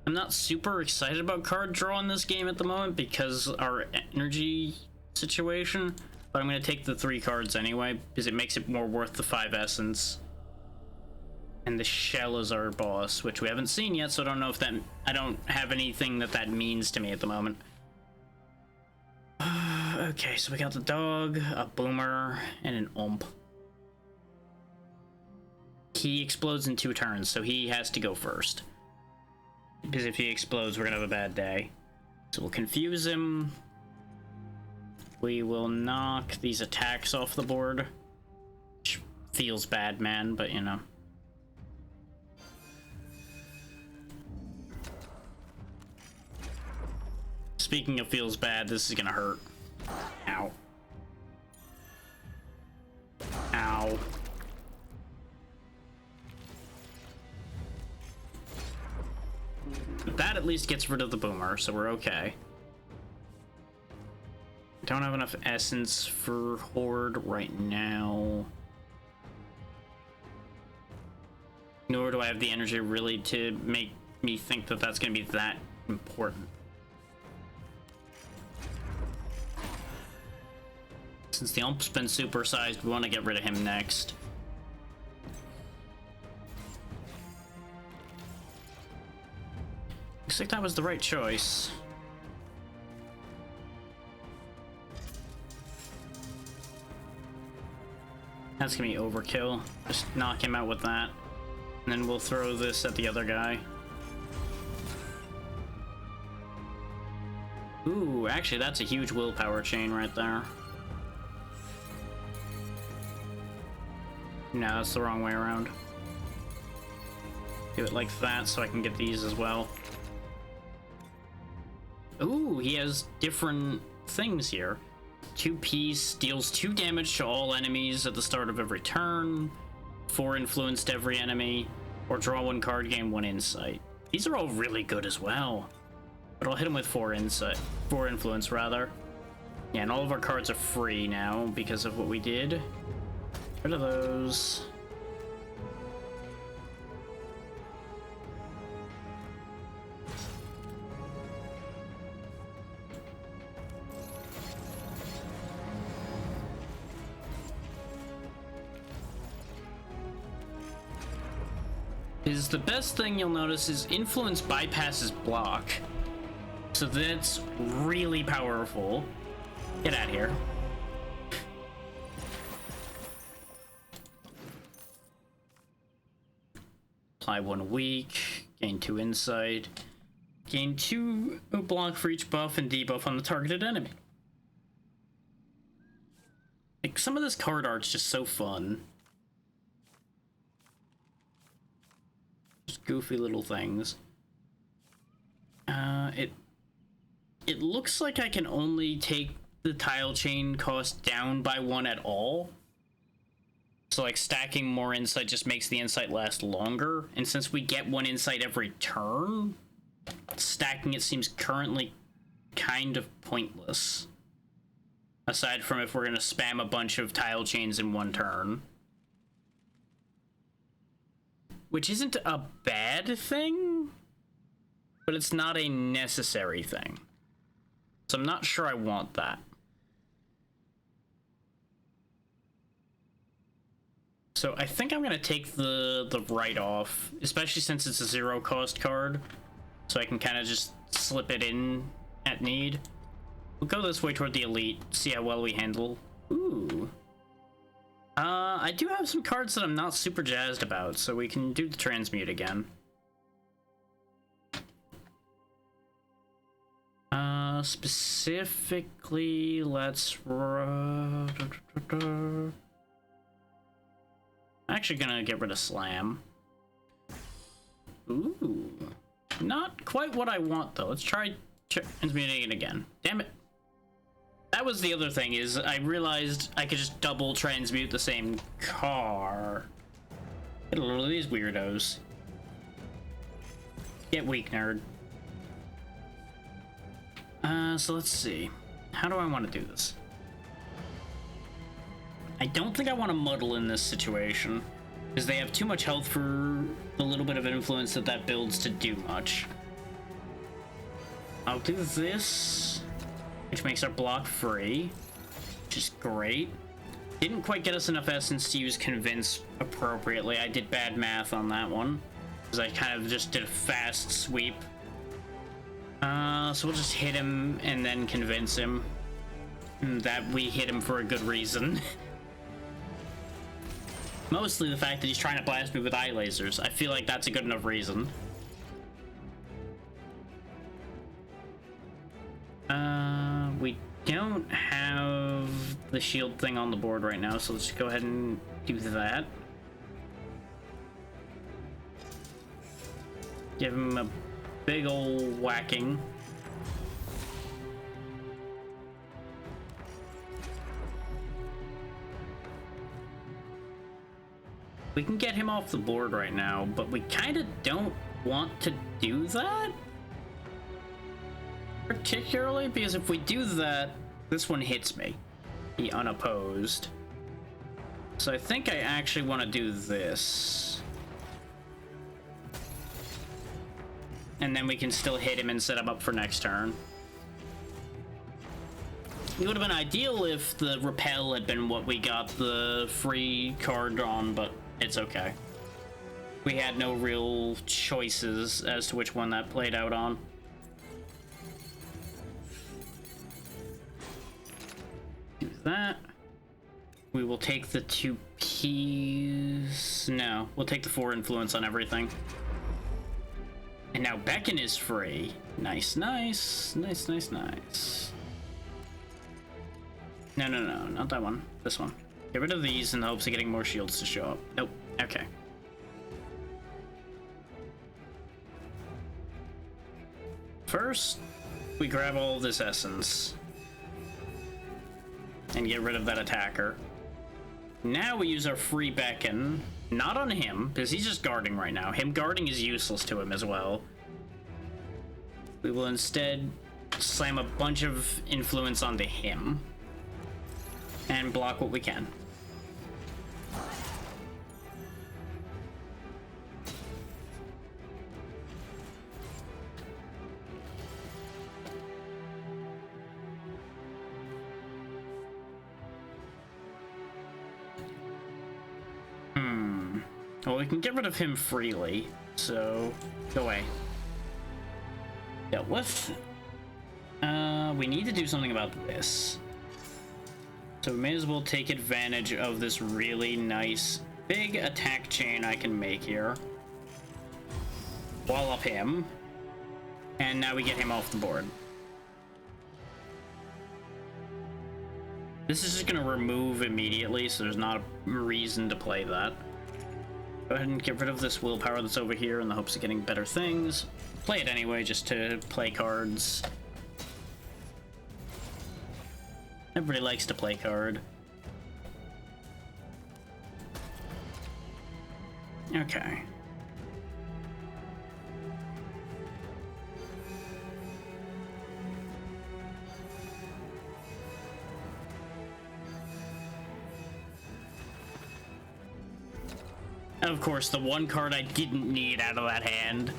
I'm not super excited about card draw in this game at the moment because our energy situation, but I'm going to take the 3 cards anyway because it makes it more worth the 5 essence. And the shell is our boss, which we haven't seen yet, so I don't know if that... I don't have anything that means to me at the moment. Okay, so we got the dog, a boomer, and an ump. He explodes in 2 turns, so he has to go first. Because if he explodes, we're gonna have a bad day. So we'll confuse him. We will knock these attacks off the board. Which feels bad, man, but you know. Speaking of feels bad, this is gonna hurt. Ow. Ow. But that at least gets rid of the boomer, so we're okay. Don't have enough essence for Horde right now. Nor do I have the energy really to make me think that that's going to be that important. Since the Ump's been supersized, we want to get rid of him next. Looks like that was the right choice. That's gonna be overkill. Just knock him out with that. And then we'll throw this at the other guy. Ooh, actually that's a huge willpower chain right there. No, that's the wrong way around. Do it like that so I can get these as well. Ooh, he has different things here. 2-piece deals 2 damage to all enemies at the start of every turn. 4 influence to every enemy. Or draw 1 card, gain 1 insight. These are all really good as well. But I'll hit him with 4 insight. 4 influence, rather. Yeah, and all of our cards are free now because of what we did. Rid of those. The best thing you'll notice is influence bypasses block. So that's really powerful. Get out of here. Apply 1 weak, gain 2 insight, gain 2 block for each buff and debuff on the targeted enemy. Like, some of this card art's just so fun. Just goofy little things. It looks like I can only take the tile chain cost down by 1 at all. So like stacking more insight just makes the insight last longer. And since we get 1 insight every turn, stacking it seems currently kind of pointless. Aside from if we're gonna spam a bunch of tile chains in 1 turn. Which isn't a bad thing, but it's not a necessary thing. So I'm not sure I want that. So I think I'm gonna take the write-off, especially since it's a 0 cost card. So I can kind of just slip it in at need. We'll go this way toward the elite, see how well we handle. Ooh. I do have some cards that I'm not super jazzed about, so we can do the transmute again. Specifically, let's... I'm actually gonna get rid of Slam. Ooh. Not quite what I want, though. Let's try transmuting it again. Damn it. That was the other thing, is I realized I could just double transmute the same car. Get a load of these weirdos. Get weak, nerd. So let's see. How do I want to do this? I don't think I want to muddle in this situation, because they have too much health for the little bit of influence that builds to do much. I'll do this, which makes our block free, which is great. Didn't quite get us enough essence to use Convince appropriately. I did bad math on that one, because I kind of just did a fast sweep. So we'll just hit him and then convince him that we hit him for a good reason. Mostly the fact that he's trying to blast me with eye lasers. I feel like that's a good enough reason. We don't have the shield thing on the board right now, so let's go ahead and do that. Give him a big ol' whacking. We can get him off the board right now, but we kind of don't want to do that. Particularly because if we do that, This one hits me. He unopposed. So I think I actually want to do this. And then we can still hit him and set him up for next turn. It would have been ideal if the repel had been what we got the free card on, but it's okay. We had no real choices as to which one that played out on. Do that. We will take the 2 keys. No, we'll take the 4 influence on everything. And now Beckon is free. Nice, nice, nice, nice, nice. No, no, no, not that one. This one. Get rid of these in the hopes of getting more shields to show up. Nope. Okay. First, we grab all of this essence. And get rid of that attacker. Now we use our free beckon. Not on him, because he's just guarding right now. Him guarding is useless to him as well. We will instead slam a bunch of influence onto him. And block what we can. Well, we can get rid of him freely, so go away. Dealt with. We need to do something about this. So we may as well take advantage of this really nice big attack chain I can make here. Wall up him. And now we get him off the board. This is just going to remove immediately, so there's not a reason to play that. Go ahead and get rid of this willpower that's over here in the hopes of getting better things. Play it anyway, just to play cards. Everybody likes to play card. Okay. Of course, the one card I didn't need out of that hand.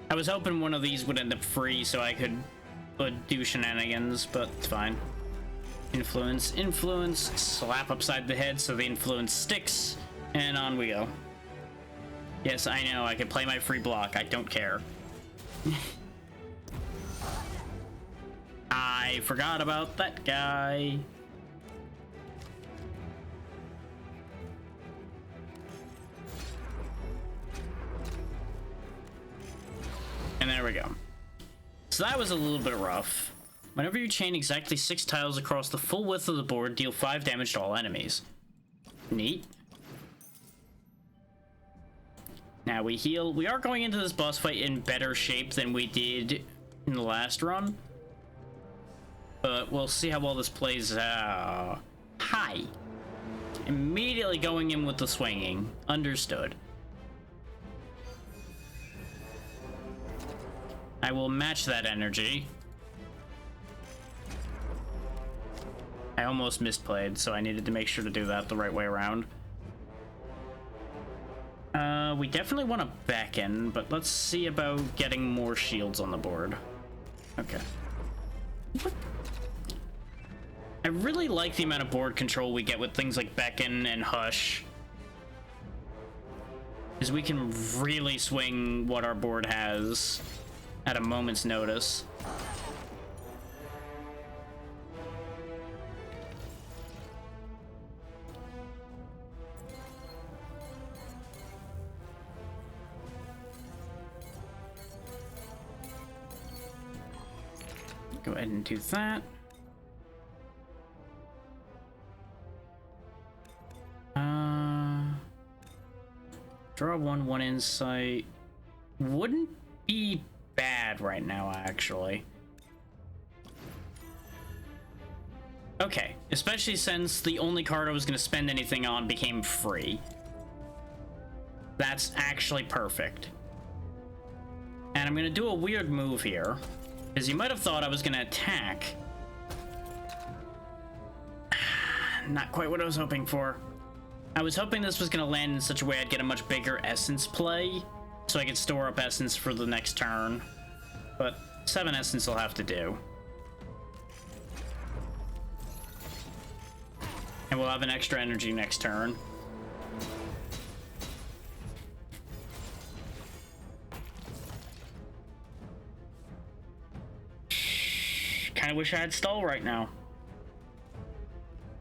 I was hoping one of these would end up free so I could do shenanigans, but it's fine. Influence, influence, slap upside the head so the influence sticks, and on we go. Yes, I know, I can play my free block, I don't care. I forgot about that guy. And there we go. So that was a little bit rough. Whenever you chain exactly 6 tiles across the full width of the board, deal 5 damage to all enemies. Neat. Now we heal. We are going into this boss fight in better shape than we did in the last run. But we'll see how well this plays out. Hi. Immediately going in with the swinging. Understood. I will match that energy. I almost misplayed, so I needed to make sure to do that the right way around. We definitely want to beckon, but let's see about getting more shields on the board. Okay. What? I really like the amount of board control we get with things like beckon and hush. Because we can really swing what our board has at a moment's notice. Go ahead and do that. Draw one insight. Wouldn't be bad right now, actually. Okay, especially since the only card I was going to spend anything on became free. That's actually perfect. And I'm going to do a weird move here, because you might have thought I was going to attack Not quite what I was hoping for. I was hoping this was going to land in such a way I'd get a much bigger essence play, so I could store up essence for the next turn. But 7 essence will have to do. And we'll have an extra energy next turn. Kinda wish I had stall right now.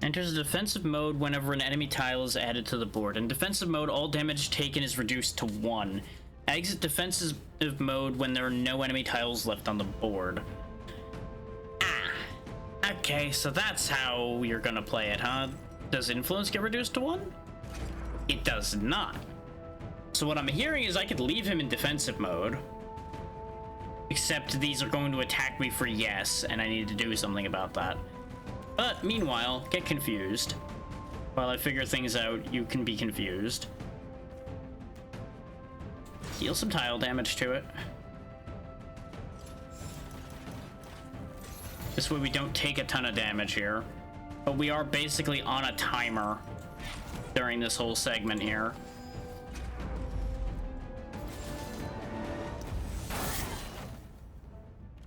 Enters a defensive mode whenever an enemy tile is added to the board. In defensive mode, all damage taken is reduced to 1. Exit defensive mode when there are no enemy tiles left on the board. Okay, so that's how you're gonna play it, huh? Does influence get reduced to 1? It does not. So what I'm hearing is I could leave him in defensive mode. Except these are going to attack me for yes, and I need to do something about that. But meanwhile, get confused. While I figure things out, you can be confused. Deal some tile damage to it. This way we don't take a ton of damage here. But we are basically on a timer during this whole segment here.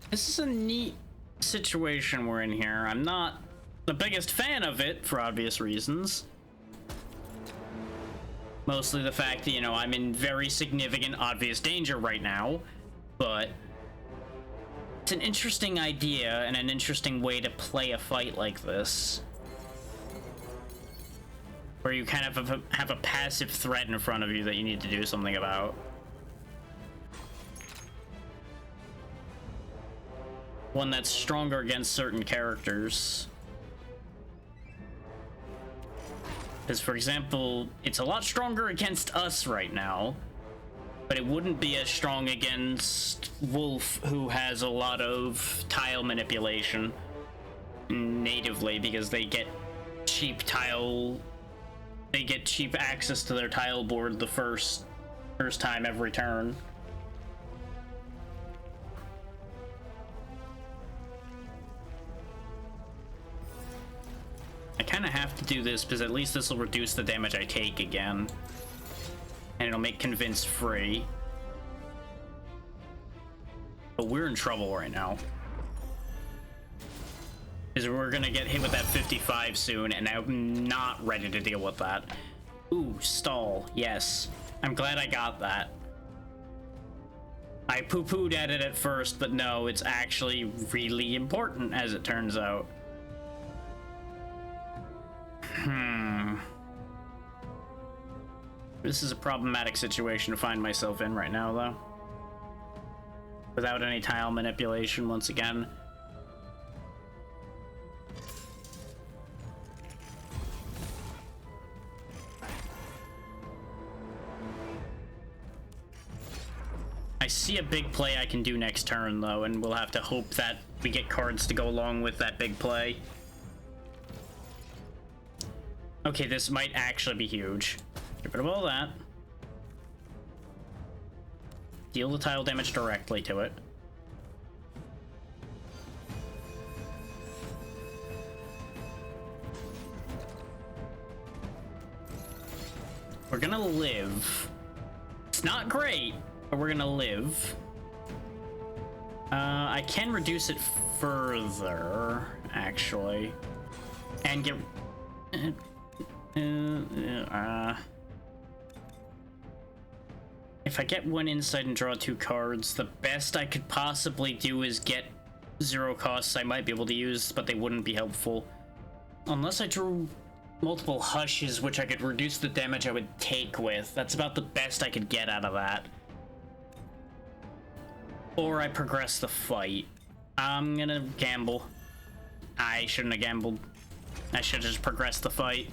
This is a neat situation we're in here. I'm not the biggest fan of it for obvious reasons. Mostly the fact that, you know, I'm in very significant obvious danger right now, but it's an interesting idea and an interesting way to play a fight like this. Where you kind of have a passive threat in front of you that you need to do something about. One that's stronger against certain characters. Because, for example, it's a lot stronger against us right now, but it wouldn't be as strong against Wolf, who has a lot of tile manipulation natively, because they get cheap access to their tile board the first time every turn. I kind of have to do this because at least this will reduce the damage I take again. And it'll make Convince free. But we're in trouble right now. Because we're gonna get hit with that 55 soon, and I'm not ready to deal with that. Ooh, stall. Yes. I'm glad I got that. I poo-pooed at it at first, but no, it's actually really important, as it turns out. This is a problematic situation to find myself in right now, though. Without any tile manipulation, once again. I see a big play I can do next turn, though, and we'll have to hope that we get cards to go along with that big play. Okay, this might actually be huge. Get rid of all that. Deal the tile damage directly to it. We're gonna live. It's not great, but we're gonna live. I can reduce it further, actually. And get... if I get one insight and draw 2 cards, the best I could possibly do is get 0 costs I might be able to use, but they wouldn't be helpful. Unless I drew multiple hushes, which I could reduce the damage I would take with. That's about the best I could get out of that. Or I progress the fight. I'm gonna gamble. I shouldn't have gambled. I should have just progressed the fight.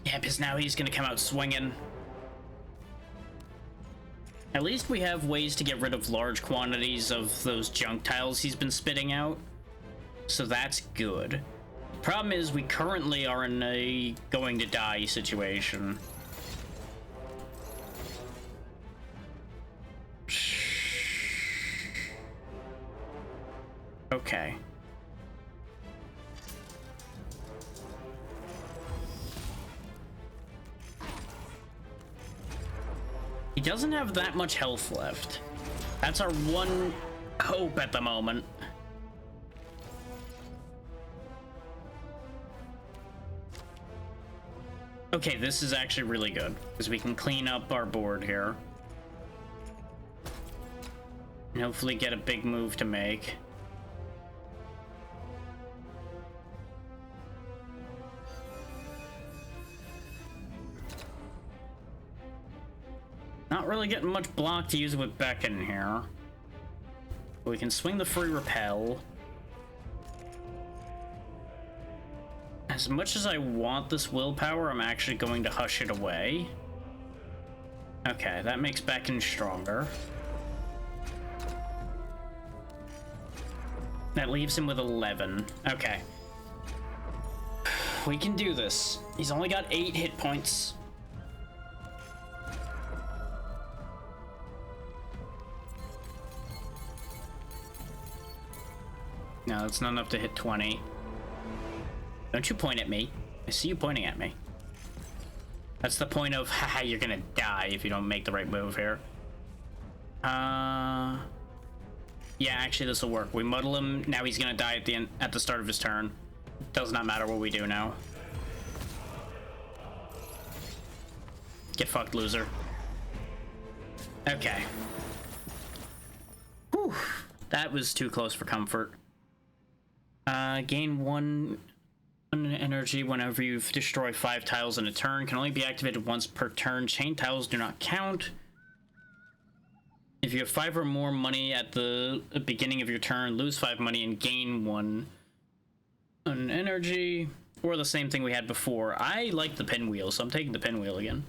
Yeah, because now he's gonna come out swinging. At least we have ways to get rid of large quantities of those junk tiles he's been spitting out. So that's good. Problem is, we currently are in a going to die situation. Okay. He doesn't have that much health left. That's our one hope at the moment. Okay, this is actually really good, because we can clean up our board here. And hopefully get a big move to make. Not really getting much block to use with Beckon here. We can swing the free repel. As much as I want this willpower, I'm actually going to hush it away. Okay, that makes Beckon stronger. That leaves him with 11. Okay. We can do this. He's only got 8 hit points. No, that's not enough to hit 20. Don't you point at me. I see you pointing at me. That's the point of, haha, you're gonna die if you don't make the right move here. Yeah, actually this will work. We muddle him, now he's gonna die at the start of his turn. Does not matter what we do now. Get fucked, loser. Okay. Whew. That was too close for comfort. Gain 1 energy whenever you destroy 5 tiles in a turn. Can only be activated once per turn. Chain tiles do not count. If you have 5 or more money at the beginning of your turn, lose 5 money and gain 1 energy. Or the same thing we had before. I like the pinwheel, so I'm taking the pinwheel again.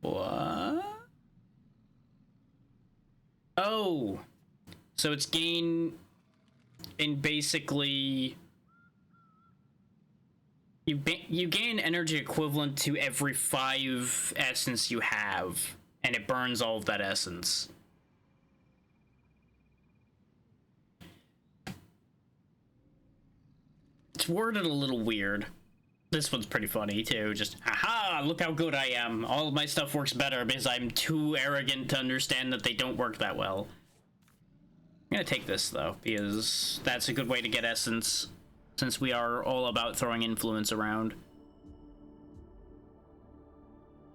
What? Oh, so it's gain in basically you gain energy equivalent to every 5 essence you have, and it burns all of that essence. It's worded a little weird. This one's pretty funny too. Just, aha, look how good I am. All of my stuff works better because I'm too arrogant to understand that they don't work that well. I'm gonna take this though, because that's a good way to get essence, since we are all about throwing influence around.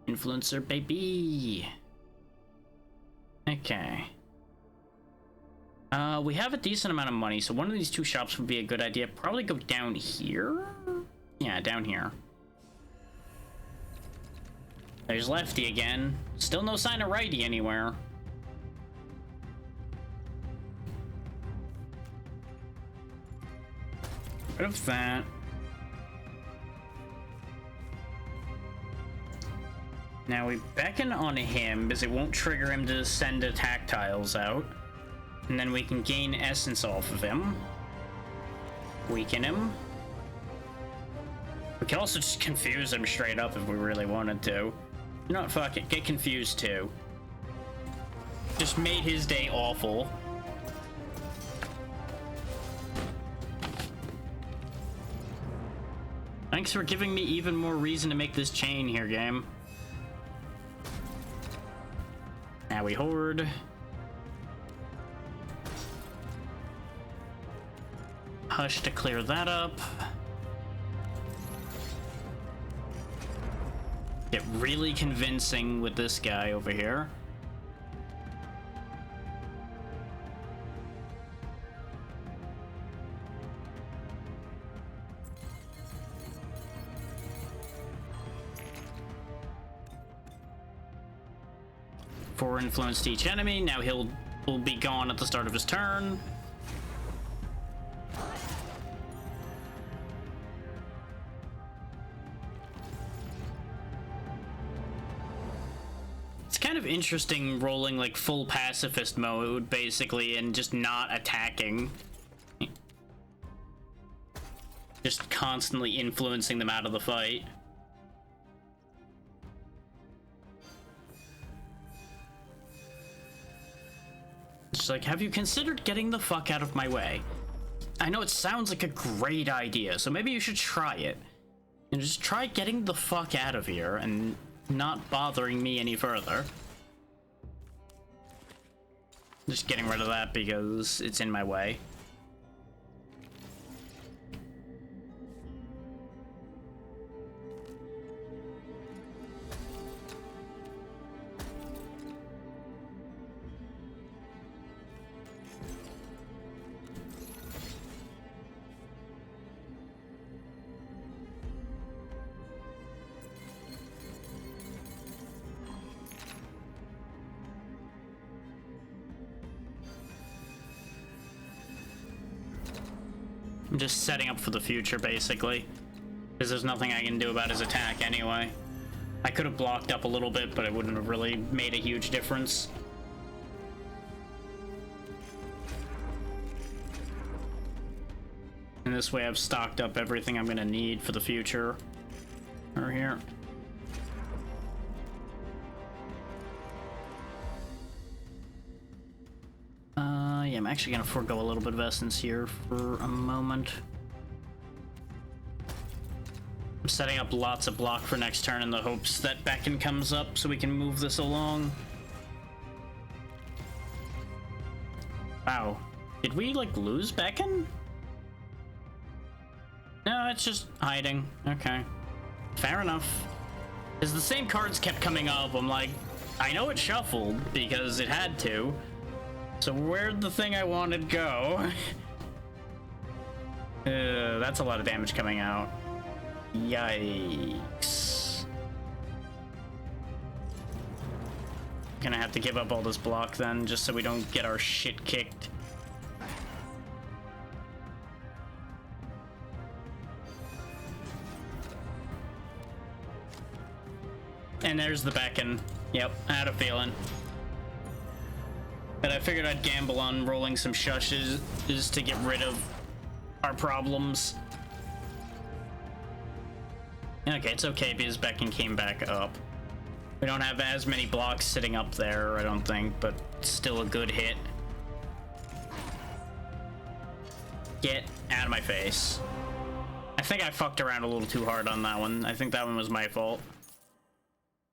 Influencer, baby. Okay. We have a decent amount of money, so one of these 2 shops would be a good idea. Probably go down here? Yeah, down here. There's Lefty again. Still no sign of Righty anywhere. Rid of that. Now we beckon on him because it won't trigger him to send attack tiles out. And then we can gain essence off of him. Weaken him. We can also just confuse him straight up if we really wanted to. You know what, fuck it, get confused too. Just made his day awful. Thanks for giving me even more reason to make this chain here, game. Now we hoard. Hush to clear that up. Get really convincing with this guy over here. For influence to each enemy. Now will be gone at the start of his turn. Kind of interesting rolling like full pacifist mode basically and just not attacking, just constantly influencing them out of the fight. She's like, have you considered getting the fuck out of my way? I know it sounds like a great idea, so maybe you should try it. And just try getting the fuck out of here and not bothering me any further. Just getting rid of that because it's in my way. I'm just setting up for the future, basically. Because there's nothing I can do about his attack anyway. I could have blocked up a little bit, but it wouldn't have really made a huge difference. And this way I've stocked up everything I'm gonna need for the future. Over here. Yeah, I'm actually gonna forego a little bit of essence here for a moment. I'm setting up lots of block for next turn in the hopes that Beacon comes up so we can move this along. Wow. Did we, like, lose Beacon? No, it's just hiding. Okay. Fair enough. Because the same cards kept coming up. I'm like, I know it shuffled because it had to. So where'd the thing I wanted go? That's a lot of damage coming out. Yikes. Gonna have to give up all this block then, just so we don't get our shit kicked. And there's the Beacon. Yep, I had a feeling. But I figured I'd gamble on rolling some shushes just to get rid of our problems. Okay, it's okay because Beacon came back up. We don't have as many blocks sitting up there, I don't think, but still a good hit. Get out of my face. I think I fucked around a little too hard on that one. I think that one was my fault.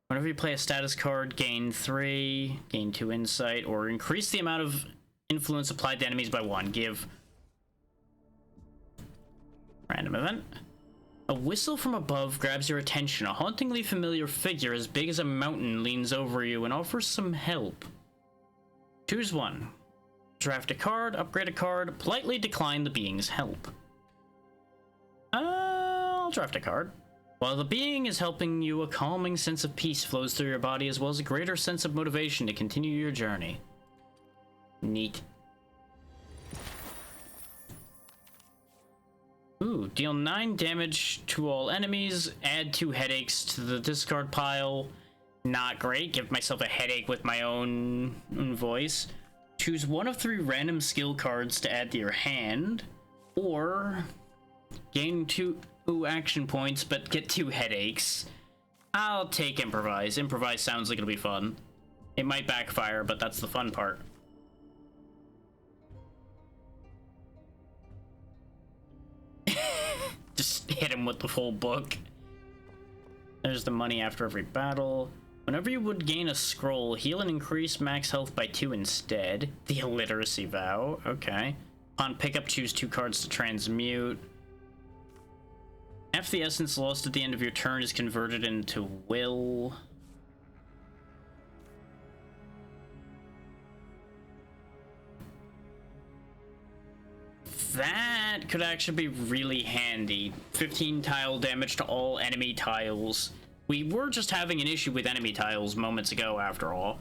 Whenever you play a status card, gain 3, gain 2 insight, or increase the amount of influence applied to enemies by 1. Give random event. A whistle from above grabs your attention. A hauntingly familiar figure as big as a mountain leans over you and offers some help. Choose one. Draft a card, upgrade a card, politely decline the being's help. I'll draft a card. While the being is helping you, a calming sense of peace flows through your body as well as a greater sense of motivation to continue your journey. Neat. Ooh, deal 9 damage to all enemies, add 2 headaches to the discard pile. Not great, give myself a headache with my own voice. Choose one of 3 random skill cards to add to your hand, or gain 2 action points but get 2 headaches. I'll take improvise. Improvise sounds like it'll be fun. It might backfire, but that's the fun part. Just hit him with the full book. There's the money after every battle. Whenever you would gain a scroll, heal and increase max health by 2 instead. The illiteracy vow. Okay. Upon pickup, choose 2 cards to transmute. Half the essence lost at the end of your turn is converted into will. That could actually be really handy. 15 tile damage to all enemy tiles. We were just having an issue with enemy tiles moments ago, after all.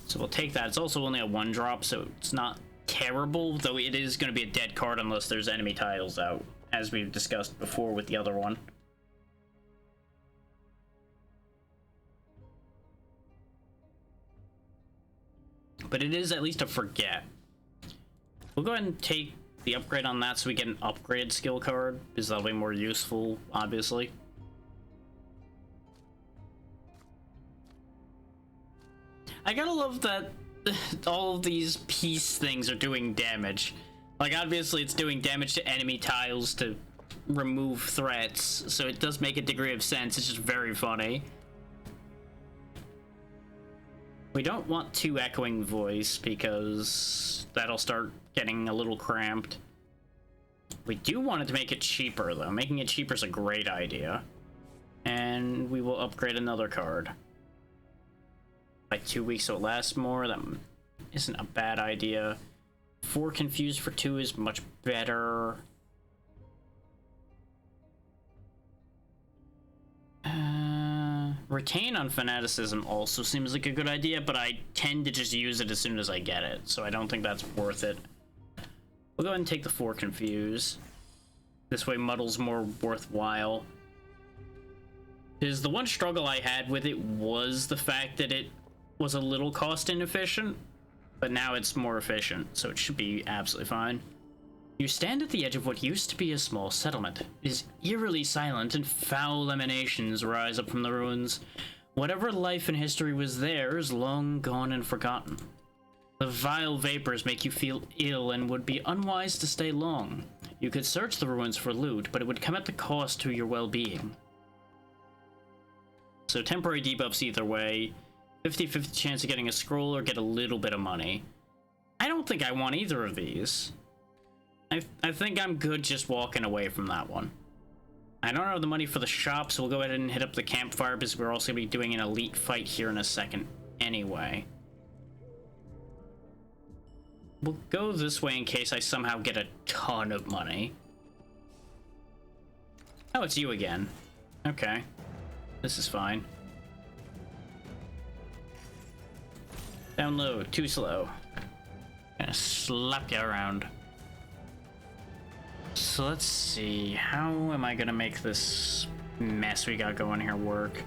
So we'll take that. It's also only a 1-drop, so it's not terrible, though it is going to be a dead card unless there's enemy tiles out, as we've discussed before with the other one. But it is at least a forget. We'll go ahead and take the upgrade on that so we get an upgrade skill card, because that'll be more useful, obviously. I gotta love that all of these peace things are doing damage. Like, obviously it's doing damage to enemy tiles to remove threats, so it does make a degree of sense. It's just very funny. We don't want 2 echoing voice because that'll start getting a little cramped. We do want it to make it cheaper, though. Making it cheaper is a great idea. And we will upgrade another card. By 2 weeks so it lasts more. That isn't a bad idea. 4 confused for 2 is much better. Retain on fanaticism also seems like a good idea, but I tend to just use it as soon as I get it, so I don't think that's worth it. We'll go ahead and take the 4 confuse. This way muddle's more worthwhile. Because the one struggle I had with it was the fact that it was a little cost inefficient, but now it's more efficient, so it should be absolutely fine. You stand at the edge of what used to be a small settlement. It is eerily silent, and foul emanations rise up from the ruins. Whatever life and history was there is long gone and forgotten. The vile vapors make you feel ill and would be unwise to stay long. You could search the ruins for loot, but it would come at the cost to your well-being. So temporary debuffs either way. 50-50 chance of getting a scroll or get a little bit of money. I don't think I want either of these. I think I'm good just walking away from that one. I don't have the money for the shop, so we'll go ahead and hit up the campfire because we're also going to be doing an elite fight here in a second anyway. We'll go this way in case I somehow get a ton of money. Oh, it's you again. Okay. This is fine. Down low, too slow. Gonna slap you around. So let's see, how am I gonna make this mess we got going here work?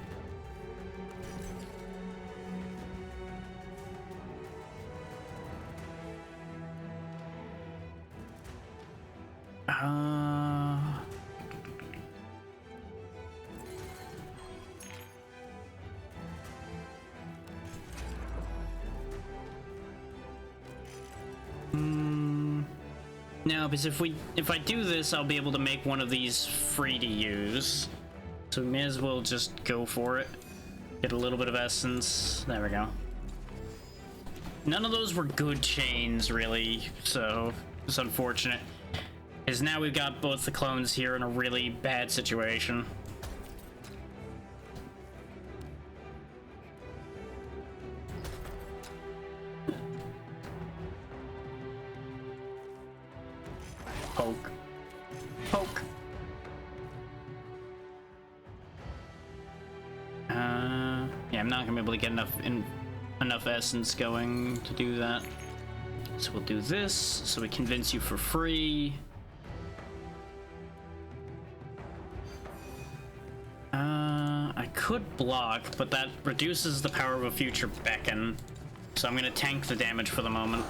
No, because if I do this, I'll be able to make one of these free to use. So we may as well just go for it. Get a little bit of essence. There we go. None of those were good chains, really, so it's unfortunate. Because now we've got both the clones here in a really bad situation. Poke. Poke. Yeah, I'm not gonna be able to get enough essence going to do that. So we'll do this, so we convince you for free. I could block, but that reduces the power of a future beacon. So I'm gonna tank the damage for the moment.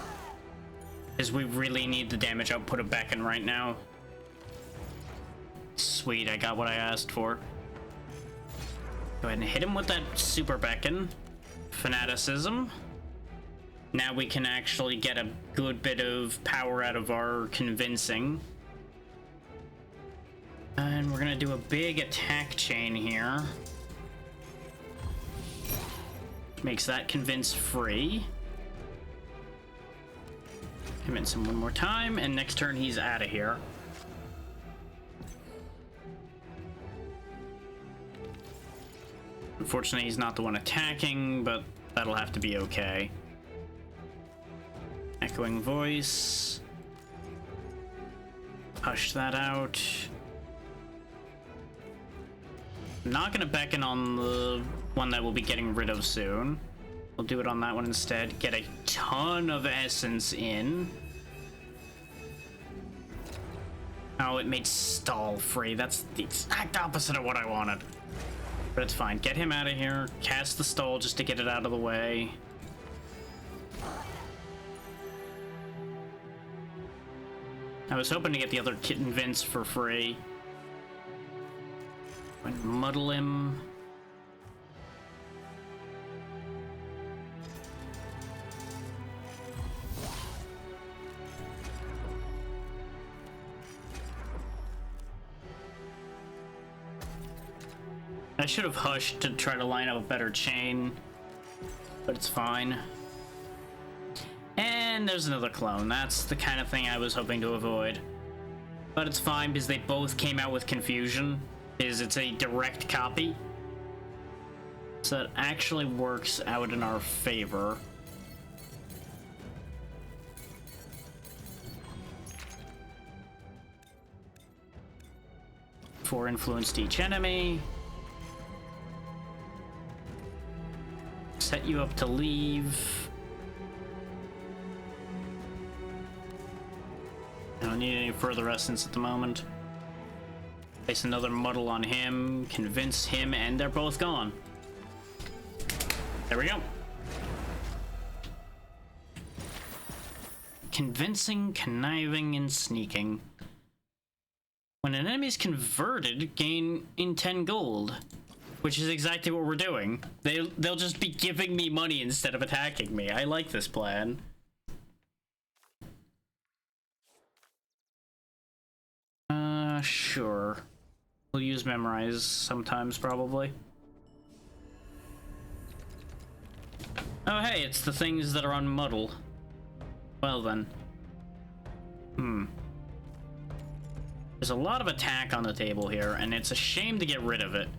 Because we really need the damage output of beacon right now. Sweet, I got what I asked for. Go ahead and hit him with that super beacon. Fanaticism. Now we can actually get a good bit of power out of our convincing. And we're gonna do a big attack chain here. Makes that convince free. Convince him one more time, and next turn he's out of here. Unfortunately, he's not the one attacking, but that'll have to be okay. Echoing voice. Push that out. I'm not gonna beckon on the one that we'll be getting rid of soon. We'll do it on that one instead. Get a ton of essence in. Oh, it made stall free. That's the exact opposite of what I wanted. But it's fine. Get him out of here. Cast the stall just to get it out of the way. I was hoping to get the other Kitten Vince for free. And muddle him. I should have hushed to try to line up a better chain, but it's fine. And there's another clone. That's the kind of thing I was hoping to avoid. But it's fine because they both came out with confusion, because it's a direct copy. So it actually works out in our favor. For influenced each enemy. Set you up to leave. I don't need any further essence at the moment. Place another muddle on him, convince him, and they're both gone. There we go. Convincing, conniving, and sneaking. When an enemy is converted, gain in 10 gold. Which is exactly what we're doing. They'll just be giving me money instead of attacking me. I like this plan. Sure. We'll use memorize sometimes, probably. Oh, hey, it's the things that are on muddle. Well, then. There's a lot of attack on the table here, and it's a shame to get rid of it.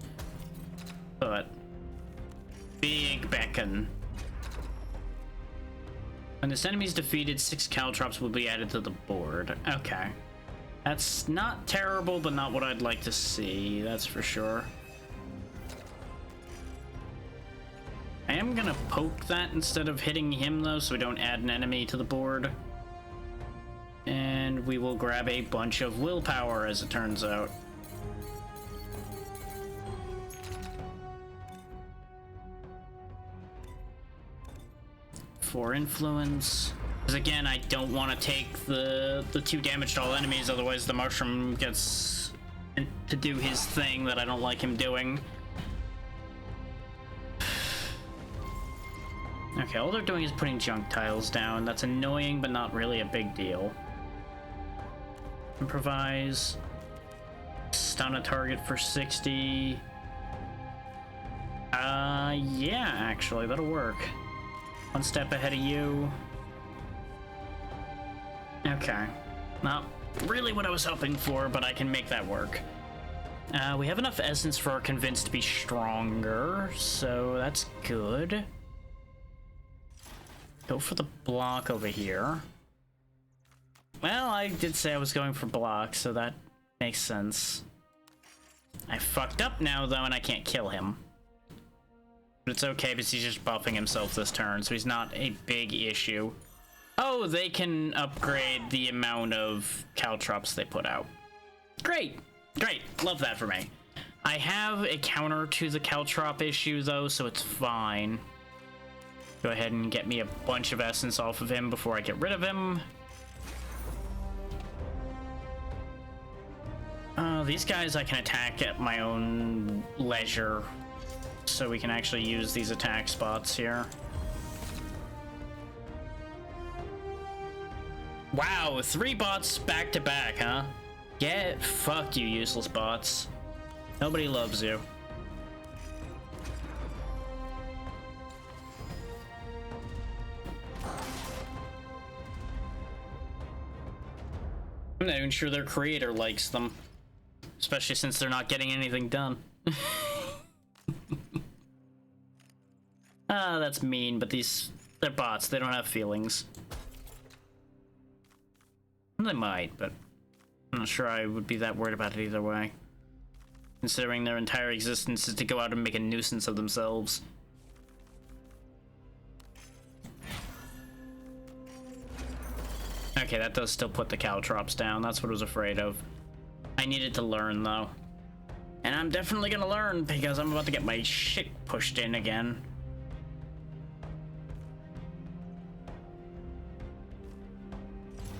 But... Big beacon. When this enemy is defeated, 6 caltrops will be added to the board. Okay. That's not terrible, but not what I'd like to see, that's for sure. I am gonna poke that instead of hitting him, though, so we don't add an enemy to the board. And we will grab a bunch of willpower, as it turns out. For influence. Because again, I don't want to take the 2 damage to all enemies, otherwise the mushroom gets to do his thing that I don't like him doing. Okay, all they're doing is putting junk tiles down. That's annoying, but not really a big deal. Improvise. Stun a target for 60. Yeah, actually, that'll work. One step ahead of you. Okay. Not really what I was hoping for, but I can make that work. We have enough essence for our convince to be stronger, so that's good. Go for the block over here. Well, I did say I was going for block, so that makes sense. I fucked up now, though, and I can't kill him. But it's okay because he's just buffing himself this turn, so he's not a big issue. Oh, they can upgrade the amount of caltrops they put out. Great! Great! Love that for me. I have a counter to the caltrop issue, though, so it's fine. Go ahead and get me a bunch of essence off of him before I get rid of him. These guys I can attack at my own leisure, so we can actually use these attack spots here. Wow, 3 bots back to back, huh? Get fucked, you useless bots. Nobody loves you. I'm not even sure their creator likes them. Especially since they're not getting anything done. Ah, that's mean, but they're bots. They don't have feelings. They might, but I'm not sure I would be that worried about it either way. Considering their entire existence is to go out and make a nuisance of themselves. Okay, that does still put the caltrops down. That's what I was afraid of. I needed to learn, though. And I'm definitely gonna learn, because I'm about to get my shit pushed in again.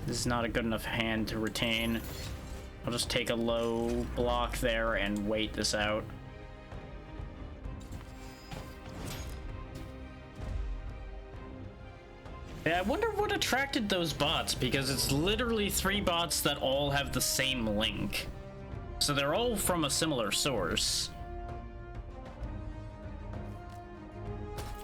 This is not a good enough hand to retain. I'll just take a low block there and wait this out. Yeah, I wonder what attracted those bots, because it's literally 3 bots that all have the same link. So they're all from a similar source.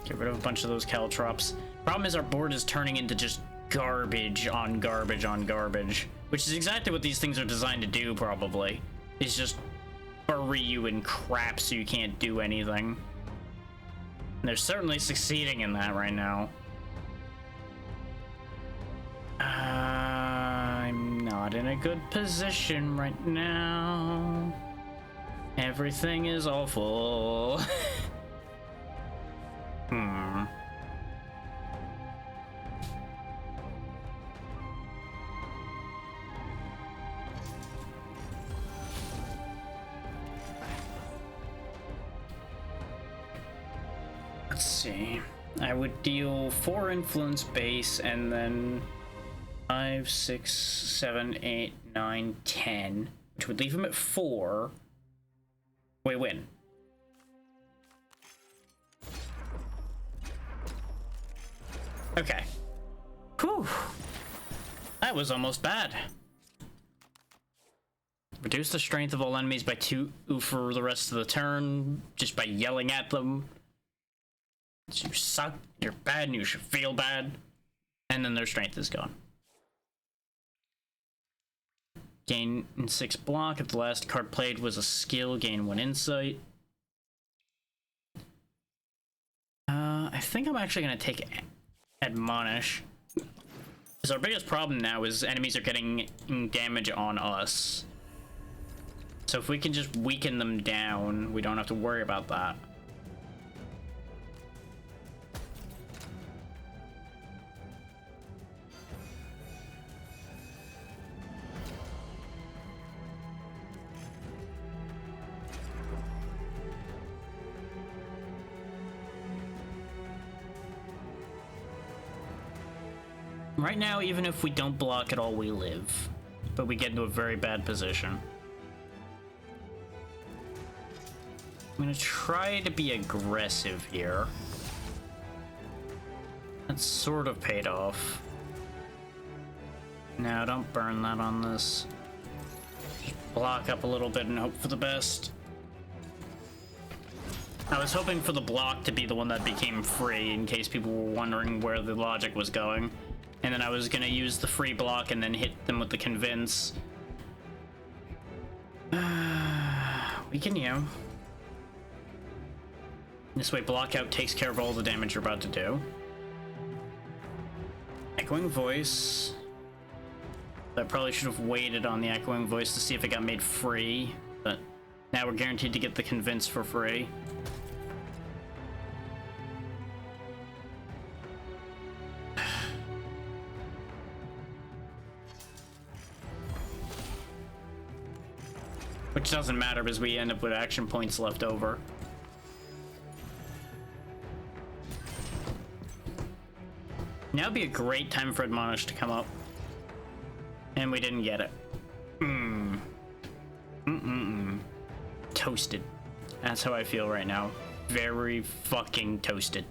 Get rid of a bunch of those caltrops. Problem is our board is turning into just garbage on garbage on garbage, which is exactly what these things are designed to do, probably. Is just bury you in crap so you can't do anything. And they're certainly succeeding in that right now. I'm not in a good position right now. Everything is awful. Let's see. I would deal 4 influence base and then 5, 6, 7, 8, 9, 10, which would leave him at 4. We win. Okay. Whew. That was almost bad. Reduce the strength of all enemies by 2 for the rest of the turn, just by yelling at them. You suck, you're bad, and you should feel bad. And then their strength is gone. Gain 6 block. If the last card played was a skill, gain 1 insight. I think I'm actually going to take Admonish. Because our biggest problem now is enemies are getting damage on us. So if we can just weaken them down, we don't have to worry about that. Right now, even if we don't block at all, we live. But we get into a very bad position. I'm gonna try to be aggressive here. That sort of paid off. No, don't burn that on this. Just block up a little bit and hope for the best. I was hoping for the block to be the one that became free in case people were wondering where the logic was going. And then I was gonna use the free block and then hit them with the convince. Weaken you. This way, blockout takes care of all the damage you're about to do. Echoing voice. I probably should have waited on the echoing voice to see if it got made free, but now we're guaranteed to get the convince for free. Which doesn't matter because we end up with action points left over. Now would be a great time for Admonish to come up. And we didn't get it. Toasted. That's how I feel right now. Very fucking toasted.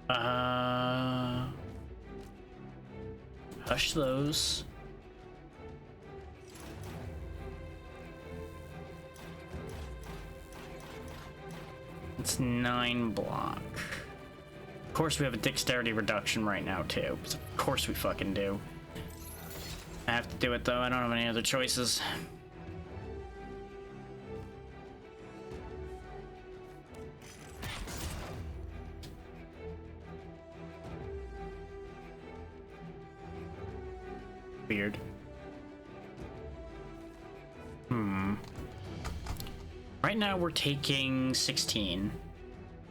Hush those. It's 9 block. Of course we have a dexterity reduction right now too. Of course we fucking do. I have to do it though, I don't have any other choices. Weird. Right now we're taking 16.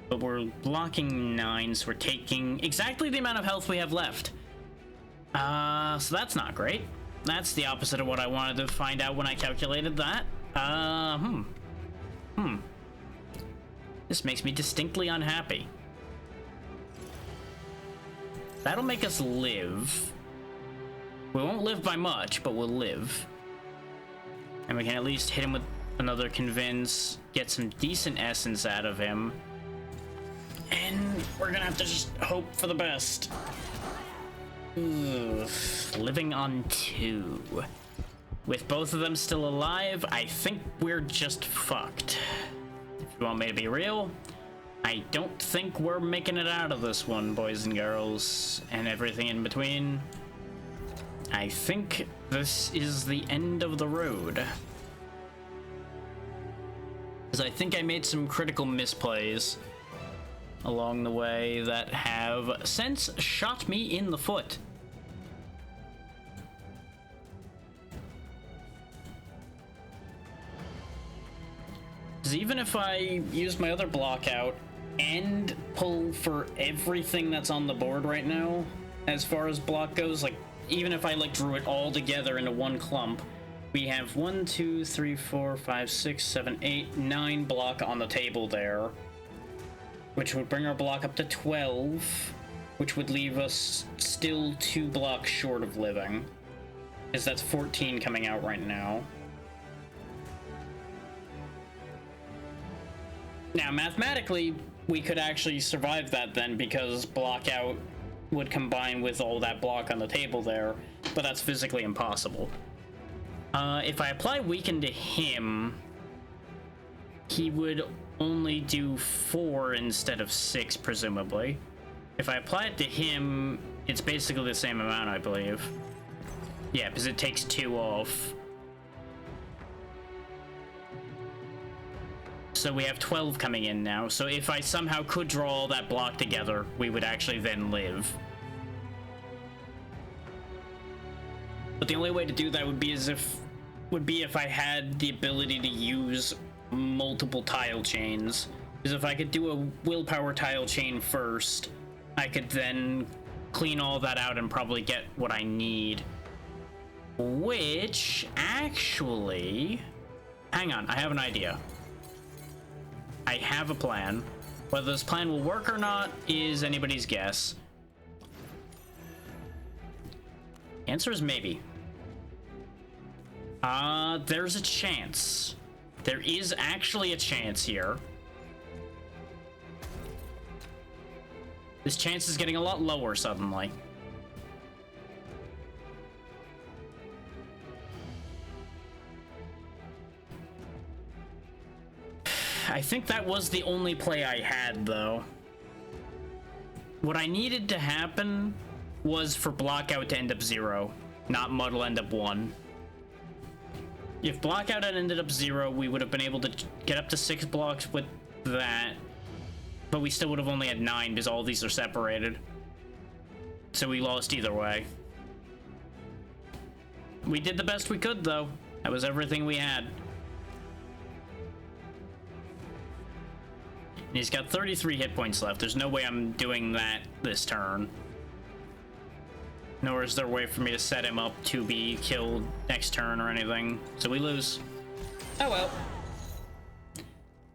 But we're blocking 9, so we're taking exactly the amount of health we have left. So that's not great. That's the opposite of what I wanted to find out when I calculated that. This makes me distinctly unhappy. That'll make us live. We won't live by much, but we'll live. And we can at least hit him with another convince, get some decent essence out of him. And we're gonna have to just hope for the best. Ugh. Living on 2. With both of them still alive, I think we're just fucked. If you want me to be real, I don't think we're making it out of this one, boys and girls, and everything in between. I think this is the end of the road. Because I think I made some critical misplays along the way that have since shot me in the foot. Because even if I use my other block out and pull for everything that's on the board right now, as far as block goes, like, even if I, like, drew it all together into one clump, we have 1, 2, 3, 4, 5, 6, 7, 8, 9 block on the table there, which would bring our block up to 12, which would leave us still 2 blocks short of living, because that's 14 coming out right now. Now, mathematically, we could actually survive that then, because block out would combine with all that block on the table there, but that's physically impossible. If I apply weaken to him, he would only do 4 instead of 6, presumably. If I apply it to him, it's basically the same amount, I believe. Yeah, because it takes 2 off. So we have 12 coming in now, so if I somehow could draw all that block together, we would actually then live. But the only way to do that would be if I had the ability to use multiple tile chains. Because if I could do a willpower tile chain first, I could then clean all that out and probably get what I need. Which, actually... Hang on, I have an idea. I have a plan. Whether this plan will work or not is anybody's guess. Answer is maybe. There's a chance. There is actually a chance here. This chance is getting a lot lower suddenly. I think that was the only play I had, though. What I needed to happen was for Blockout to end up 0, not Muddle end up 1. If Blockout had ended up 0, we would have been able to get up to 6 blocks with that, but we still would have only had 9 because all of these are separated. So we lost either way. We did the best we could, though. That was everything we had. And he's got 33 hit points left. There's no way I'm doing that this turn. Nor is there a way for me to set him up to be killed next turn or anything. So we lose. Oh well.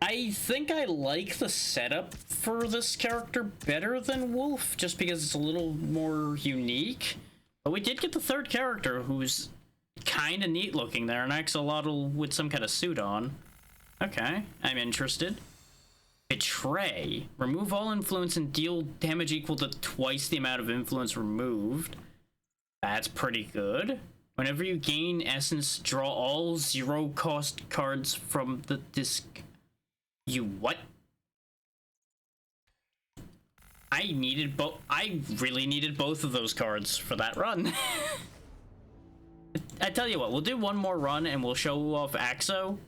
I think I like the setup for this character better than Wolf, just because it's a little more unique. But we did get the third character who's kind of neat looking there, an axolotl with some kind of suit on. Okay, I'm interested. Betray. Remove all influence and deal damage equal to twice the amount of influence removed. That's pretty good. Whenever you gain essence, draw all 0-cost cards from the disc. You what? I really needed both of those cards for that run. I tell you what, we'll do one more run and we'll show off Axo.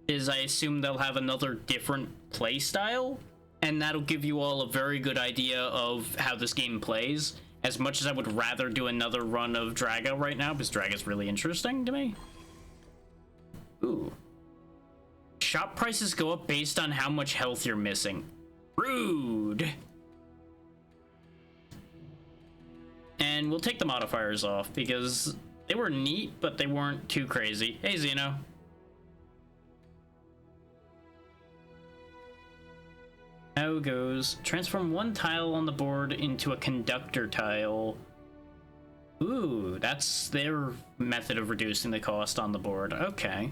I assume they'll have another different play style, and that'll give you all a very good idea of how this game plays. As much as I would rather do another run of Draga right now, because Draga's really interesting to me. Ooh. Shop prices go up based on how much health you're missing. Rude. And we'll take the modifiers off, because they were neat, but they weren't too crazy. Hey, Xeno. How goes transform one tile on the board into a conductor tile. Ooh, that's their method of reducing the cost on the board. Okay,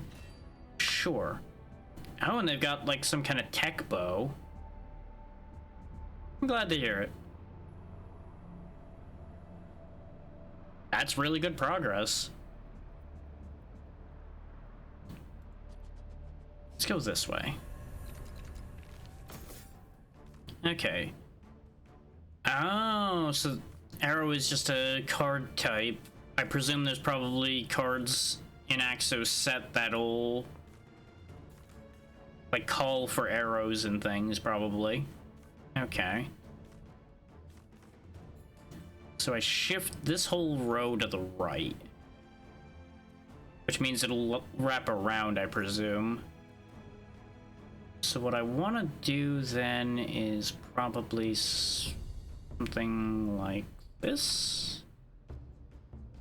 sure. Oh, and they've got like some kind of tech bow. I'm glad to hear it. That's really good progress. Let's go this way. Okay. Oh, so arrow is just a card type. I presume there's probably cards in Axo's set that'll like call for arrows and things, probably. Okay. So I shift this whole row to the right, which means it'll wrap around, I presume. So what I want to do then is probably something like this.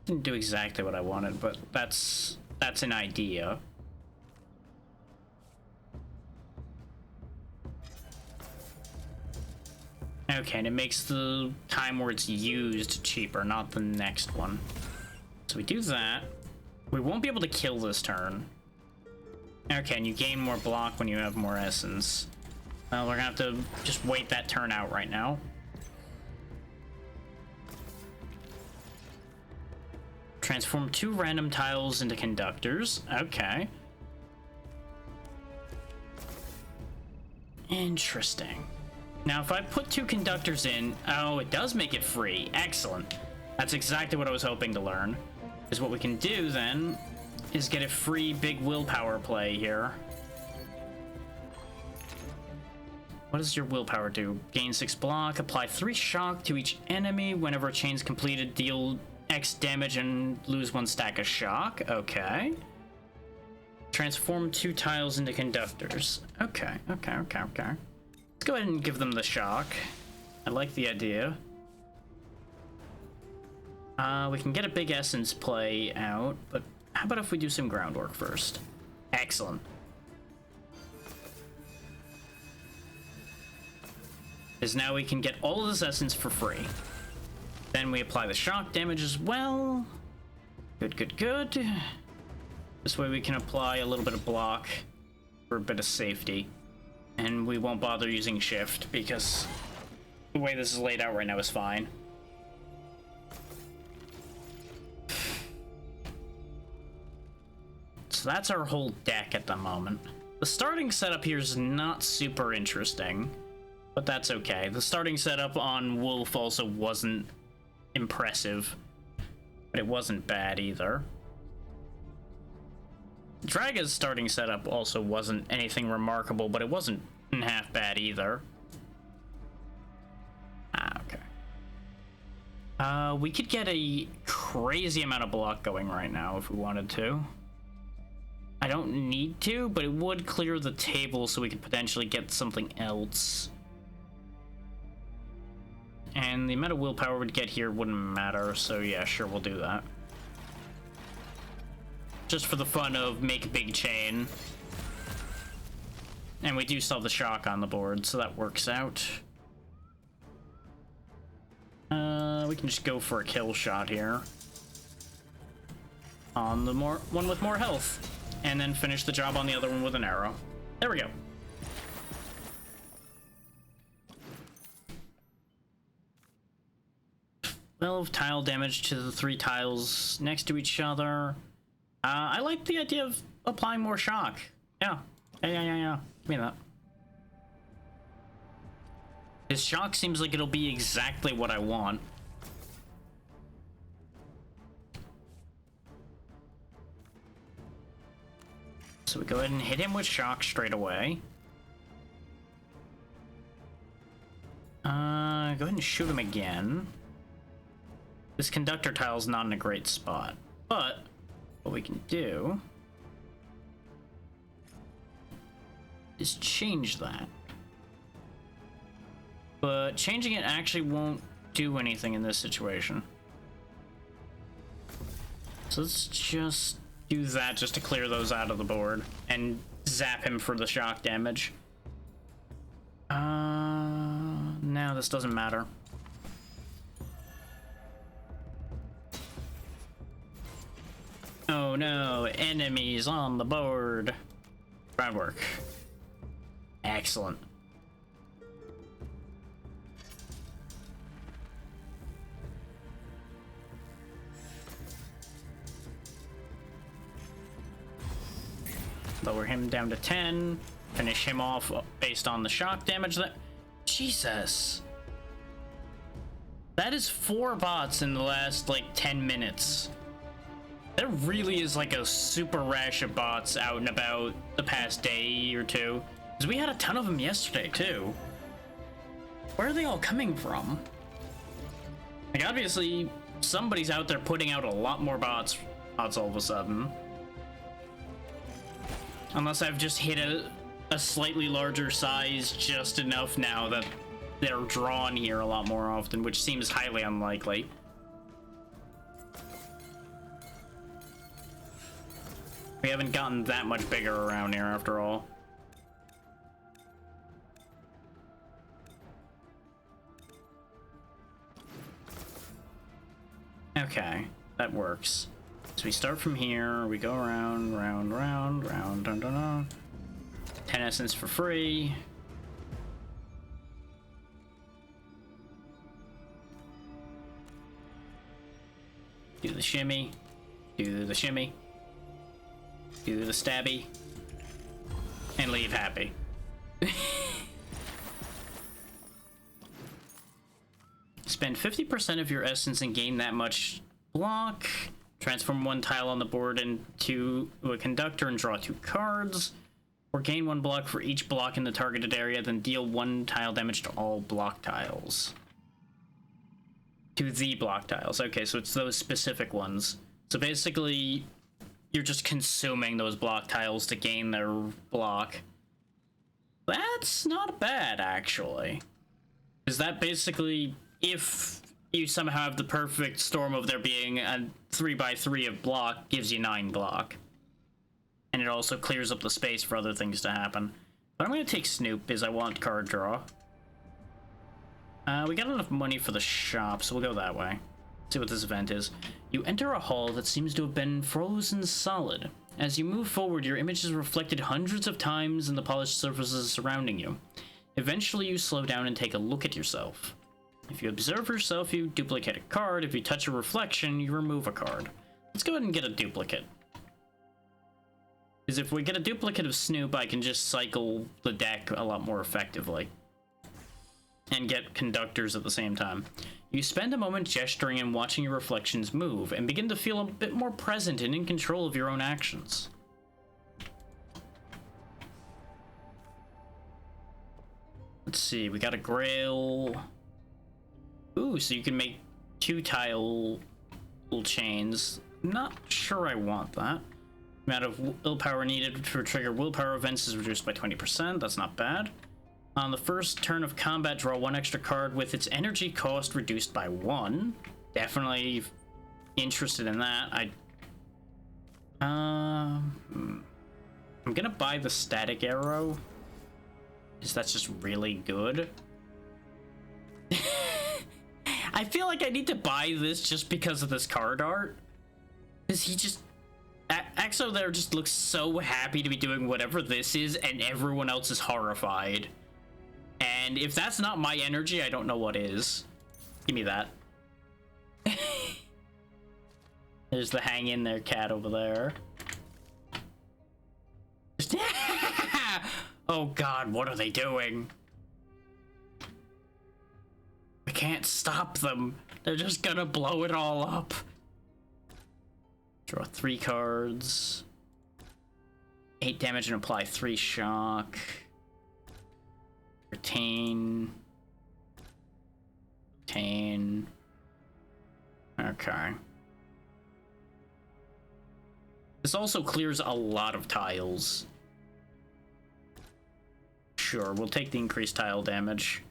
Didn't do exactly what I wanted, but that's an idea. Okay, and it makes the time where it's used cheaper, not the next one. So we do that. We won't be able to kill this turn. Okay, and you gain more block when you have more essence. Well, we're gonna have to just wait that turn out right now. Transform 2 random tiles into conductors. Okay. Interesting. Now, if I put 2 conductors in, oh, it does make it free. Excellent. That's exactly what I was hoping to learn. Is what we can do then is get a free big willpower play here. What does your willpower do? Gain 6 block, apply 3 shock to each enemy. Whenever a chain's completed, deal X damage and lose 1 stack of shock. Okay. Transform 2 tiles into conductors. Okay. Let's go ahead and give them the shock. I like the idea. We can get a big essence play out, but how about if we do some groundwork first? Excellent. Because now we can get all of this essence for free. Then we apply the shock damage as well. Good. This way we can apply a little bit of block for a bit of safety. And we won't bother using shift because the way this is laid out right now is fine. So that's our whole deck at the moment. The starting setup here is not super interesting, but that's okay. The starting setup on Wolf also wasn't impressive, but it wasn't bad either. Draga's starting setup also wasn't anything remarkable, but it wasn't half bad either. Okay. We could get a crazy amount of block going right now if we wanted to. I don't need to, but it would clear the table so we could potentially get something else. And the amount of willpower we'd get here wouldn't matter, so yeah, sure, we'll do that. Just for the fun of make a big chain. And we do still have the shock on the board, so that works out. We can just go for a kill shot here. On the one with more health. And then finish the job on the other one with an arrow. There we go. Well, tile damage to the 3 tiles next to each other. I like the idea of applying more shock. Yeah. Give me that. This shock seems like it'll be exactly what I want. So we go ahead and hit him with shock straight away. Go ahead and shoot him again. This conductor tile's not in a great spot, but what we can do is change that. But changing it actually won't do anything in this situation. So let's just do that just to clear those out of the board and zap him for the shock damage. No, this doesn't matter. Oh no, enemies on the board. Groundwork. Excellent. Lower him down to 10. Finish him off based on the shock damage that... Jesus. That is 4 bots in the last, like, 10 minutes. There really is, like, a super rash of bots out and about the past day or two. Because we had a ton of them yesterday, too. Where are they all coming from? Like, obviously, somebody's out there putting out a lot more bots all of a sudden. Unless I've just hit a slightly larger size just enough now that they're drawn here a lot more often, which seems highly unlikely. We haven't gotten that much bigger around here after all. Okay, that works. So we start from here, we go around, round, dun, dun, dun. 10 essence for free. Do the shimmy, do the shimmy, do the stabby, and leave happy. Spend 50% of your essence and gain that much block. Transform 1 tile on the board into a conductor and draw 2 cards. Or gain 1 block for each block in the targeted area, then deal 1 tile damage to all block tiles. To the block tiles. Okay, so it's those specific ones. So basically, you're just consuming those block tiles to gain their block. That's not bad, actually. Is that basically, if you somehow have the perfect storm of there being a 3x3 of block, gives you 9 block. And it also clears up the space for other things to happen. But I'm going to take Snoop, because I want card draw. We got enough money for the shop, so we'll go that way. See what this event is. You enter a hall that seems to have been frozen solid. As you move forward, your image is reflected hundreds of times in the polished surfaces surrounding you. Eventually, you slow down and take a look at yourself. If you observe yourself, you duplicate a card. If you touch a reflection, you remove a card. Let's go ahead and get a duplicate. Because if we get a duplicate of Snoop, I can just cycle the deck a lot more effectively. And get conductors at the same time. You spend a moment gesturing and watching your reflections move, and begin to feel a bit more present and in control of your own actions. Let's see, we got a grail. Ooh, so you can make 2 tile chains. Not sure I want that. Amount of willpower needed to trigger willpower events is reduced by 20%. That's not bad. On the first turn of combat, draw 1 extra card with its energy cost reduced by 1. Definitely interested in that. I'm gonna buy the static arrow, because that's just really good. I feel like I need to buy this just because of this card art. Because he just... Axo there just looks so happy to be doing whatever this is, and everyone else is horrified. And if that's not my energy, I don't know what is. Give me that. There's the hang in there cat over there. Oh god, what are they doing? I can't stop them. They're just gonna blow it all up. Draw 3 cards. 8 damage and apply 3 shock. Retain. Okay. This also clears a lot of tiles. Sure, we'll take the increased tile damage.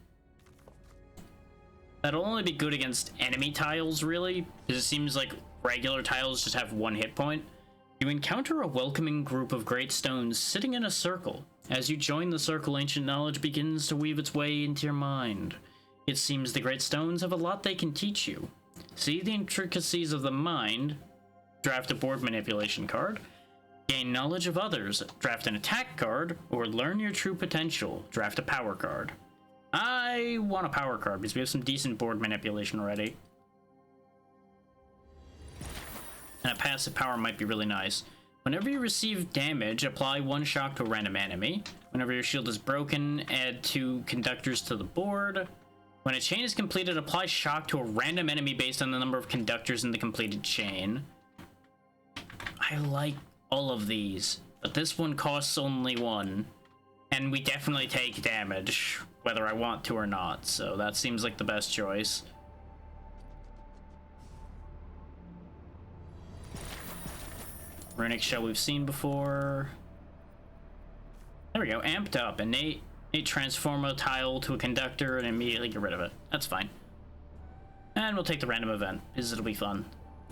That'll only be good against enemy tiles, really, because it seems like regular tiles just have 1 hit point. You encounter a welcoming group of great stones sitting in a circle. As you join the circle, ancient knowledge begins to weave its way into your mind. It seems the great stones have a lot they can teach you. See the intricacies of the mind, draft a board manipulation card. Gain knowledge of others, draft an attack card, or learn your true potential, draft a power card. I want a power card because we have some decent board manipulation already. And a passive power might be really nice. Whenever you receive damage, apply 1 shock to a random enemy. Whenever your shield is broken, add 2 conductors to the board. When a chain is completed, apply shock to a random enemy based on the number of conductors in the completed chain. I like all of these, but this one costs only 1. And we definitely take damage, whether I want to or not, so that seems like the best choice. Runic shell we've seen before. There we go, amped up. Innate transform a tile to a conductor and immediately get rid of it. That's fine. And we'll take the random event, because it'll be fun.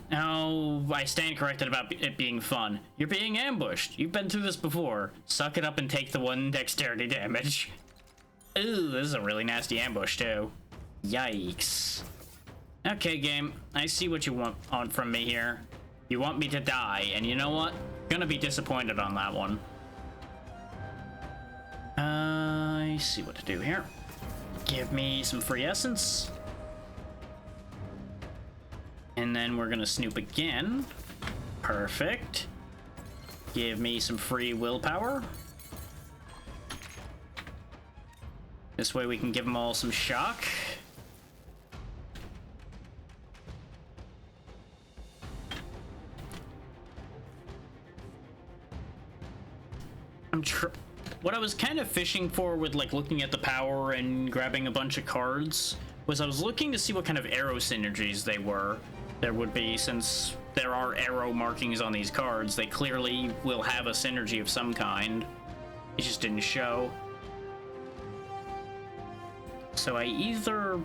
Now, I stand corrected about it being fun. You're being ambushed. You've been through this before. Suck it up and take the 1 dexterity damage. Ooh, this is a really nasty ambush, too. Yikes. Okay, game. I see what you want from me here. You want me to die, and you know what? Gonna be disappointed on that one. I see what to do here. Give me some free essence. And then we're gonna snoop again. Perfect. Give me some free willpower. This way we can give them all some shock. What I was kind of fishing for with like looking at the power and grabbing a bunch of cards was I was looking to see what kind of arrow synergies there would be, since there are arrow markings on these cards. They clearly will have a synergy of some kind. It just didn't show. So I either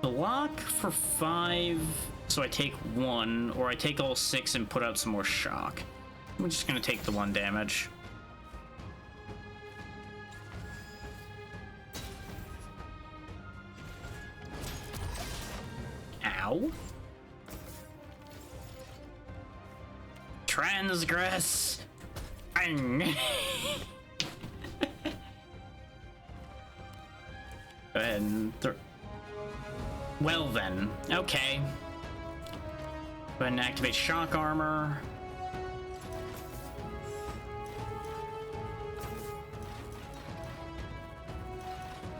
block for 5, so I take 1, or I take all 6 and put out some more shock. I'm just gonna take the 1 damage. Ow. Transgress. Bang. Go ahead and well then, okay. Go ahead and activate shock armor.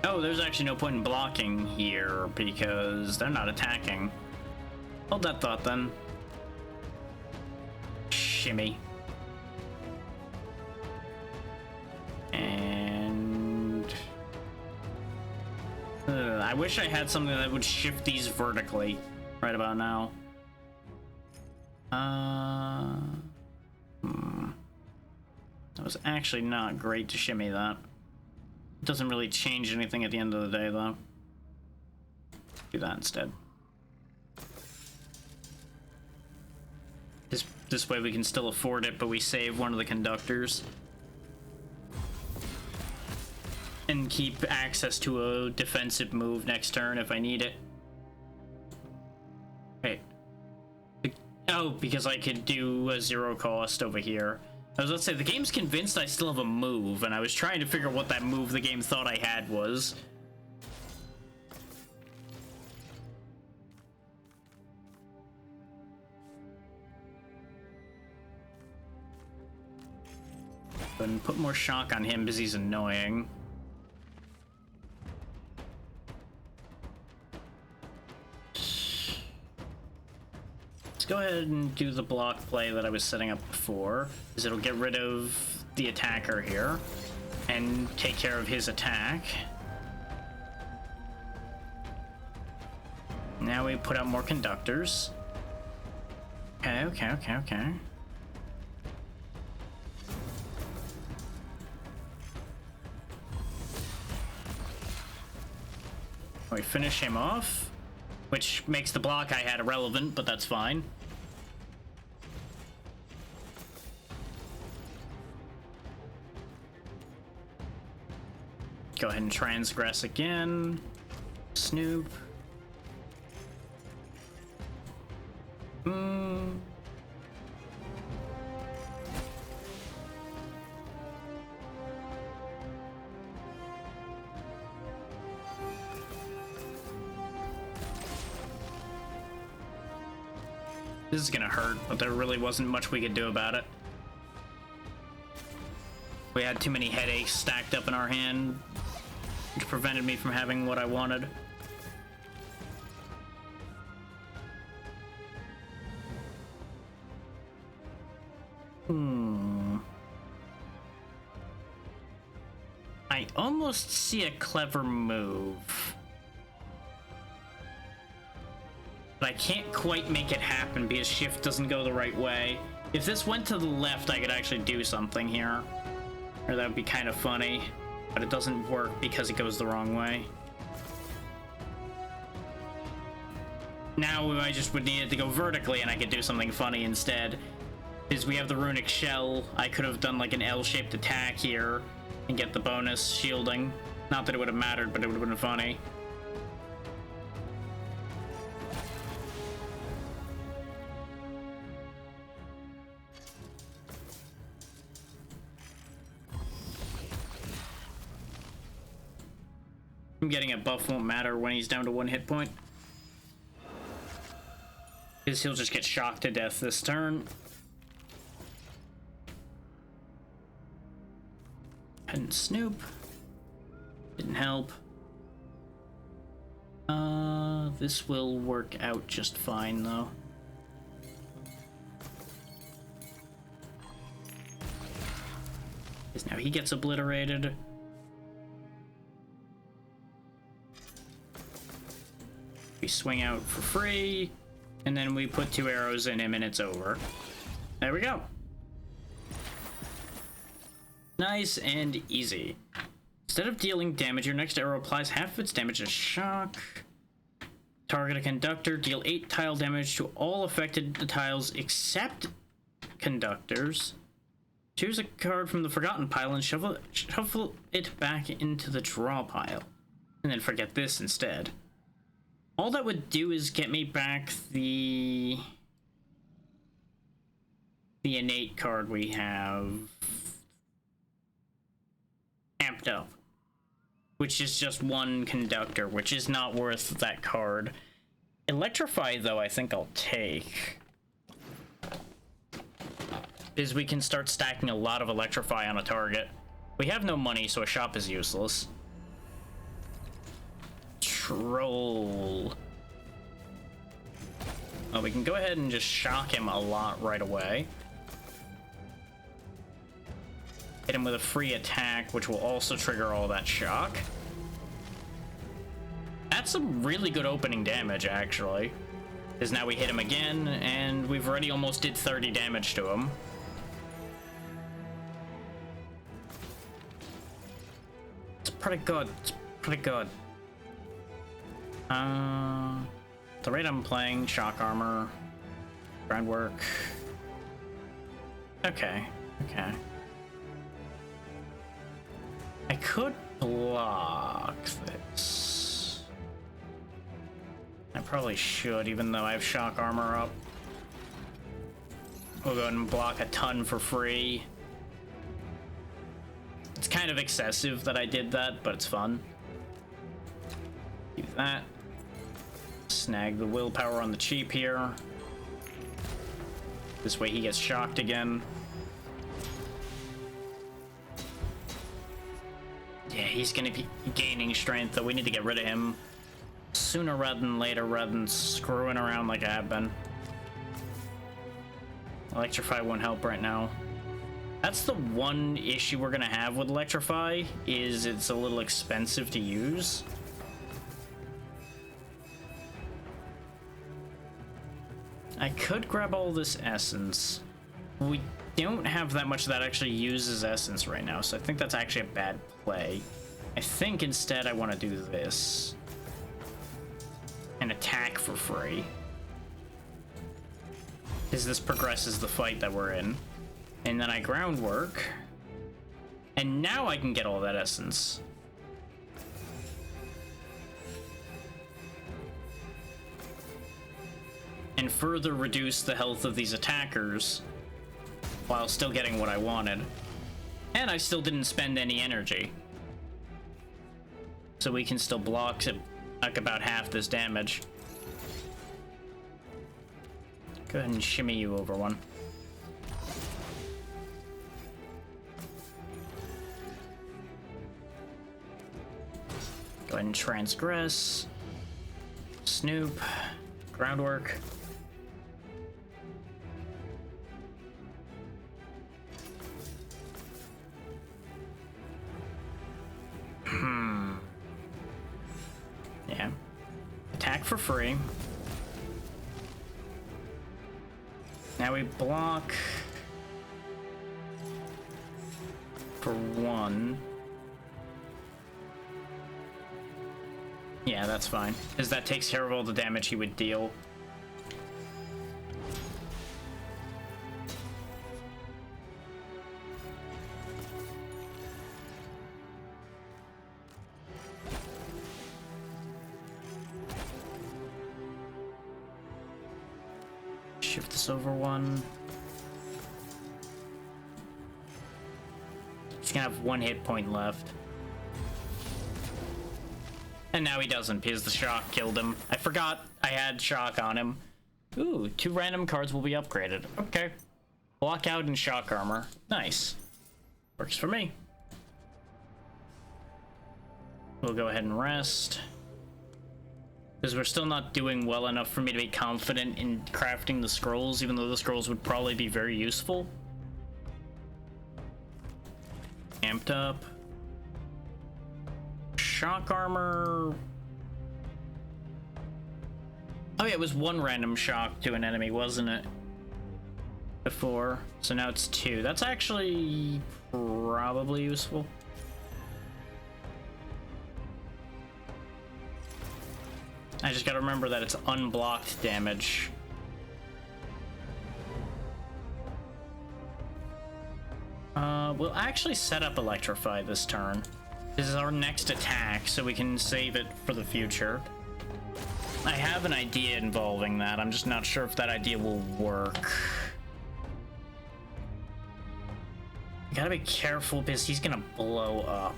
Oh, there's actually no point in blocking here because they're not attacking. Hold that thought then. Shimmy. And I wish I had something that would shift these vertically right about now. That was actually not great to shimmy that. It doesn't really change anything at the end of the day, though. Do that instead. This way we can still afford it, but we save one of the conductors. And keep access to a defensive move next turn if I need it. Wait. Oh, because I could do a 0 cost over here. I was about to say, the game's convinced I still have a move, and I was trying to figure out what that move the game thought I had was. And put more shock on him because he's annoying. Let's go ahead and do the block play that I was setting up before, because it'll get rid of the attacker here and take care of his attack. Now we put out more conductors. Okay. We finish him off, which makes the block I had irrelevant, but that's fine. Go ahead and transgress again. Snoop. This is gonna hurt, but there really wasn't much we could do about it. We had too many headaches stacked up in our hand, which prevented me from having what I wanted. I almost see a clever move, but I can't quite make it happen because shift doesn't go the right way. If this went to the left, I could actually do something here, or that would be kind of funny, but it doesn't work because it goes the wrong way. Now I just would need it to go vertically and I could do something funny instead. Because we have the runic shell, I could have done like an L-shaped attack here and get the bonus shielding. Not that it would have mattered, but it would have been funny. I'm getting a buff won't matter when he's down to 1 hit point. Because he'll just get shocked to death this turn. And Snoop. Didn't help. This will work out just fine, though. Because now he gets obliterated. We swing out for free, and then we put 2 arrows in him, and it's over. There we go. Nice and easy. Instead of dealing damage, your next arrow applies half of its damage as shock. Target a conductor, deal 8 tile damage to all affected tiles except conductors. Choose a card from the forgotten pile and shuffle it back into the draw pile. And then forget this instead. All that would do is get me back the innate card we have amped up, which is just 1 conductor, which is not worth that card. Electrify, though, I think I'll take, is we can start stacking a lot of electrify on a target. We have no money, so a shop is useless. Troll. Oh, we can go ahead and just shock him a lot right away. Hit him with a free attack, which will also trigger all that shock. That's some really good opening damage, actually. Because now we hit him again, and we've already almost did 30 damage to him. It's pretty good. It's pretty good. The rate I'm playing, shock armor, groundwork. Okay, okay. I could block this. I probably should, even though I have shock armor up. We'll go ahead and block a ton for free. It's kind of excessive that I did that, but it's fun. Do that. Snag the willpower on the cheap here. This way he gets shocked again. Yeah, he's gonna be gaining strength, though we need to get rid of him sooner rather than later, rather than screwing around like I have been. Electrify won't help right now. That's the one issue we're gonna have with Electrify, is it's a little expensive to use. I could grab all this essence. We don't have that much that actually uses essence right now, so I think that's actually a bad play. I think instead I want to do this. And attack for free. Because this progresses the fight that we're in. And then I groundwork. And now I can get all that essence. And further reduce the health of these attackers while still getting what I wanted. And I still didn't spend any energy. So we can still block like about half this damage. Go ahead and shimmy you over one. Go ahead and transgress. Snoop. Groundwork. Yeah. Attack for free. Now we block for 1. Yeah, that's fine, because that takes care of all the damage he would deal. Shift this over 1. He's gonna have 1 hit point left. And now he doesn't, because the shock killed him. I forgot I had shock on him. Ooh, 2 random cards will be upgraded. Okay. Block out and shock armor. Nice. Works for me. We'll go ahead and rest. Because we're still not doing well enough for me to be confident in crafting the scrolls, even though the scrolls would probably be very useful. Amped up. Shock armor. Oh yeah, it was 1 random shock to an enemy, wasn't it? Before. So now it's 2. That's actually probably useful. I just gotta remember that it's unblocked damage. We'll actually set up Electrify this turn. This is our next attack, so we can save it for the future. I have an idea involving that. I'm just not sure if that idea will work. You gotta be careful because he's gonna blow up.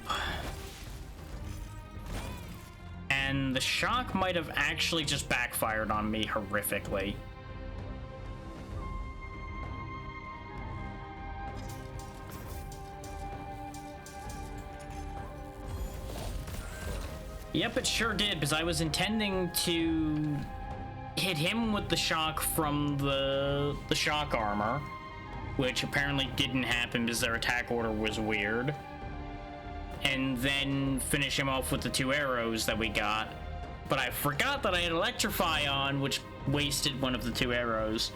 And the shock might have actually just backfired on me horrifically. Yep, it sure did, because I was intending to hit him with the shock from the shock armor, which apparently didn't happen because their attack order was weird, and then finish him off with the 2 arrows that we got. But I forgot that I had Electrify on, which wasted 1 of the 2 arrows.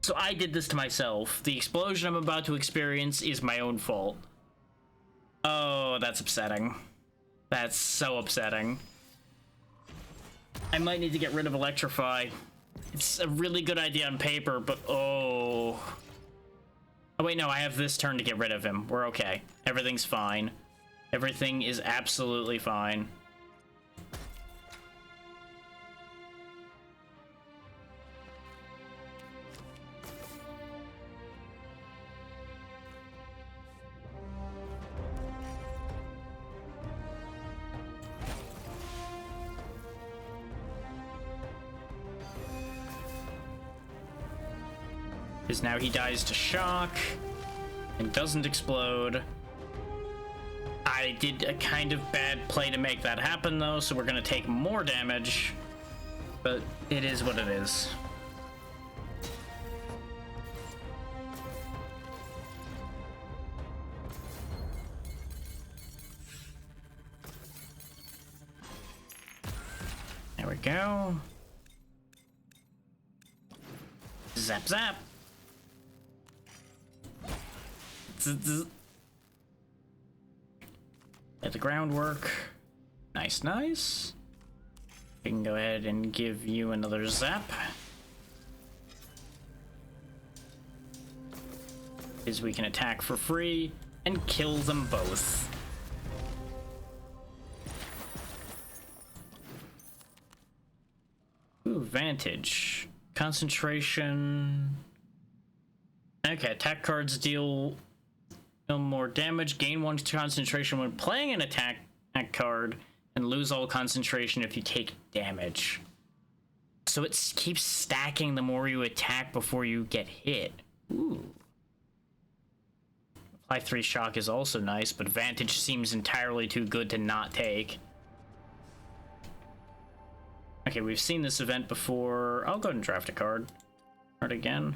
So I did this to myself. The explosion I'm about to experience is my own fault. Oh, that's upsetting. That's so upsetting. I might need to get rid of Electrify. It's a really good idea on paper, but oh. Oh wait, no, I have this turn to get rid of him. We're okay. Everything's fine. Everything is absolutely fine. Because now he dies to shock and doesn't explode. I did a kind of bad play to make that happen though, so we're gonna take more damage, but it is what it is. There we go. Zap zap. At the groundwork. Nice, nice. We can go ahead and give you another zap. Is we can attack for free and kill them both. Ooh, Vantage. Concentration. Okay, attack cards deal no more damage, gain 1 concentration when playing an attack card, and lose all concentration if you take damage. So it keeps stacking the more you attack before you get hit. Ooh. Apply 3 shock is also nice, but Vantage seems entirely too good to not take. Okay, we've seen this event before. I'll go ahead and draft a card. Card again.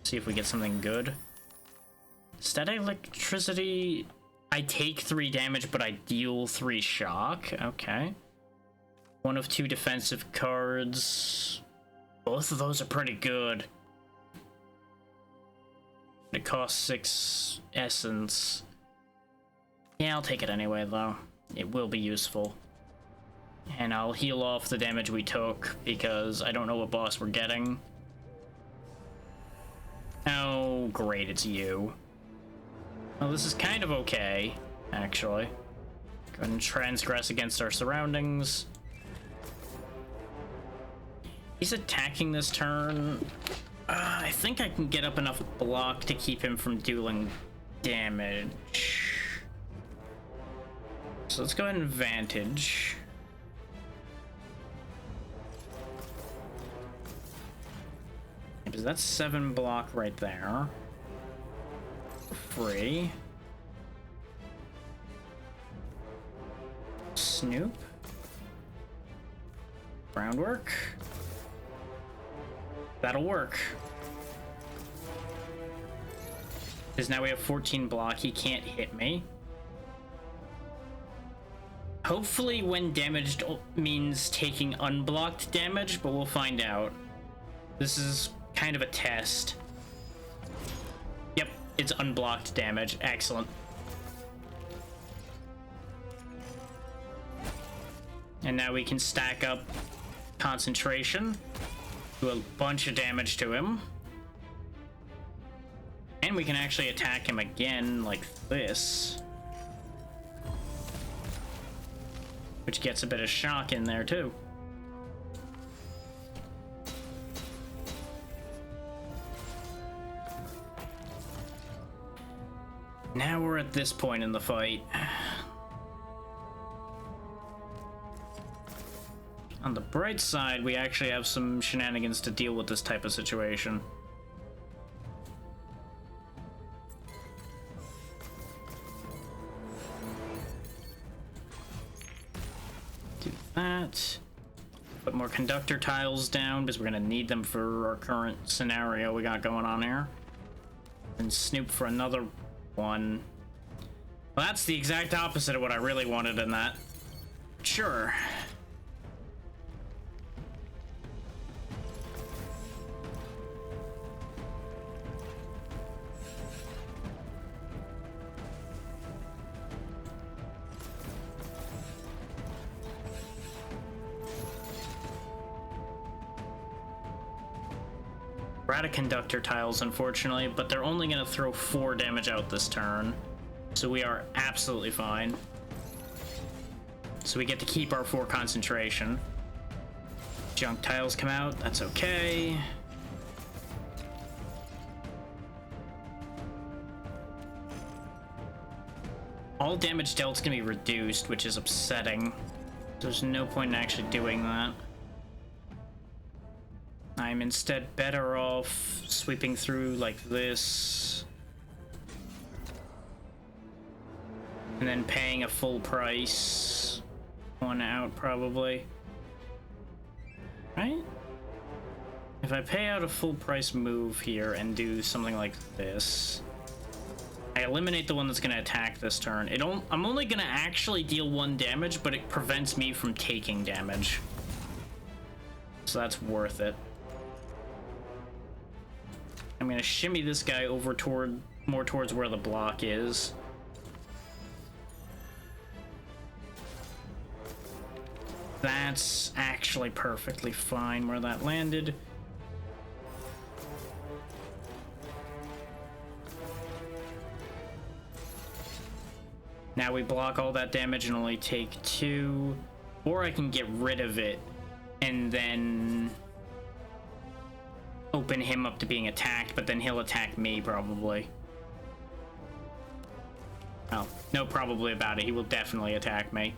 See if we get something good. Static Electricity. I take 3 damage, but I deal 3 shock. Okay. 1 of 2 defensive cards. Both of those are pretty good. It costs 6 essence. Yeah, I'll take it anyway, though. It will be useful. And I'll heal off the damage we took, because I don't know what boss we're getting. Oh, great, it's you. Well, this is kind of okay, actually. Go ahead and transgress against our surroundings. He's attacking this turn. I think I can get up enough block to keep him from dealing damage. So let's go ahead and Vantage. Because that's 7 block right there. Free. Snoop. Groundwork. That'll work. Because now we have 14 block, he can't hit me. Hopefully when damaged means taking unblocked damage, but we'll find out. This is kind of a test. Yep, it's unblocked damage. Excellent. And now we can stack up concentration. Do a bunch of damage to him. And we can actually attack him again like this. Which gets a bit of shock in there too. Now we're at this point in the fight. On the bright side, we actually have some shenanigans to deal with this type of situation. Do that. Put more conductor tiles down, because we're going to need them for our current scenario we got going on here. And Snoop for another one. Well, that's the exact opposite of what I really wanted in that. Sure. We're out of conductor tiles, unfortunately, but they're only going to throw 4 damage out this turn. So we are absolutely fine. So we get to keep our 4 concentration. Junk tiles come out, that's okay. All damage dealt is going to be reduced, which is upsetting. There's no point in actually doing that. I'm instead better off sweeping through like this. And then paying a full price. 1 out, probably. Right? If I pay out a full price move here and do something like this, I eliminate the one that's going to attack this turn. I'm only going to actually deal 1 damage, but it prevents me from taking damage. So that's worth it. I'm going to shimmy this guy over more towards where the block is. That's actually perfectly fine where that landed. Now we block all that damage and only take 2. Or I can get rid of it and then open him up to being attacked, but then he'll attack me probably. Oh, no probably about it. He will definitely attack me.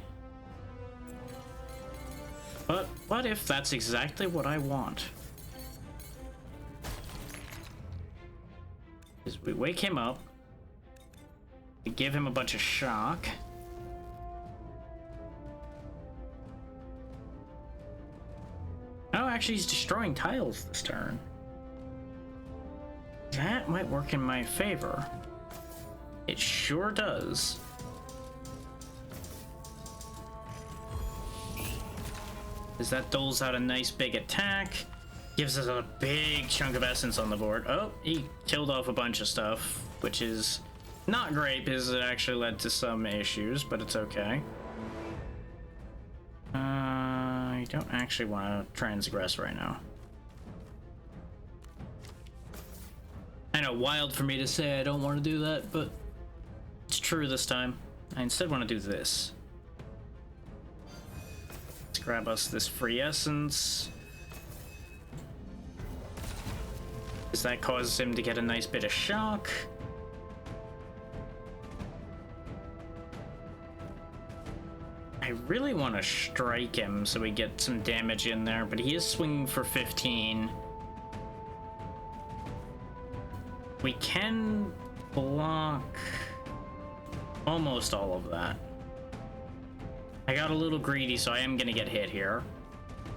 But what if that's exactly what I want? Is we wake him up, to give him a bunch of shock. Oh, actually, he's destroying tiles this turn. That might work in my favor. It sure does. Because that doles out a nice big attack. Gives us a big chunk of essence on the board. Oh, he killed off a bunch of stuff, which is not great because it actually led to some issues, but it's okay. I don't actually want to transgress right now. I know, wild for me to say I don't want to do that, but it's true this time. I instead want to do this. Let's grab us this free essence. Because that causes him to get a nice bit of shock. I really want to strike him so we get some damage in there, but he is swinging for 15. We can block almost all of that. I got a little greedy, so I am going to get hit here.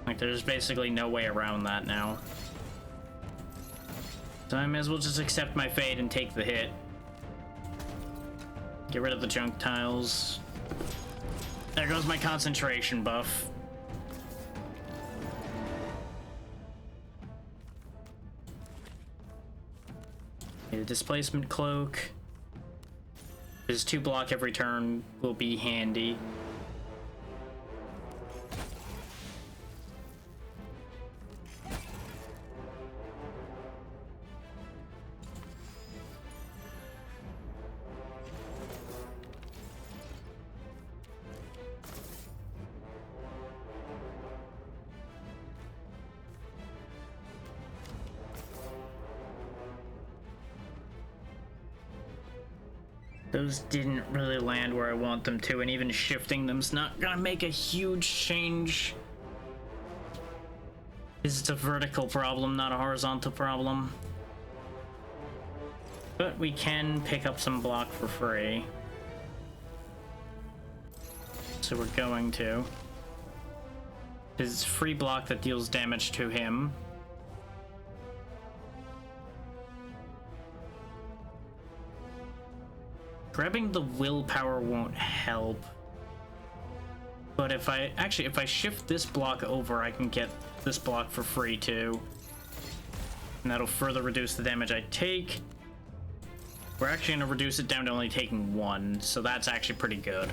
Like, there's basically no way around that now. So I may as well just accept my fate and take the hit. Get rid of the junk tiles. There goes my concentration buff. A displacement cloak. His 2 block every turn will be handy. Those didn't really land where I want them to, and even shifting them's not gonna make a huge change. It's a vertical problem, not a horizontal problem. But we can pick up some block for free. So we're going to. It's free block that deals damage to him. Grabbing the willpower won't help. But if I shift this block over, I can get this block for free too. And that'll further reduce the damage I take. We're actually gonna reduce it down to only taking 1, so that's actually pretty good.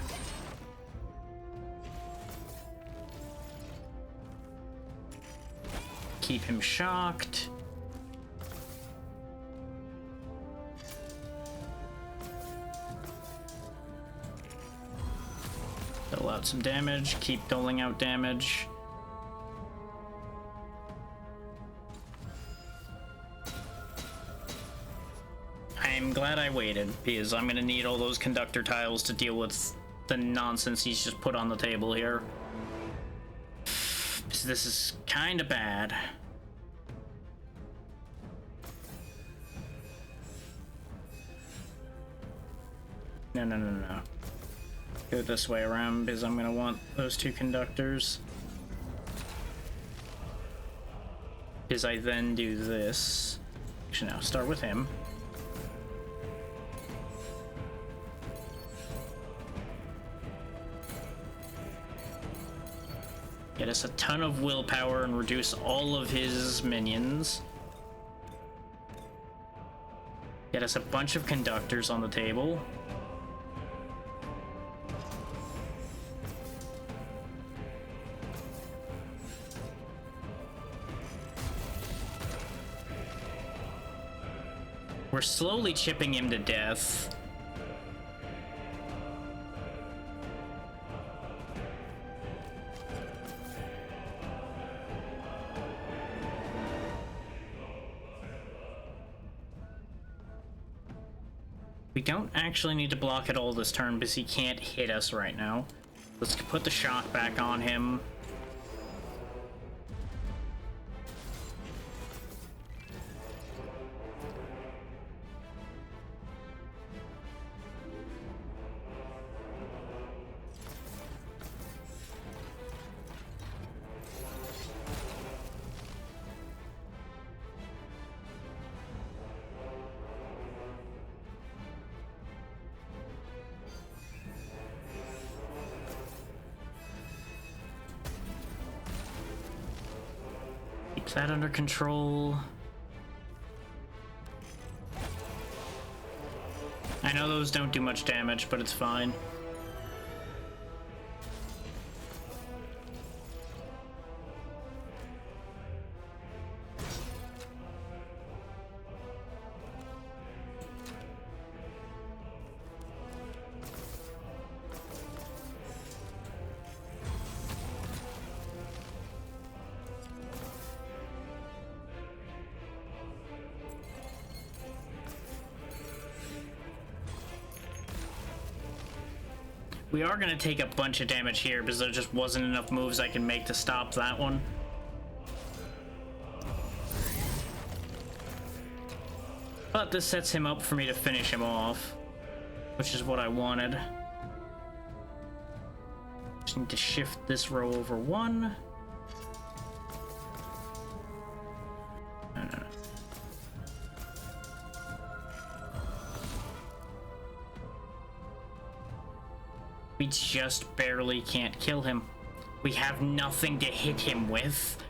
Keep him shocked. Dole out some damage, keep doling out damage. I'm glad I waited, because I'm gonna need all those conductor tiles to deal with the nonsense he's just put on the table here. So this is kinda bad. No. Go this way around because I'm gonna want those 2 conductors. Because I then do this. Actually, no, start with him. Get us a ton of willpower and reduce all of his minions. Get us a bunch of conductors on the table. We're slowly chipping him to death. We don't actually need to block it all this turn because he can't hit us right now. Let's put the shock back on him. Keep that under control. I know those don't do much damage, but it's fine. We are going to take a bunch of damage here because there just wasn't enough moves I can make to stop that one. But this sets him up for me to finish him off, which is what I wanted. Just need to shift this row over one. We just barely can't kill him. We have nothing to hit him with.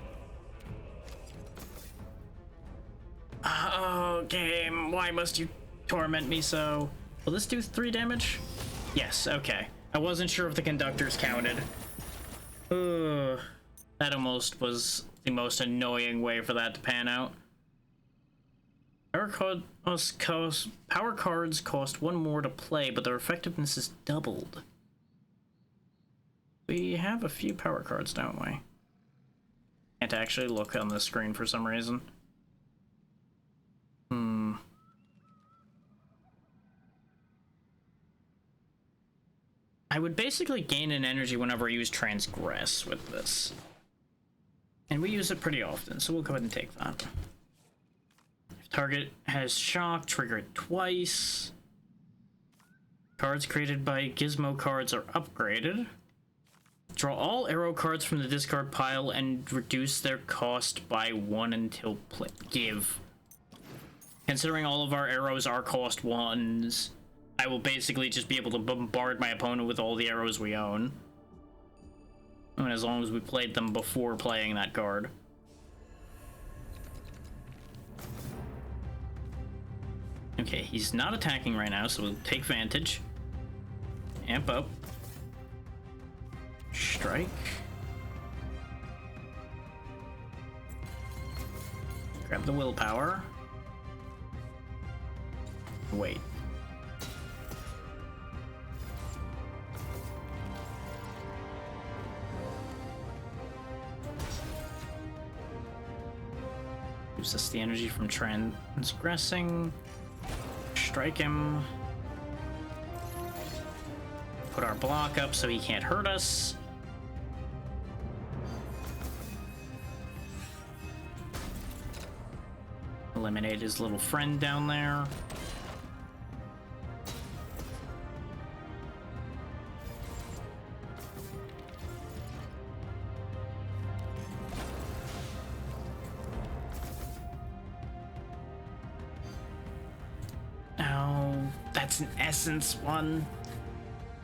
Oh, game, why must you torment me so? Will this do 3 damage? Yes, okay. I wasn't sure if the conductors counted. Ugh. That almost was the most annoying way for that to pan out. Power cards cost 1 more to play, but their effectiveness is doubled. We have a few power cards, don't we? Can't actually look on the screen for some reason. I would basically gain an energy whenever I use Transgress with this. And we use it pretty often, so we'll go ahead and take that. If target has shock, trigger it twice. Cards created by Gizmo cards are upgraded. Draw all arrow cards from the discard pile and reduce their cost by 1 until give. Considering all of our arrows are cost 1s, I will basically just be able to bombard my opponent with all the arrows we own. I mean, as long as we played them before playing that card. Okay, he's not attacking right now, so we'll take Vantage. Amp up. Strike. Grab the willpower. Wait. Gives us the energy from transgressing. Strike him. Put our block up so he can't hurt us. Eliminate his little friend down there. Oh, that's an essence one.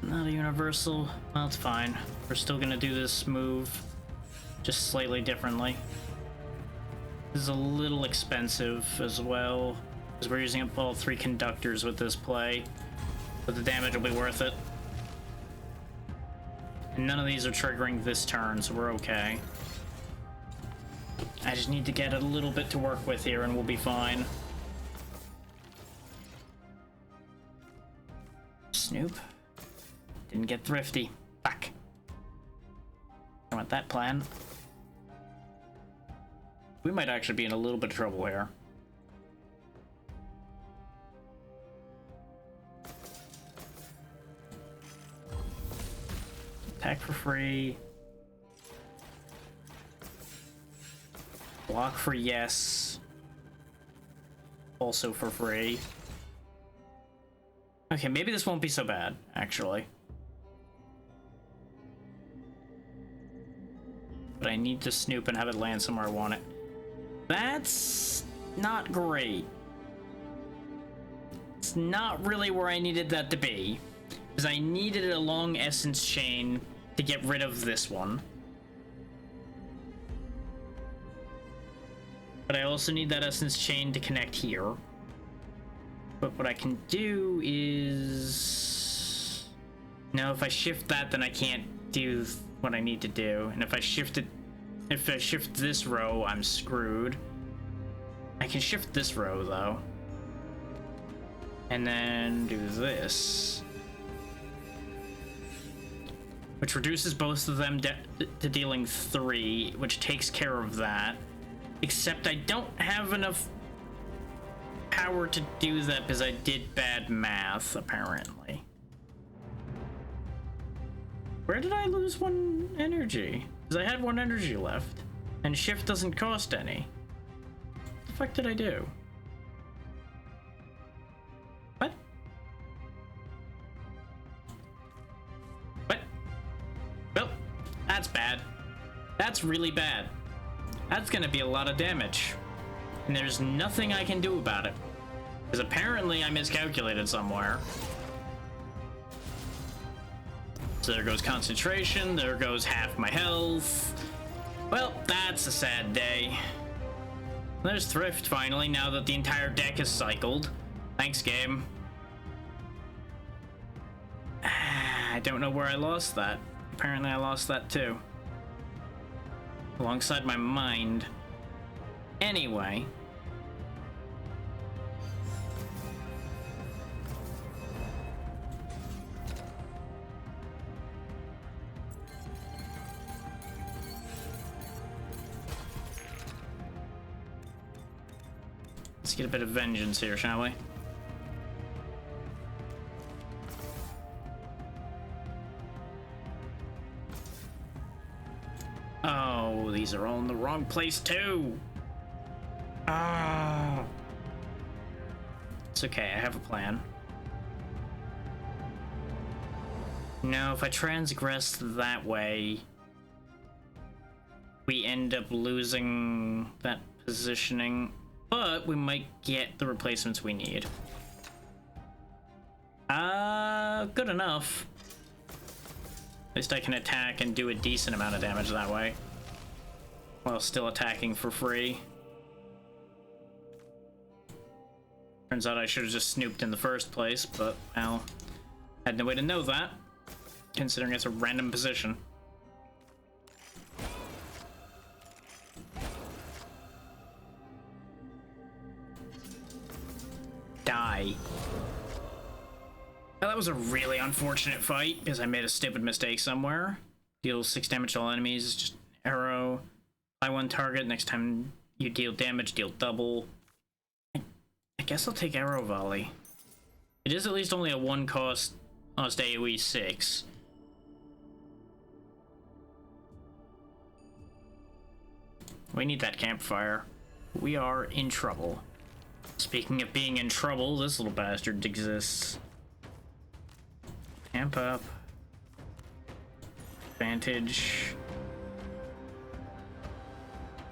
Not a universal. Well, it's fine. We're still gonna do this move, just slightly differently. This is a little expensive as well, because we're using up all 3 conductors with this play, but the damage will be worth it. And none of these are triggering this turn, so we're okay. I just need to get a little bit to work with here and we'll be fine. Snoop. Didn't get thrifty. Fuck. I want that plan. We might actually be in a little bit of trouble here. Attack for free. Block for yes. Also for free. Okay, maybe this won't be so bad, actually. But I need to snoop and have it land somewhere I want it. That's not great. It's not really where I needed that to be, because I needed a long essence chain to get rid of this one. But I also need that essence chain to connect here. But what I can do is... No, if I shift that, then I can't do what I need to do. And if I shift this row, I'm screwed. I can shift this row, though. And then do this. Which reduces both of them to dealing 3, which takes care of that. Except I don't have enough power to do that because I did bad math, apparently. Where did I lose 1 energy? Because I had 1 energy left. And shift doesn't cost any. What the fuck did I do? What? What? Well, that's bad. That's really bad. That's gonna be a lot of damage. And there's nothing I can do about it. Because apparently I miscalculated somewhere. So there goes concentration, there goes half my health. Well, that's a sad day. There's thrift finally, now that the entire deck is cycled. Thanks, game. I don't know where I lost that. Apparently I lost that too. Alongside my mind. Anyway. Let's get a bit of vengeance here, shall we? Oh, these are all in the wrong place too. Ah. It's okay, I have a plan. No, if I transgress that way, we end up losing that positioning, but we might get the replacements we need. Good enough. At least I can attack and do a decent amount of damage that way, while still attacking for free. Turns out I should have just snooped in the first place, but, well, had no way to know that, considering it's a random position. Die. Well, that was a really unfortunate fight, because I made a stupid mistake somewhere. Deal 6 damage to all enemies, just arrow. Buy 1 target, next time you deal damage, deal double. I guess I'll take arrow volley. It is at least only a 1 cost AoE 6. We need that campfire. We are in trouble. Speaking of being in trouble, this little bastard exists. Amp up. Vantage.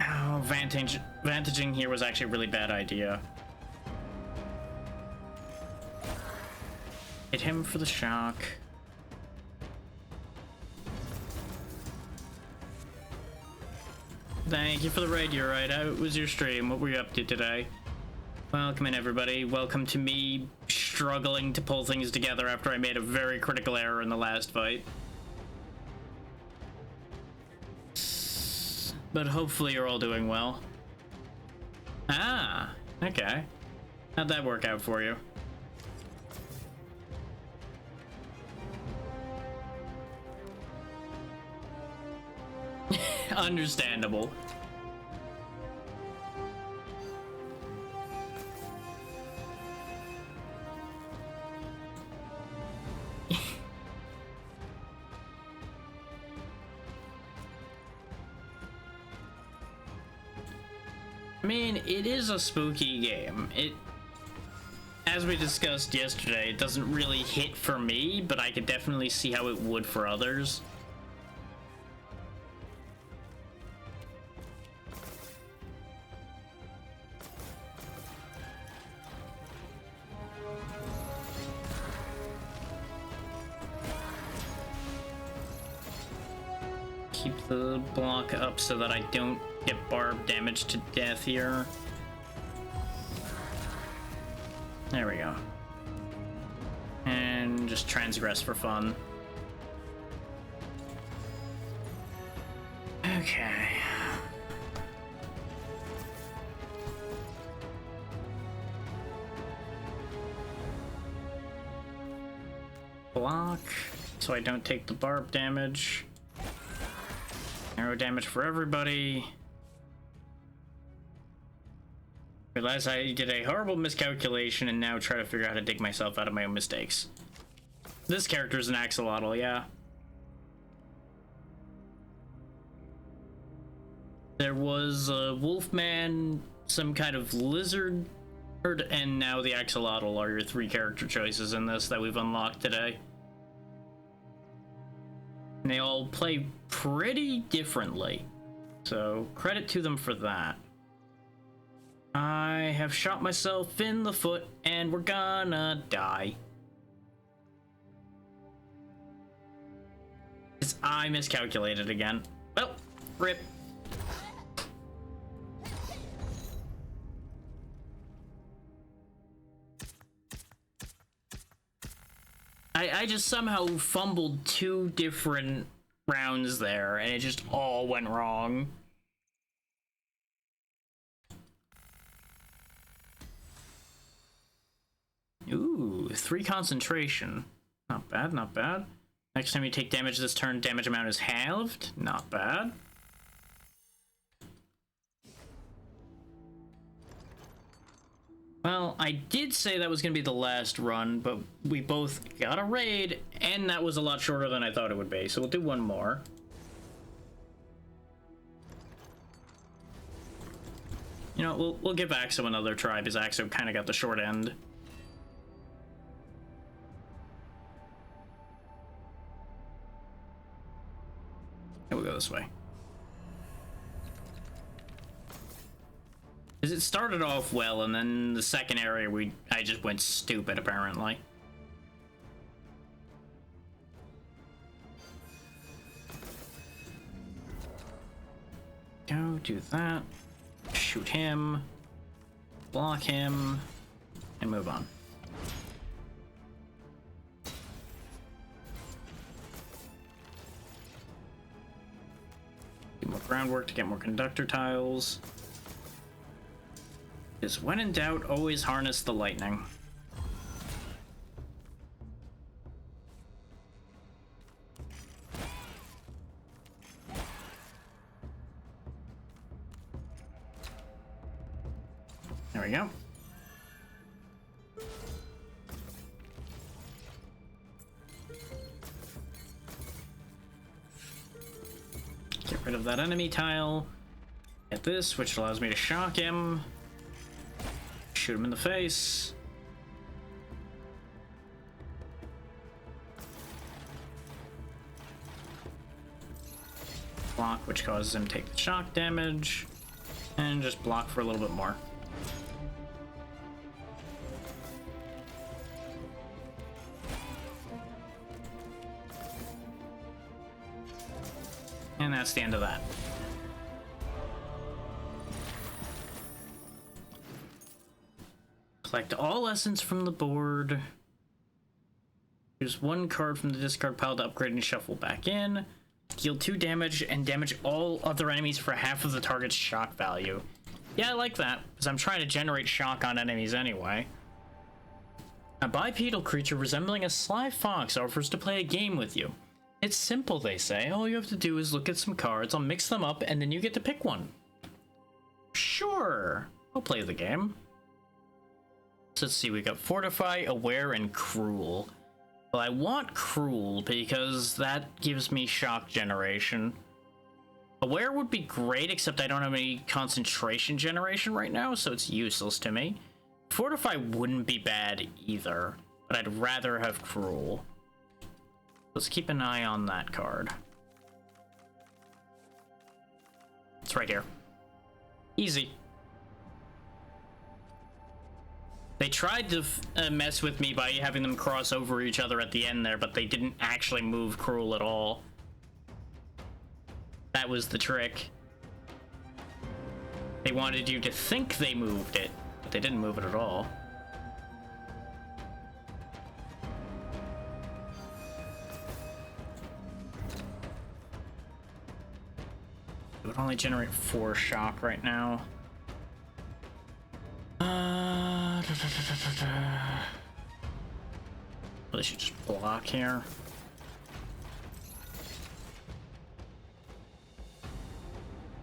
Oh, vantaging here was actually a really bad idea. Hit him for the shock. Thank you for the raid, you're right. How was your stream? What were you up to today? Welcome in, everybody. Welcome to me struggling to pull things together after I made a very critical error in the last fight. But hopefully you're all doing well. Ah, okay. How'd that work out for you? Understandable. I mean, it is a spooky game. As we discussed yesterday, it doesn't really hit for me, but I could definitely see how it would for others. Keep the block up so that I don't get barb damage to death here. There we go. And just transgress for fun. Okay. Block, so I don't take the barb damage. Arrow damage for everybody. Realize I did a horrible miscalculation and now try to figure out how to dig myself out of my own mistakes. This character's an axolotl, yeah. There was a wolfman, some kind of lizard, and now the axolotl are your three character choices in this that we've unlocked today. And they all play pretty differently, so credit to them for that. I have shot myself in the foot and we're gonna die. I miscalculated again. Well, rip. I just somehow fumbled 2 different rounds there, and it just all went wrong. Ooh, 3 concentration. Not bad, not bad. Next time you take damage this turn, damage amount is halved. Not bad. Well, I did say that was going to be the last run, but we both got a raid, and that was a lot shorter than I thought it would be, so we'll do one more. You know, we'll give Axo another try, because Axo kind of got the short end. And we'll go this way. Because it started off well, and then the second area I just went stupid, apparently. Go do that. Shoot him. Block him. And move on. Do more groundwork to get more conductor tiles. Is when in doubt, always harness the lightning. There we go. Get rid of that enemy tile. Get this, which allows me to shock him. Shoot him in the face. Block, which causes him to take the shock damage. And just block for a little bit more. And that's the end of that. Collect all essence from the board. Use 1 card from the discard pile to upgrade and shuffle back in. Deal 2 damage and damage all other enemies for half of the target's shock value. Yeah, I like that, because I'm trying to generate shock on enemies anyway. A bipedal creature resembling a sly fox offers to play a game with you. It's simple, they say. All you have to do is look at some cards, I'll mix them up, and then you get to pick one. Sure, I'll play the game. Let's see, we got Fortify, Aware, and Cruel. Well, I want Cruel because that gives me shock generation. Aware would be great, except I don't have any concentration generation right now, so it's useless to me. Fortify wouldn't be bad either, but I'd rather have Cruel. Let's keep an eye on that card. It's right here. Easy. They tried to mess with me by having them cross over each other at the end there, but they didn't actually move Cruel at all. That was the trick. They wanted you to think they moved it, but they didn't move it at all. It would only generate 4 shock right now. Really should just block here.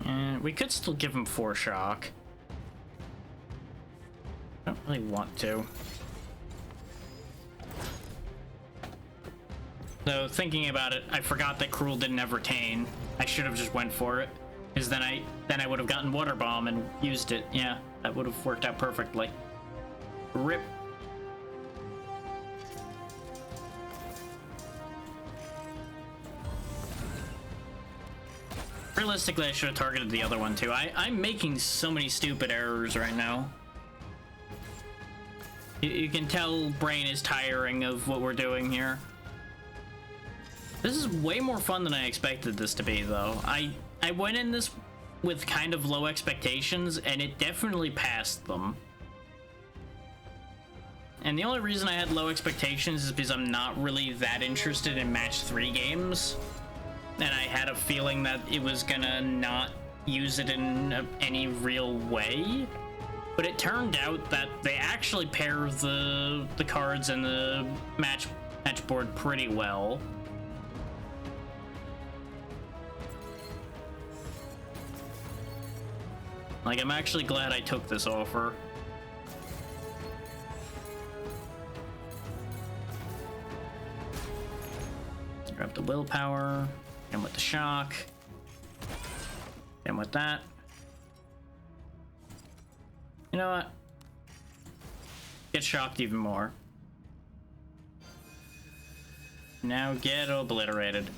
And we could still give him 4 shock. I don't really want to. Though, thinking about it, I forgot that Cruel didn't have Retain. I should have just went for it. Because then I would have gotten Water Bomb and used it. Yeah, that would have worked out perfectly. RIP. Realistically, I should have targeted the other one too. I'm making so many stupid errors right now. You can tell brain is tiring of what we're doing here. This is way more fun than I expected this to be, though. I went in this with kind of low expectations, and it definitely passed them. And the only reason I had low expectations is because I'm not really that interested in match 3 games. And I had a feeling that it was gonna not use it in any real way. But it turned out that they actually pair the cards and the match board pretty well. Like, I'm actually glad I took this offer. Grab the willpower, and with the shock, and with that. You know what? Get shocked even more. Now get obliterated.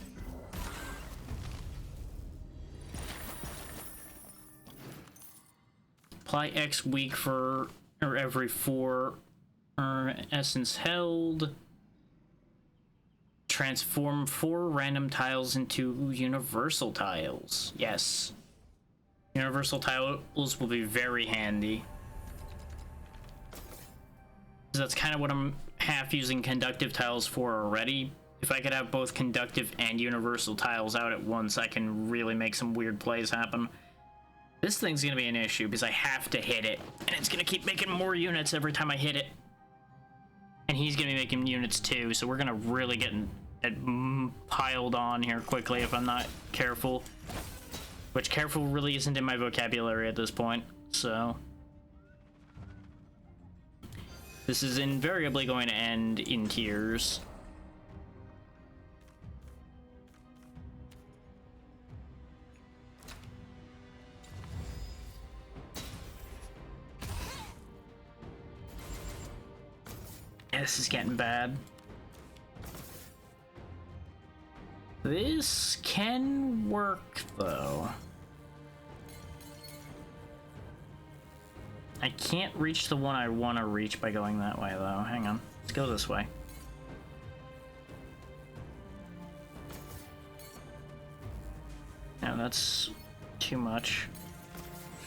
Apply X weak for or every 4 essence held. Transform 4 random tiles into universal tiles. Yes. Universal tiles will be very handy. That's kind of what I'm half using conductive tiles for already. If I could have both conductive and universal tiles out at once, I can really make some weird plays happen. This thing's gonna be an issue because I have to hit it, and it's gonna keep making more units every time I hit it. And he's gonna be making units too, so we're gonna really get piled on here quickly if I'm not careful. Which careful really isn't in my vocabulary at this point, so. This is invariably going to end in tears. Yeah, this is getting bad. This can work, though. I can't reach the one I want to reach by going that way, though. Hang on. Let's go this way. Now that's too much.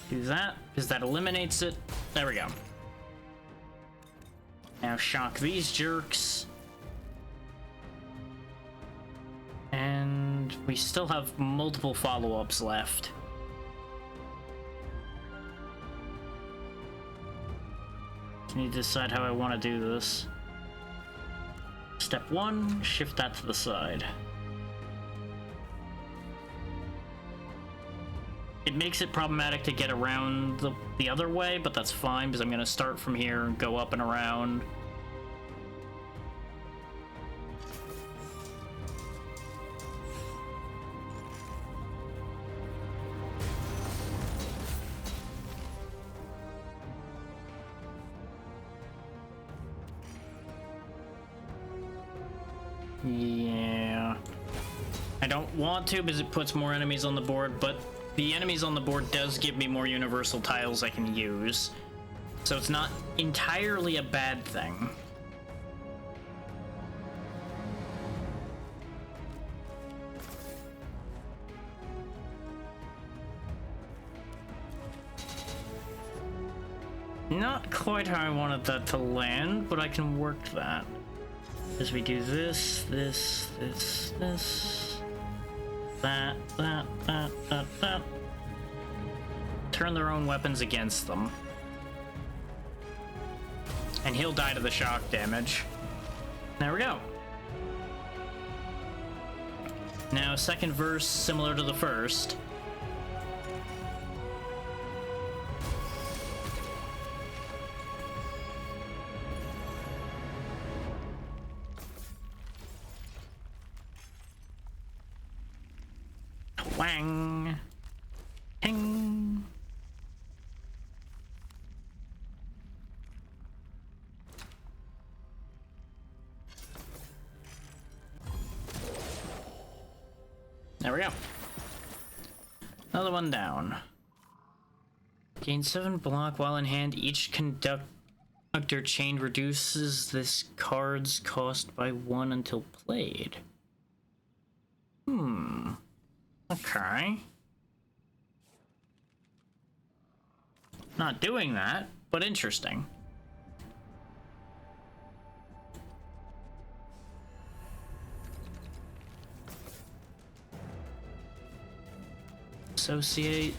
Do that, because that eliminates it. There we go. Now shock these jerks. And we still have multiple follow-ups left. I need to decide how I want to do this. Step 1, shift that to the side. It makes it problematic to get around the other way, but that's fine because I'm going to start from here and go up and around. Yeah. I don't want to because it puts more enemies on the board, but the enemies on the board does give me more universal tiles I can use. So it's not entirely a bad thing. Not quite how I wanted that to land, but I can work that. As we do this, this, this, this, that. Turn their own weapons against them. And he'll die to the shock damage. There we go. Now, second verse, similar to the first. Wang. Ping. There we go. Another one down. Gain 7 block while in hand. Each conductor chain reduces this card's cost by 1 until played. Okay. Not doing that, but interesting. Associate.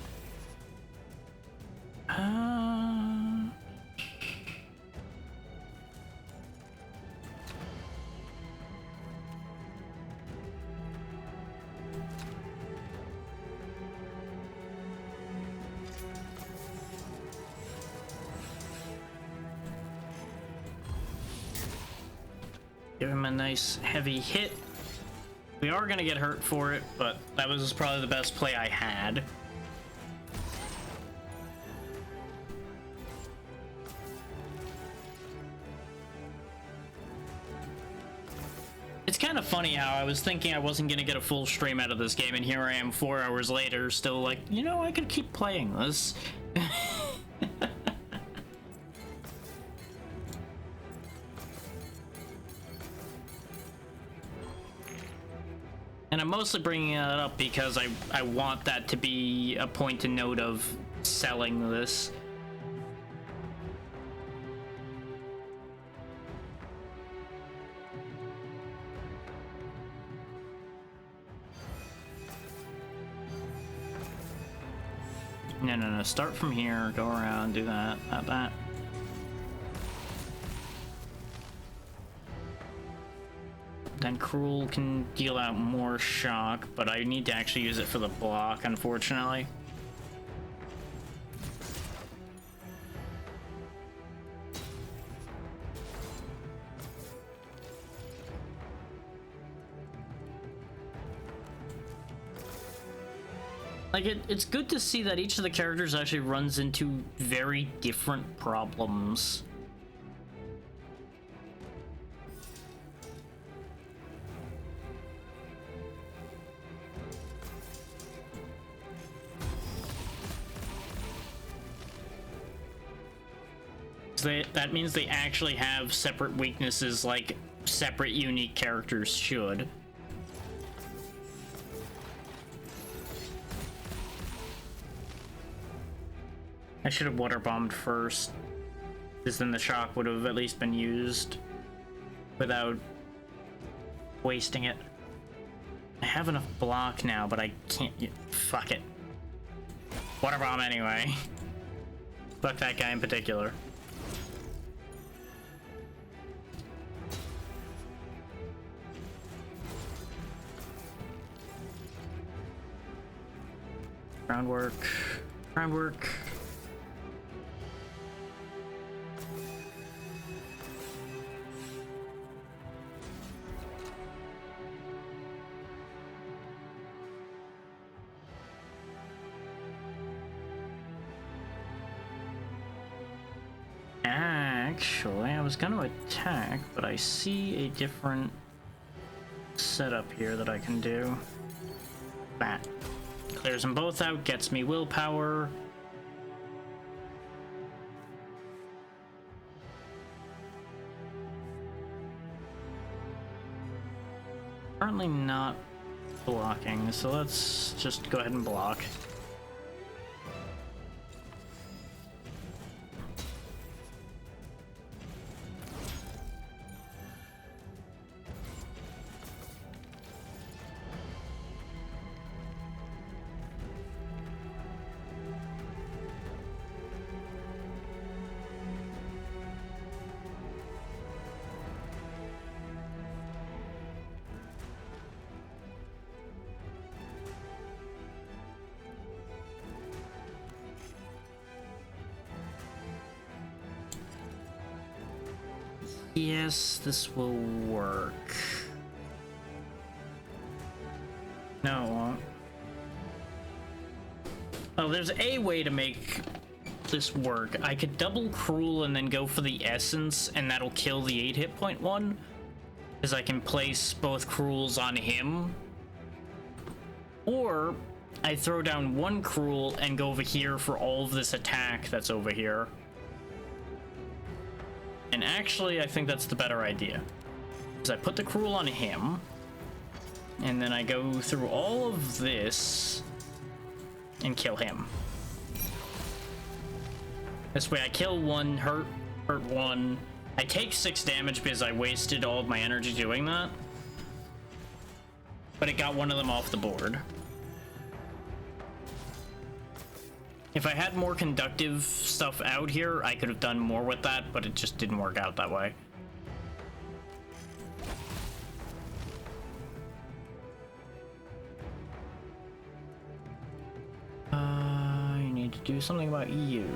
Give him a nice heavy hit. We are gonna get hurt for it, but that was probably the best play I had. It's kind of funny how I was thinking I wasn't gonna get a full stream out of this game, and here I am 4 hours later, still like, you know, I could keep playing this. And I'm mostly bringing that up because I want that to be a point to note of selling this. No. Start from here, go around, do that. Then Cruel can deal out more shock, but I need to actually use it for the block, unfortunately. Like, it's good to see that each of the characters actually runs into very different problems. That means they actually have separate weaknesses like separate unique characters should. I should have water bombed first, because then the shock would have at least been used without wasting it. I have enough block now, but I can't. Fuck it. Water bomb anyway. Fuck that guy in particular. Groundwork. Actually, I was gonna attack, but I see a different setup here that I can do. That clears them both out, gets me willpower. Currently not blocking, so let's just go ahead and block. Yes, this will work. No, it won't. Oh, there's a way to make this work. I could double cruel and then go for the essence, and that'll kill the 8 hit point one. Because I can place both cruels on him. Or I throw down 1 cruel and go over here for all of this attack that's over here. And actually, I think that's the better idea. Because I put the cruel on him, and then I go through all of this and kill him. This way I kill 1, hurt 1. I take 6 damage because I wasted all of my energy doing that. But it got one of them off the board. If I had more conductive stuff out here, I could have done more with that, but it just didn't work out that way. I need to do something about you.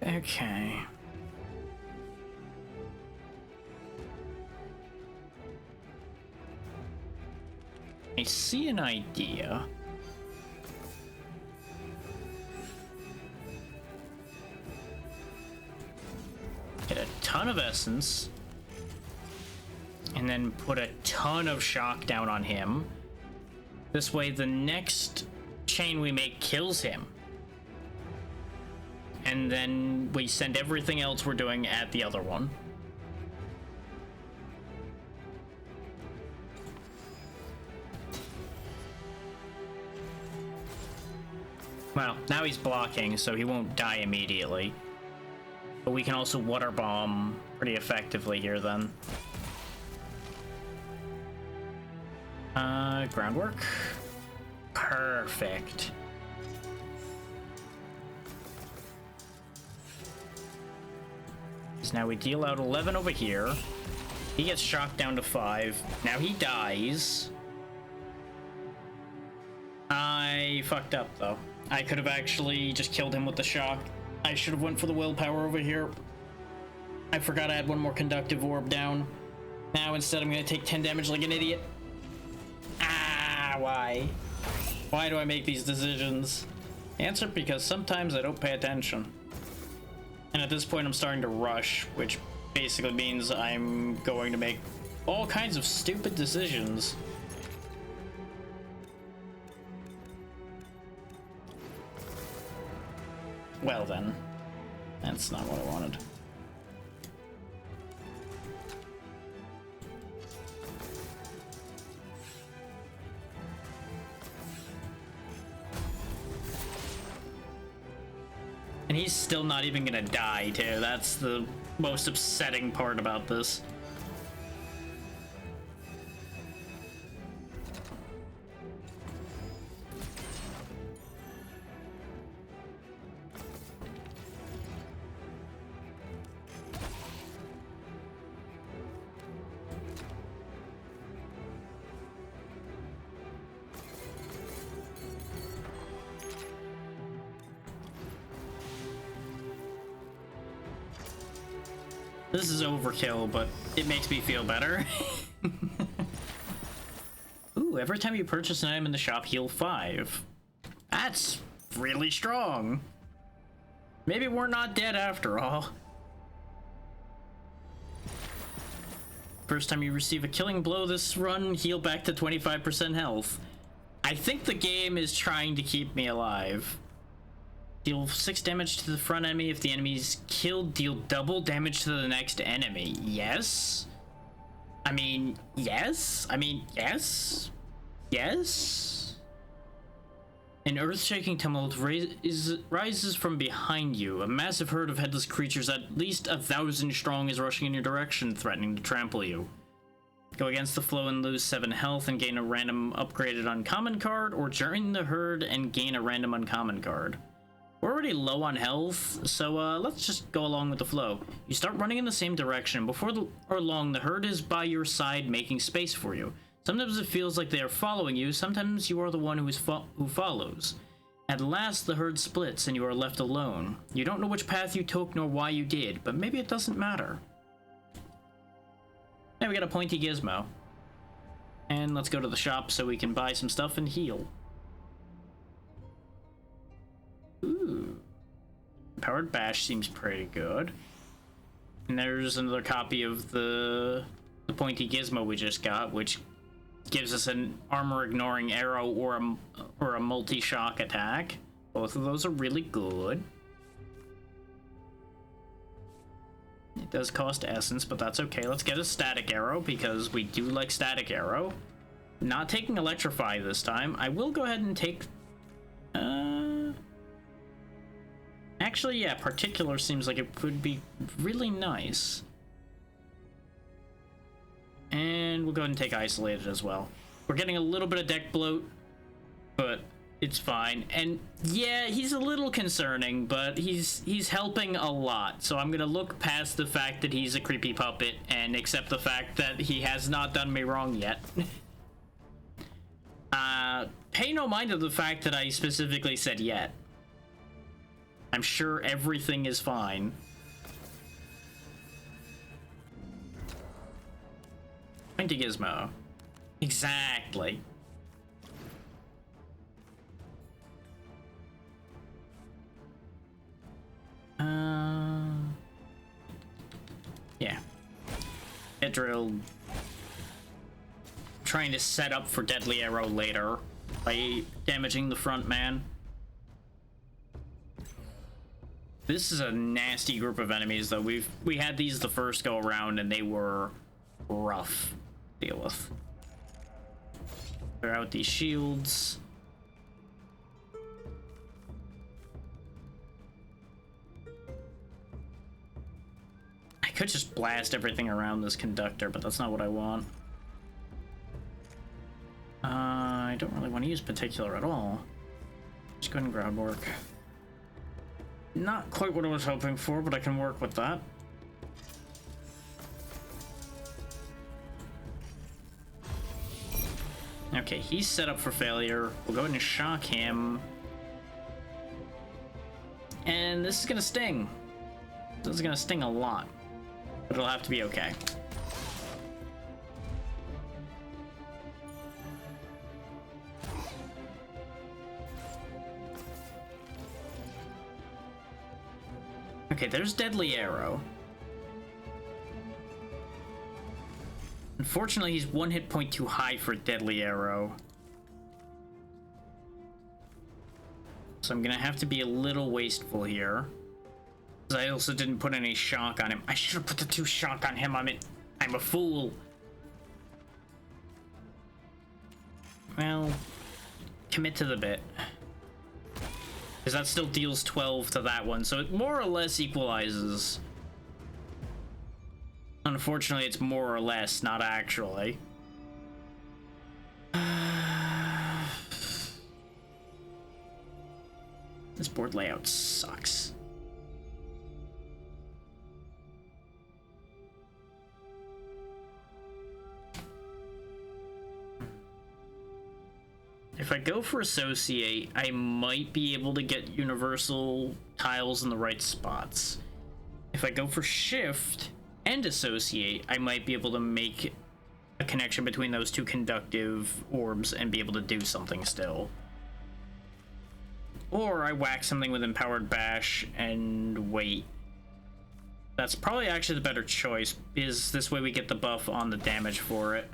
Okay. I see an idea. Get a ton of essence. And then put a ton of shock down on him. This way the next chain we make kills him. And then we send everything else we're doing at the other one. Well, now he's blocking, so he won't die immediately. But we can also water bomb pretty effectively here then. Groundwork. Perfect. So now we deal out 11 over here. He gets shocked down to 5. Now he dies. I fucked up though. I could have actually just killed him with the shock. I should have went for the willpower over here. I forgot I had 1 more conductive orb down. Now instead I'm gonna take 10 damage like an idiot. Ah, why? Why do I make these decisions? Answer, because sometimes I don't pay attention. And at this point I'm starting to rush, which basically means I'm going to make all kinds of stupid decisions. Well then, that's not what I wanted. And he's still not even gonna die, too. That's the most upsetting part about this. This is overkill, but it makes me feel better. Ooh, every time you purchase an item in the shop, heal 5. That's really strong. Maybe we're not dead after all. First time you receive a killing blow this run, heal back to 25% health. I think the game is trying to keep me alive. Deal 6 damage to the front enemy. If the enemy is killed, deal double damage to the next enemy. Yes? I mean, yes? I mean, yes? Yes? An earth-shaking tumult rises from behind you. A massive herd of headless creatures, at least 1,000 strong, is rushing in your direction, threatening to trample you. Go against the flow and lose 7 health and gain a random upgraded uncommon card, or join the herd and gain a random uncommon card. We're already low on health, so let's just go along with the flow. You start running in the same direction. Before long, the herd is by your side, making space for you. Sometimes it feels like they are following you, sometimes you are the one who follows. At last, the herd splits and you are left alone. You don't know which path you took nor why you did, but maybe it doesn't matter. Now we got a pointy gizmo. And let's go to the shop so we can buy some stuff and heal. Ooh. Powered Bash seems pretty good. And there's another copy of the pointy gizmo we just got, which gives us an armor-ignoring arrow or a multi-shock attack. Both of those are really good. It does cost essence, but that's okay. Let's get a static arrow, because we do like static arrow. Not taking electrify this time. I will go ahead and take... Actually, yeah, particular seems like it could be really nice. And we'll go ahead and take isolated as well. We're getting a little bit of deck bloat, but it's fine. And yeah, he's a little concerning, but he's helping a lot. So I'm gonna look past the fact that he's a creepy puppet and accept the fact that he has not done me wrong yet. Pay no mind of the fact that I specifically said yet. I'm sure everything is fine. Pointy gizmo. Exactly. Yeah. Get drilled. Trying to set up for deadly arrow later by damaging the front man. This is a nasty group of enemies, though. We had these the first go around, and they were rough to deal with. Clear out these shields. I could just blast everything around this conductor, but that's not what I want. I don't really want to use particular at all. Just go ahead and groundwork. Not quite what I was hoping for, but I can work with that. Okay, he's set up for failure. We'll go ahead and shock him. And this is gonna sting. This is gonna sting a lot. But it'll have to be okay. Okay, there's Deadly Arrow. Unfortunately, he's 1 hit point too high for Deadly Arrow. So I'm gonna have to be a little wasteful here. I also didn't put any shock on him. I should have put the 2 shock on him. I'm a fool. Well, commit to the bit. Because that still deals 12 to that one, so it more or less equalizes. Unfortunately, it's more or less, not actually. This board layout sucks. If I go for associate, I might be able to get universal tiles in the right spots. If I go for shift and associate, I might be able to make a connection between those 2 conductive orbs and be able to do something still. Or I whack something with Empowered Bash and wait. That's probably actually the better choice, because this way we get the buff on the damage for it.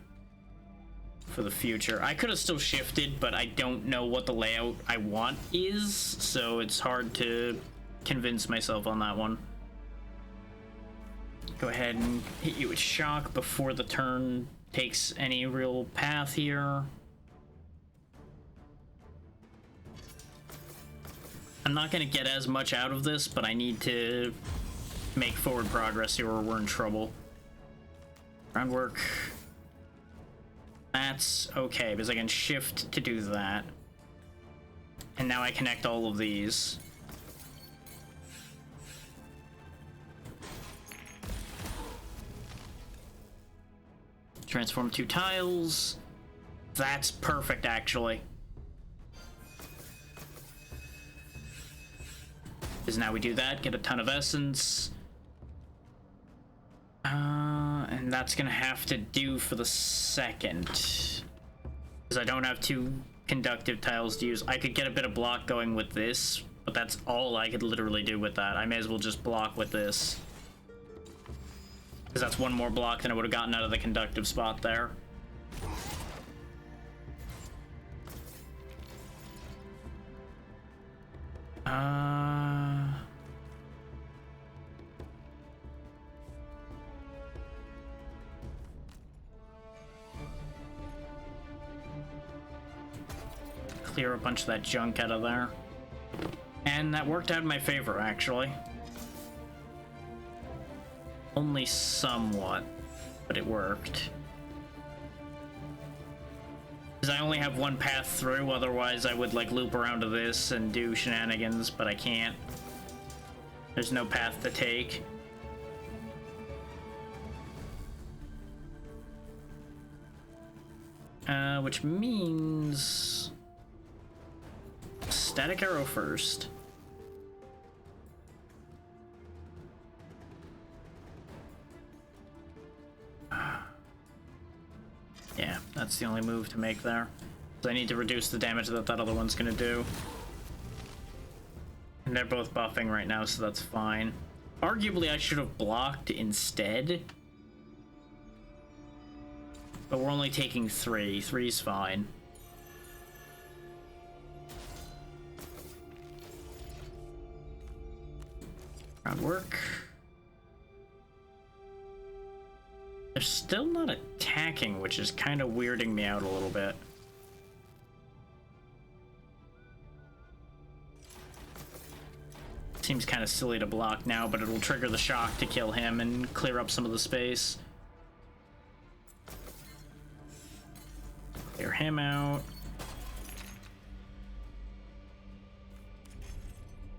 For the future. I could have still shifted, but I don't know what the layout I want is, so it's hard to convince myself on that one. Go ahead and hit you with shock before the turn takes any real path here. I'm not going to get as much out of this, but I need to make forward progress here or we're in trouble. Groundwork. that's okay, because I can shift to do that. And now I connect all of these. Transform 2 tiles. That's perfect, actually. Because now we do that, get a ton of essence. And that's gonna have to do for the second. Because I don't have 2 conductive tiles to use. I could get a bit of block going with this, but that's all I could literally do with that. I may as well just block with this. Because that's 1 more block than I would have gotten out of the conductive spot there. Clear a bunch of that junk out of there. And that worked out in my favor, actually. Only somewhat, but it worked. Because I only have 1 path through, otherwise I would like loop around to this and do shenanigans, but I can't. There's no path to take. Which means... static arrow first. Yeah, that's the only move to make there. So I need to reduce the damage that that other one's gonna do. And they're both buffing right now, so that's fine. Arguably, I should have blocked instead. But we're only taking 3. 3's fine. Groundwork. They're still not attacking, which is kind of weirding me out a little bit. Seems kind of silly to block now, but it'll trigger the shock to kill him and clear up some of the space. Clear him out.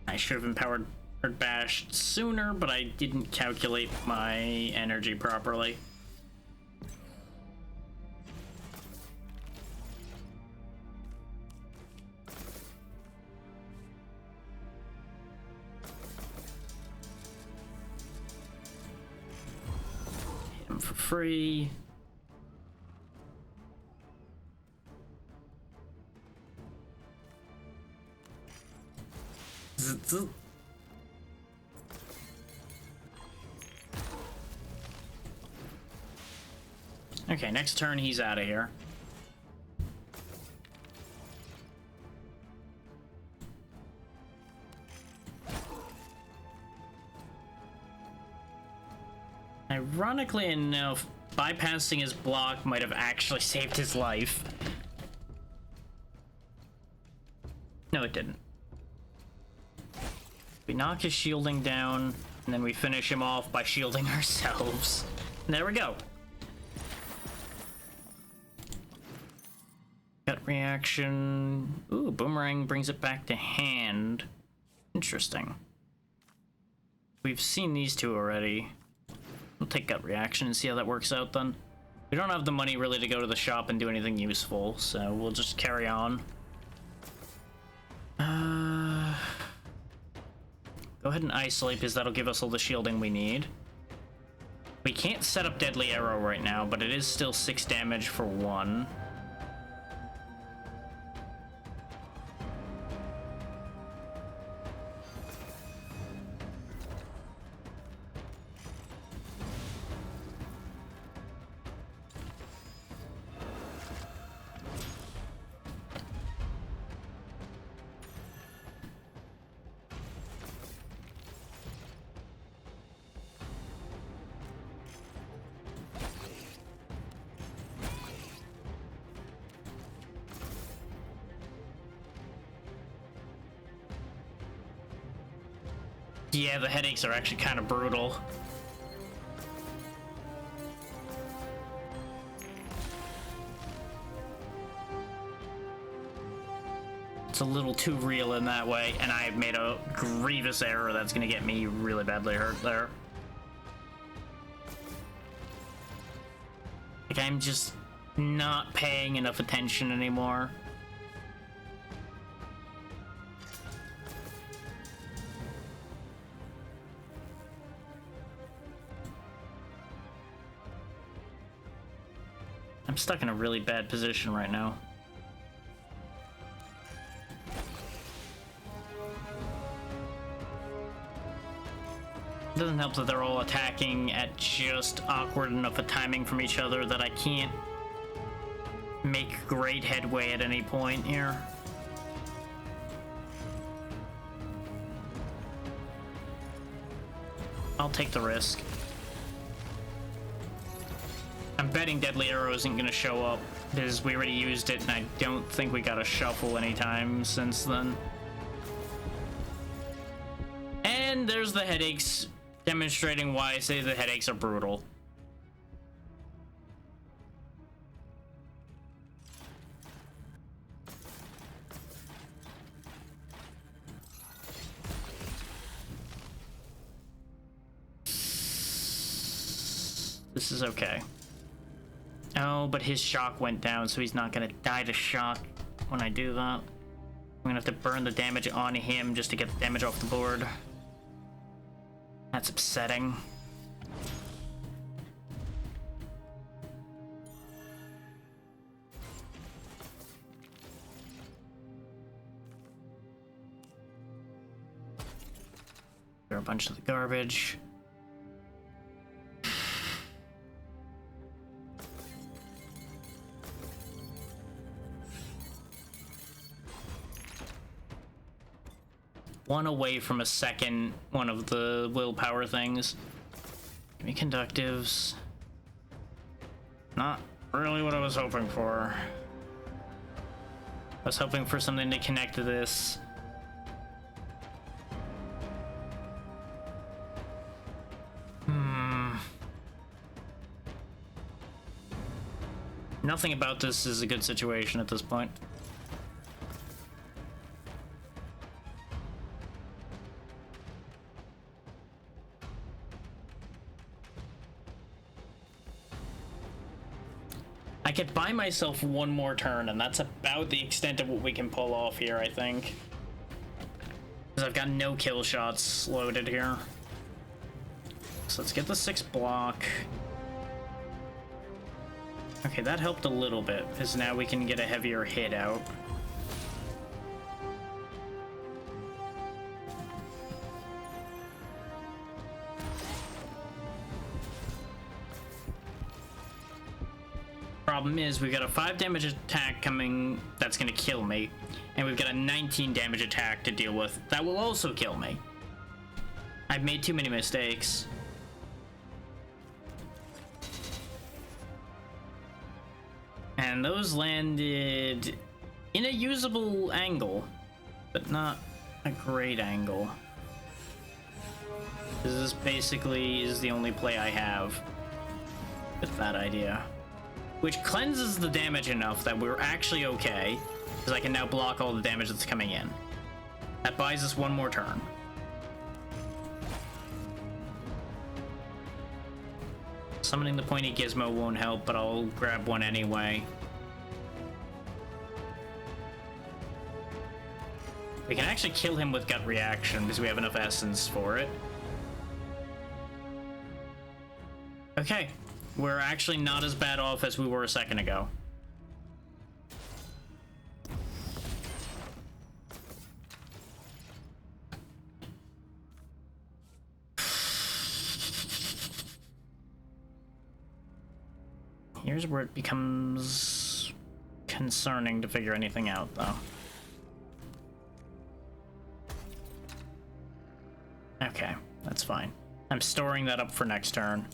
I should have empowered or bashed sooner, but I didn't calculate my energy properly. Hit him for free. Okay, next turn he's out of here. Ironically enough, bypassing his block might have actually saved his life. No, it didn't. We knock his shielding down, and then we finish him off by shielding ourselves. And there we go. Gut reaction. Ooh, boomerang brings it back to hand. Interesting. We've seen these 2 already. We'll take gut reaction and see how that works out then. We don't have the money really to go to the shop and do anything useful, so we'll just carry on. Go ahead and isolate, because that'll give us all the shielding we need. We can't set up Deadly Arrow right now, but it is still 6 damage for 1. Yeah, the headaches are actually kind of brutal. It's a little too real in that way, and I made a grievous error that's gonna get me really badly hurt there. Like, I'm just not paying enough attention anymore. I'm stuck in a really bad position right now. It doesn't help that they're all attacking at just awkward enough a timing from each other that I can't make great headway at any point here. I'll take the risk. I'm betting Deadly Arrow isn't gonna show up because we already used it and I don't think we got a shuffle anytime since then. And there's the headaches, demonstrating why I say the headaches are brutal. This is okay. Oh, but his shock went down, so he's not gonna die to shock when I do that. I'm gonna have to burn the damage on him just to get the damage off the board. That's upsetting. Throw a bunch of the garbage. One away from a second one of the willpower things. Give me conductives. Not really what I was hoping for. I was hoping for something to connect to this. Nothing about this is a good situation at this point. I could buy myself one more turn, and that's about the extent of what we can pull off here, I think. Because I've got no kill shots loaded here. So let's get the 6 block. Okay, that helped a little bit, because now we can get a heavier hit out. Problem is, we've got a 5 damage attack coming that's gonna kill me, and we've got a 19 damage attack to deal with that will also kill me. I've made too many mistakes. And those landed in a usable angle, but not a great angle. This basically is the only play I have with that idea. Which cleanses the damage enough that we're actually okay, because I can now block all the damage that's coming in. That buys us one more turn. Summoning the pointy gizmo won't help, but I'll grab one anyway. We can actually kill him with gut reaction because we have enough essence for it. Okay, we're actually not as bad off as we were a second ago. Here's where it becomes concerning to figure anything out, though. Okay, that's fine. I'm storing that up for next turn.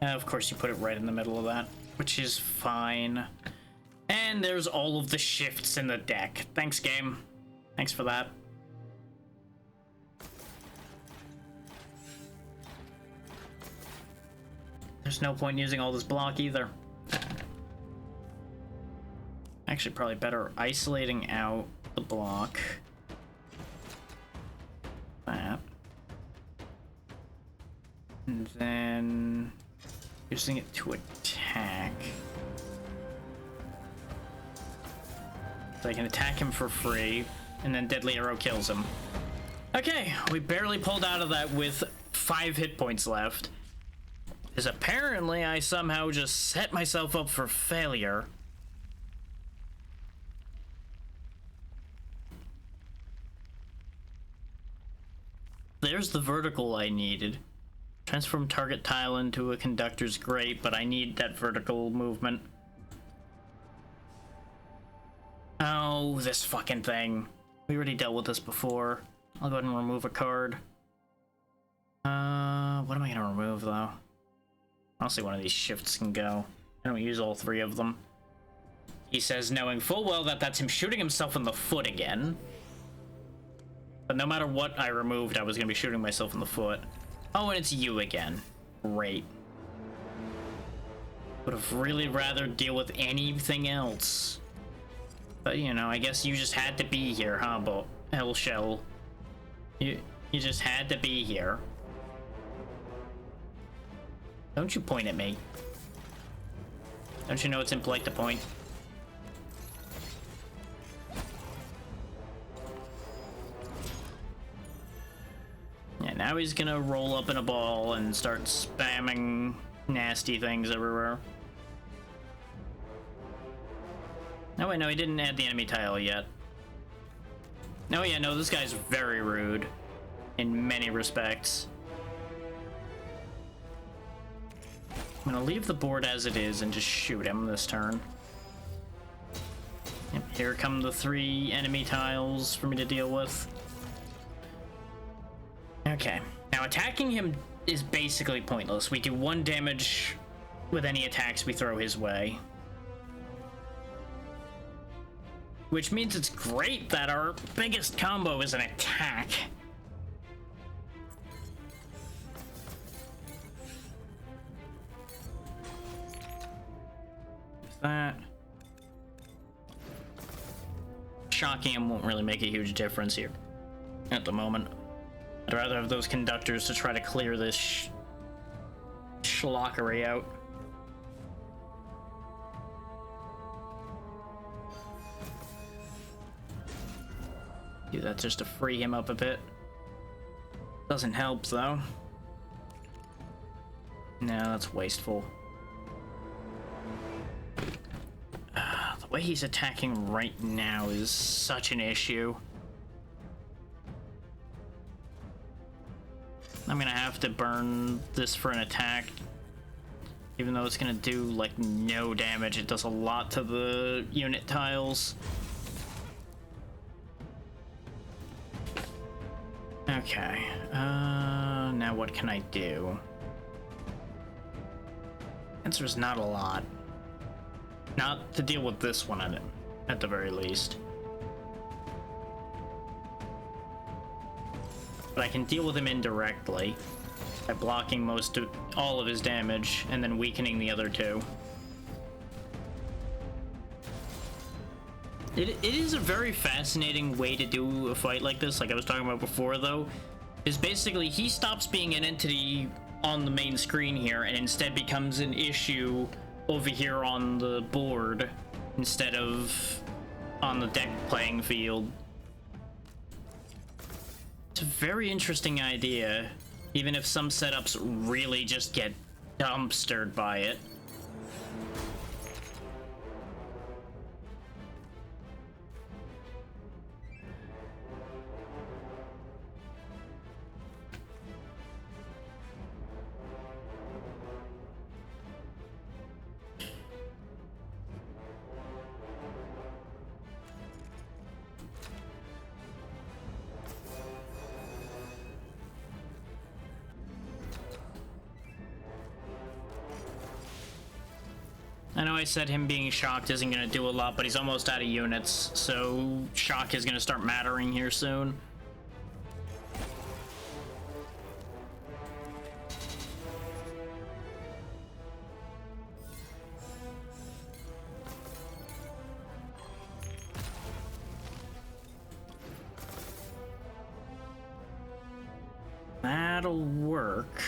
Of course, you put it right in the middle of that, which is fine. And there's all of the shifts in the deck. Thanks, game. Thanks for that. There's no point in using all this block either. Actually, probably better isolating out the block. That. And then using it to attack. So I can attack him for free, and then Deadly Arrow kills him. Okay, we barely pulled out of that with 5 hit points left. Because apparently I somehow just set myself up for failure. There's the vertical I needed. Transform target tile into a conductor's great, but I need that vertical movement. Oh, this fucking thing. We already dealt with this before. I'll go ahead and remove a card. What am I gonna remove, though? Honestly, one of these shifts can go. I don't use all 3 of them. He says, knowing full well that that's him shooting himself in the foot again. But no matter what I removed, I was gonna be shooting myself in the foot. Oh, and it's you again. Great. Would have really rather deal with anything else. But, you know, I guess you just had to be here, huh, Hellshell? You just had to be here. Don't you point at me. Don't you know it's impolite to point? Yeah, now he's gonna roll up in a ball and start spamming nasty things everywhere. Oh wait, no, he didn't add the enemy tile yet. Oh yeah, no, this guy's very rude in many respects. I'm gonna leave the board as it is and just shoot him this turn. Yep, here come the 3 enemy tiles for me to deal with. Okay, now attacking him is basically pointless. We do 1 damage with any attacks we throw his way. Which means it's great that our biggest combo is an attack. That. Shocking him won't really make a huge difference here at the moment. I'd rather have those conductors to try to clear this schlockery out. Do that just to free him up a bit. Doesn't help though. No, that's wasteful. The way he's attacking right now is such an issue. I'm gonna have to burn this for an attack. Even though it's gonna do like no damage, it does a lot to the unit tiles. Okay, now what can I do? Answer is not a lot. Not to deal with this one at the very least. But I can deal with him indirectly by blocking all of his damage and then weakening the other 2. It is a very fascinating way to do a fight like this, like I was talking about before, though, is basically he stops being an entity on the main screen here and instead becomes an issue over here on the board instead of on the deck playing field. It's a very interesting idea, even if some setups really just get dumpstered by it. I know I said him being shocked isn't going to do a lot, but he's almost out of units, so shock is going to start mattering here soon. that'll work.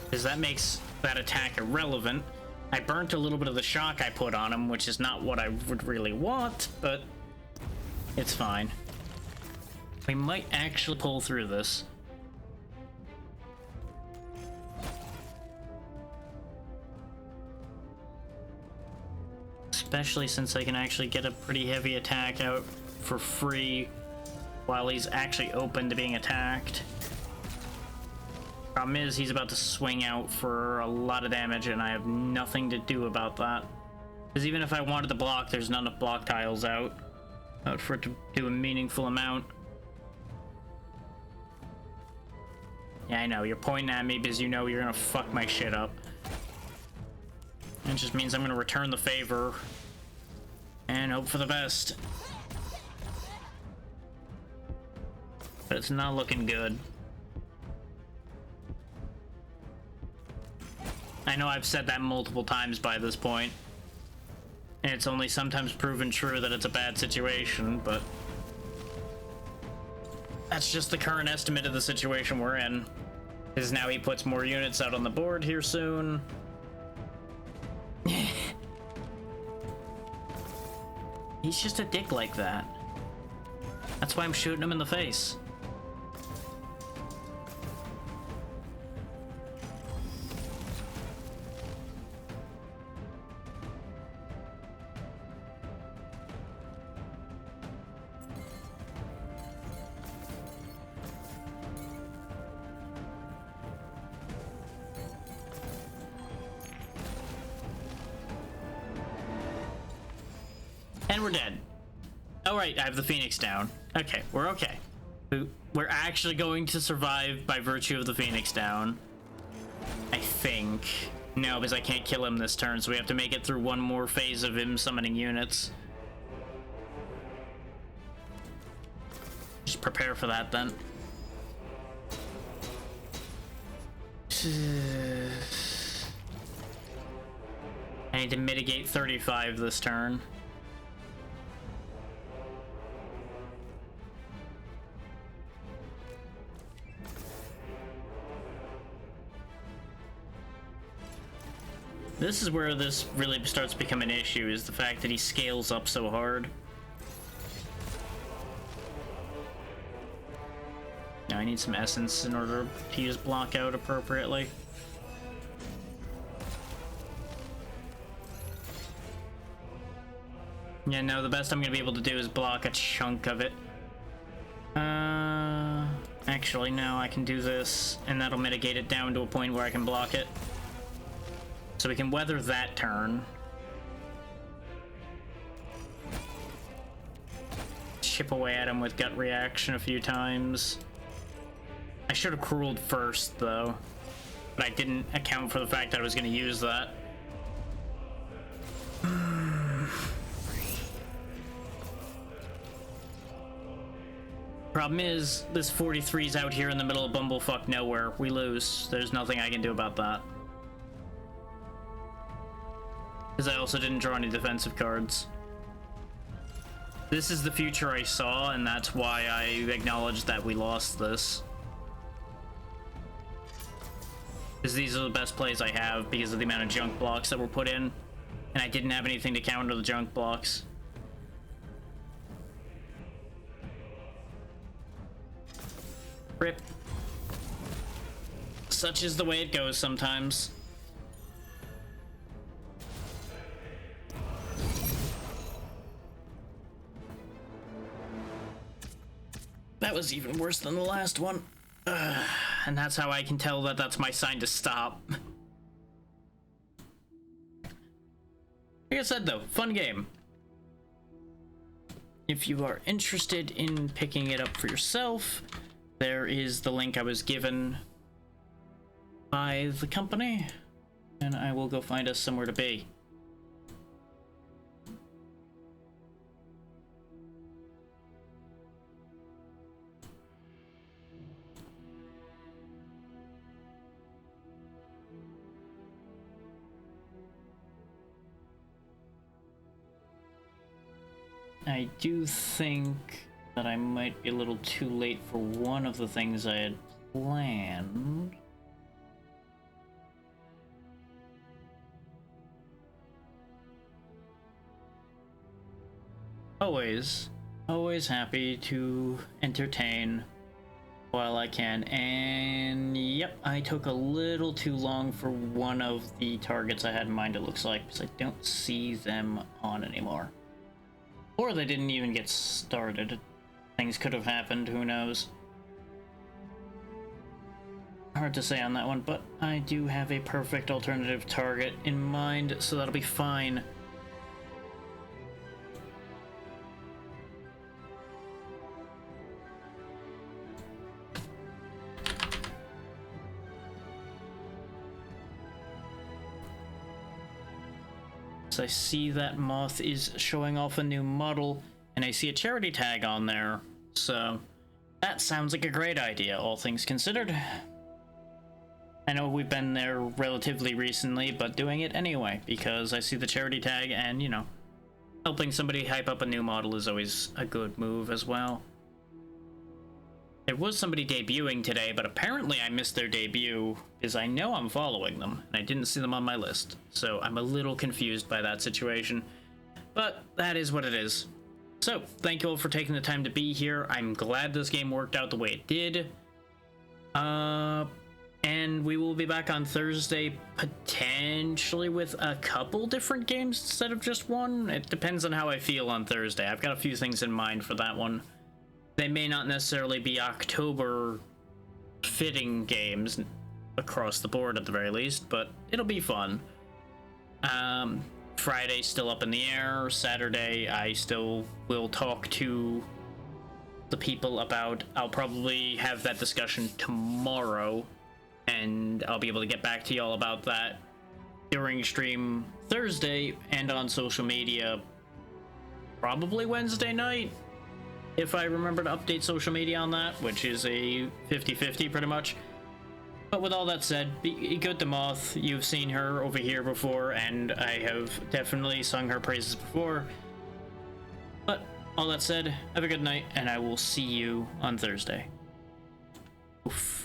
Because that makes that attack irrelevant. I burnt a little bit of the shock I put on him, which is not what I would really want, but it's fine. We might actually pull through this. Especially since I can actually get a pretty heavy attack out for free while he's actually open to being attacked. Problem is, he's about to swing out for a lot of damage, and I have nothing to do about that. Because even if I wanted to block, there's not enough block tiles out for it to do a meaningful amount. Yeah, I know, you're pointing at me because you know you're gonna fuck my shit up. It just means I'm gonna return the favor and hope for the best. But it's not looking good. I know I've said that multiple times by this point, and it's only sometimes proven true that it's a bad situation, but that's just the current estimate of the situation we're in. Because now he puts more units out on the board here soon. He's just a dick like that. That's why I'm shooting him in the face. And we're dead. Oh, right, I have the Phoenix down. Okay, we're okay. We're actually going to survive by virtue of the Phoenix down. I think. No, because I can't kill him this turn, so we have to make it through one more phase of him summoning units. Just prepare for that, then. I need to mitigate 35 this turn. This is where this really starts to become an issue, is the fact that he scales up so hard. Now I need some essence in order to use block out appropriately. Yeah, no, the best I'm gonna be able to do is block a chunk of it. Actually, no, I can do this, and that'll mitigate it down to a point where I can block it. So we can weather that turn. Chip away at him with gut reaction a few times. I should have crueled first, though. But I didn't account for the fact that I was going to use that. Problem is, this 43's out here in the middle of bumblefuck nowhere. We lose. There's nothing I can do about that. Because I also didn't draw any defensive cards. This is the future I saw, and that's why I acknowledged that we lost this. Because these are the best plays I have because of the amount of junk blocks that were put in. And I didn't have anything to counter the junk blocks. Rip. Such is the way it goes sometimes. That was even worse than the last one. And that's how I can tell that that's my sign to stop. Like I said though, fun game. If you are interested in picking it up for yourself, there is the link I was given by the company, and I will go find us somewhere to be. I do think that I might be a little too late for one of the things I had planned. Always happy to entertain while I can. And yep, I took a little too long for one of the targets I had in mind, it looks like, because I don't see them on anymore. Or they didn't even get started. Things could have happened, who knows. Hard to say on that one, but I do have a perfect alternative target in mind, so that'll be fine. So I see that Moth is showing off a new model, and I see a charity tag on there, so that sounds like a great idea, all things considered. I know we've been there relatively recently, but doing it anyway, because I see the charity tag, and, you know, helping somebody hype up a new model is always a good move as well. There was somebody debuting today, but apparently I missed their debut, because I know I'm following them, and I didn't see them on my list, so I'm a little confused by that situation, but that is what it is. So, thank you all for taking the time to be here. I'm glad this game worked out the way it did. And we will be back on Thursday, potentially with a couple different games instead of just one. It depends on how I feel on Thursday. I've got a few things in mind for that one. They may not necessarily be October fitting games across the board at the very least, but it'll be fun. Friday's still up in the air. Saturday, I still will talk to the people about... I'll probably have that discussion tomorrow, and I'll be able to get back to y'all about that during stream Thursday and on social media probably Wednesday night, if I remember to update social media on that, which is a 50-50 pretty much. But with all that said, be good to Moth. You've seen her over here before, and I have definitely sung her praises before. But all that said, have a good night, and I will see you on Thursday. Oof.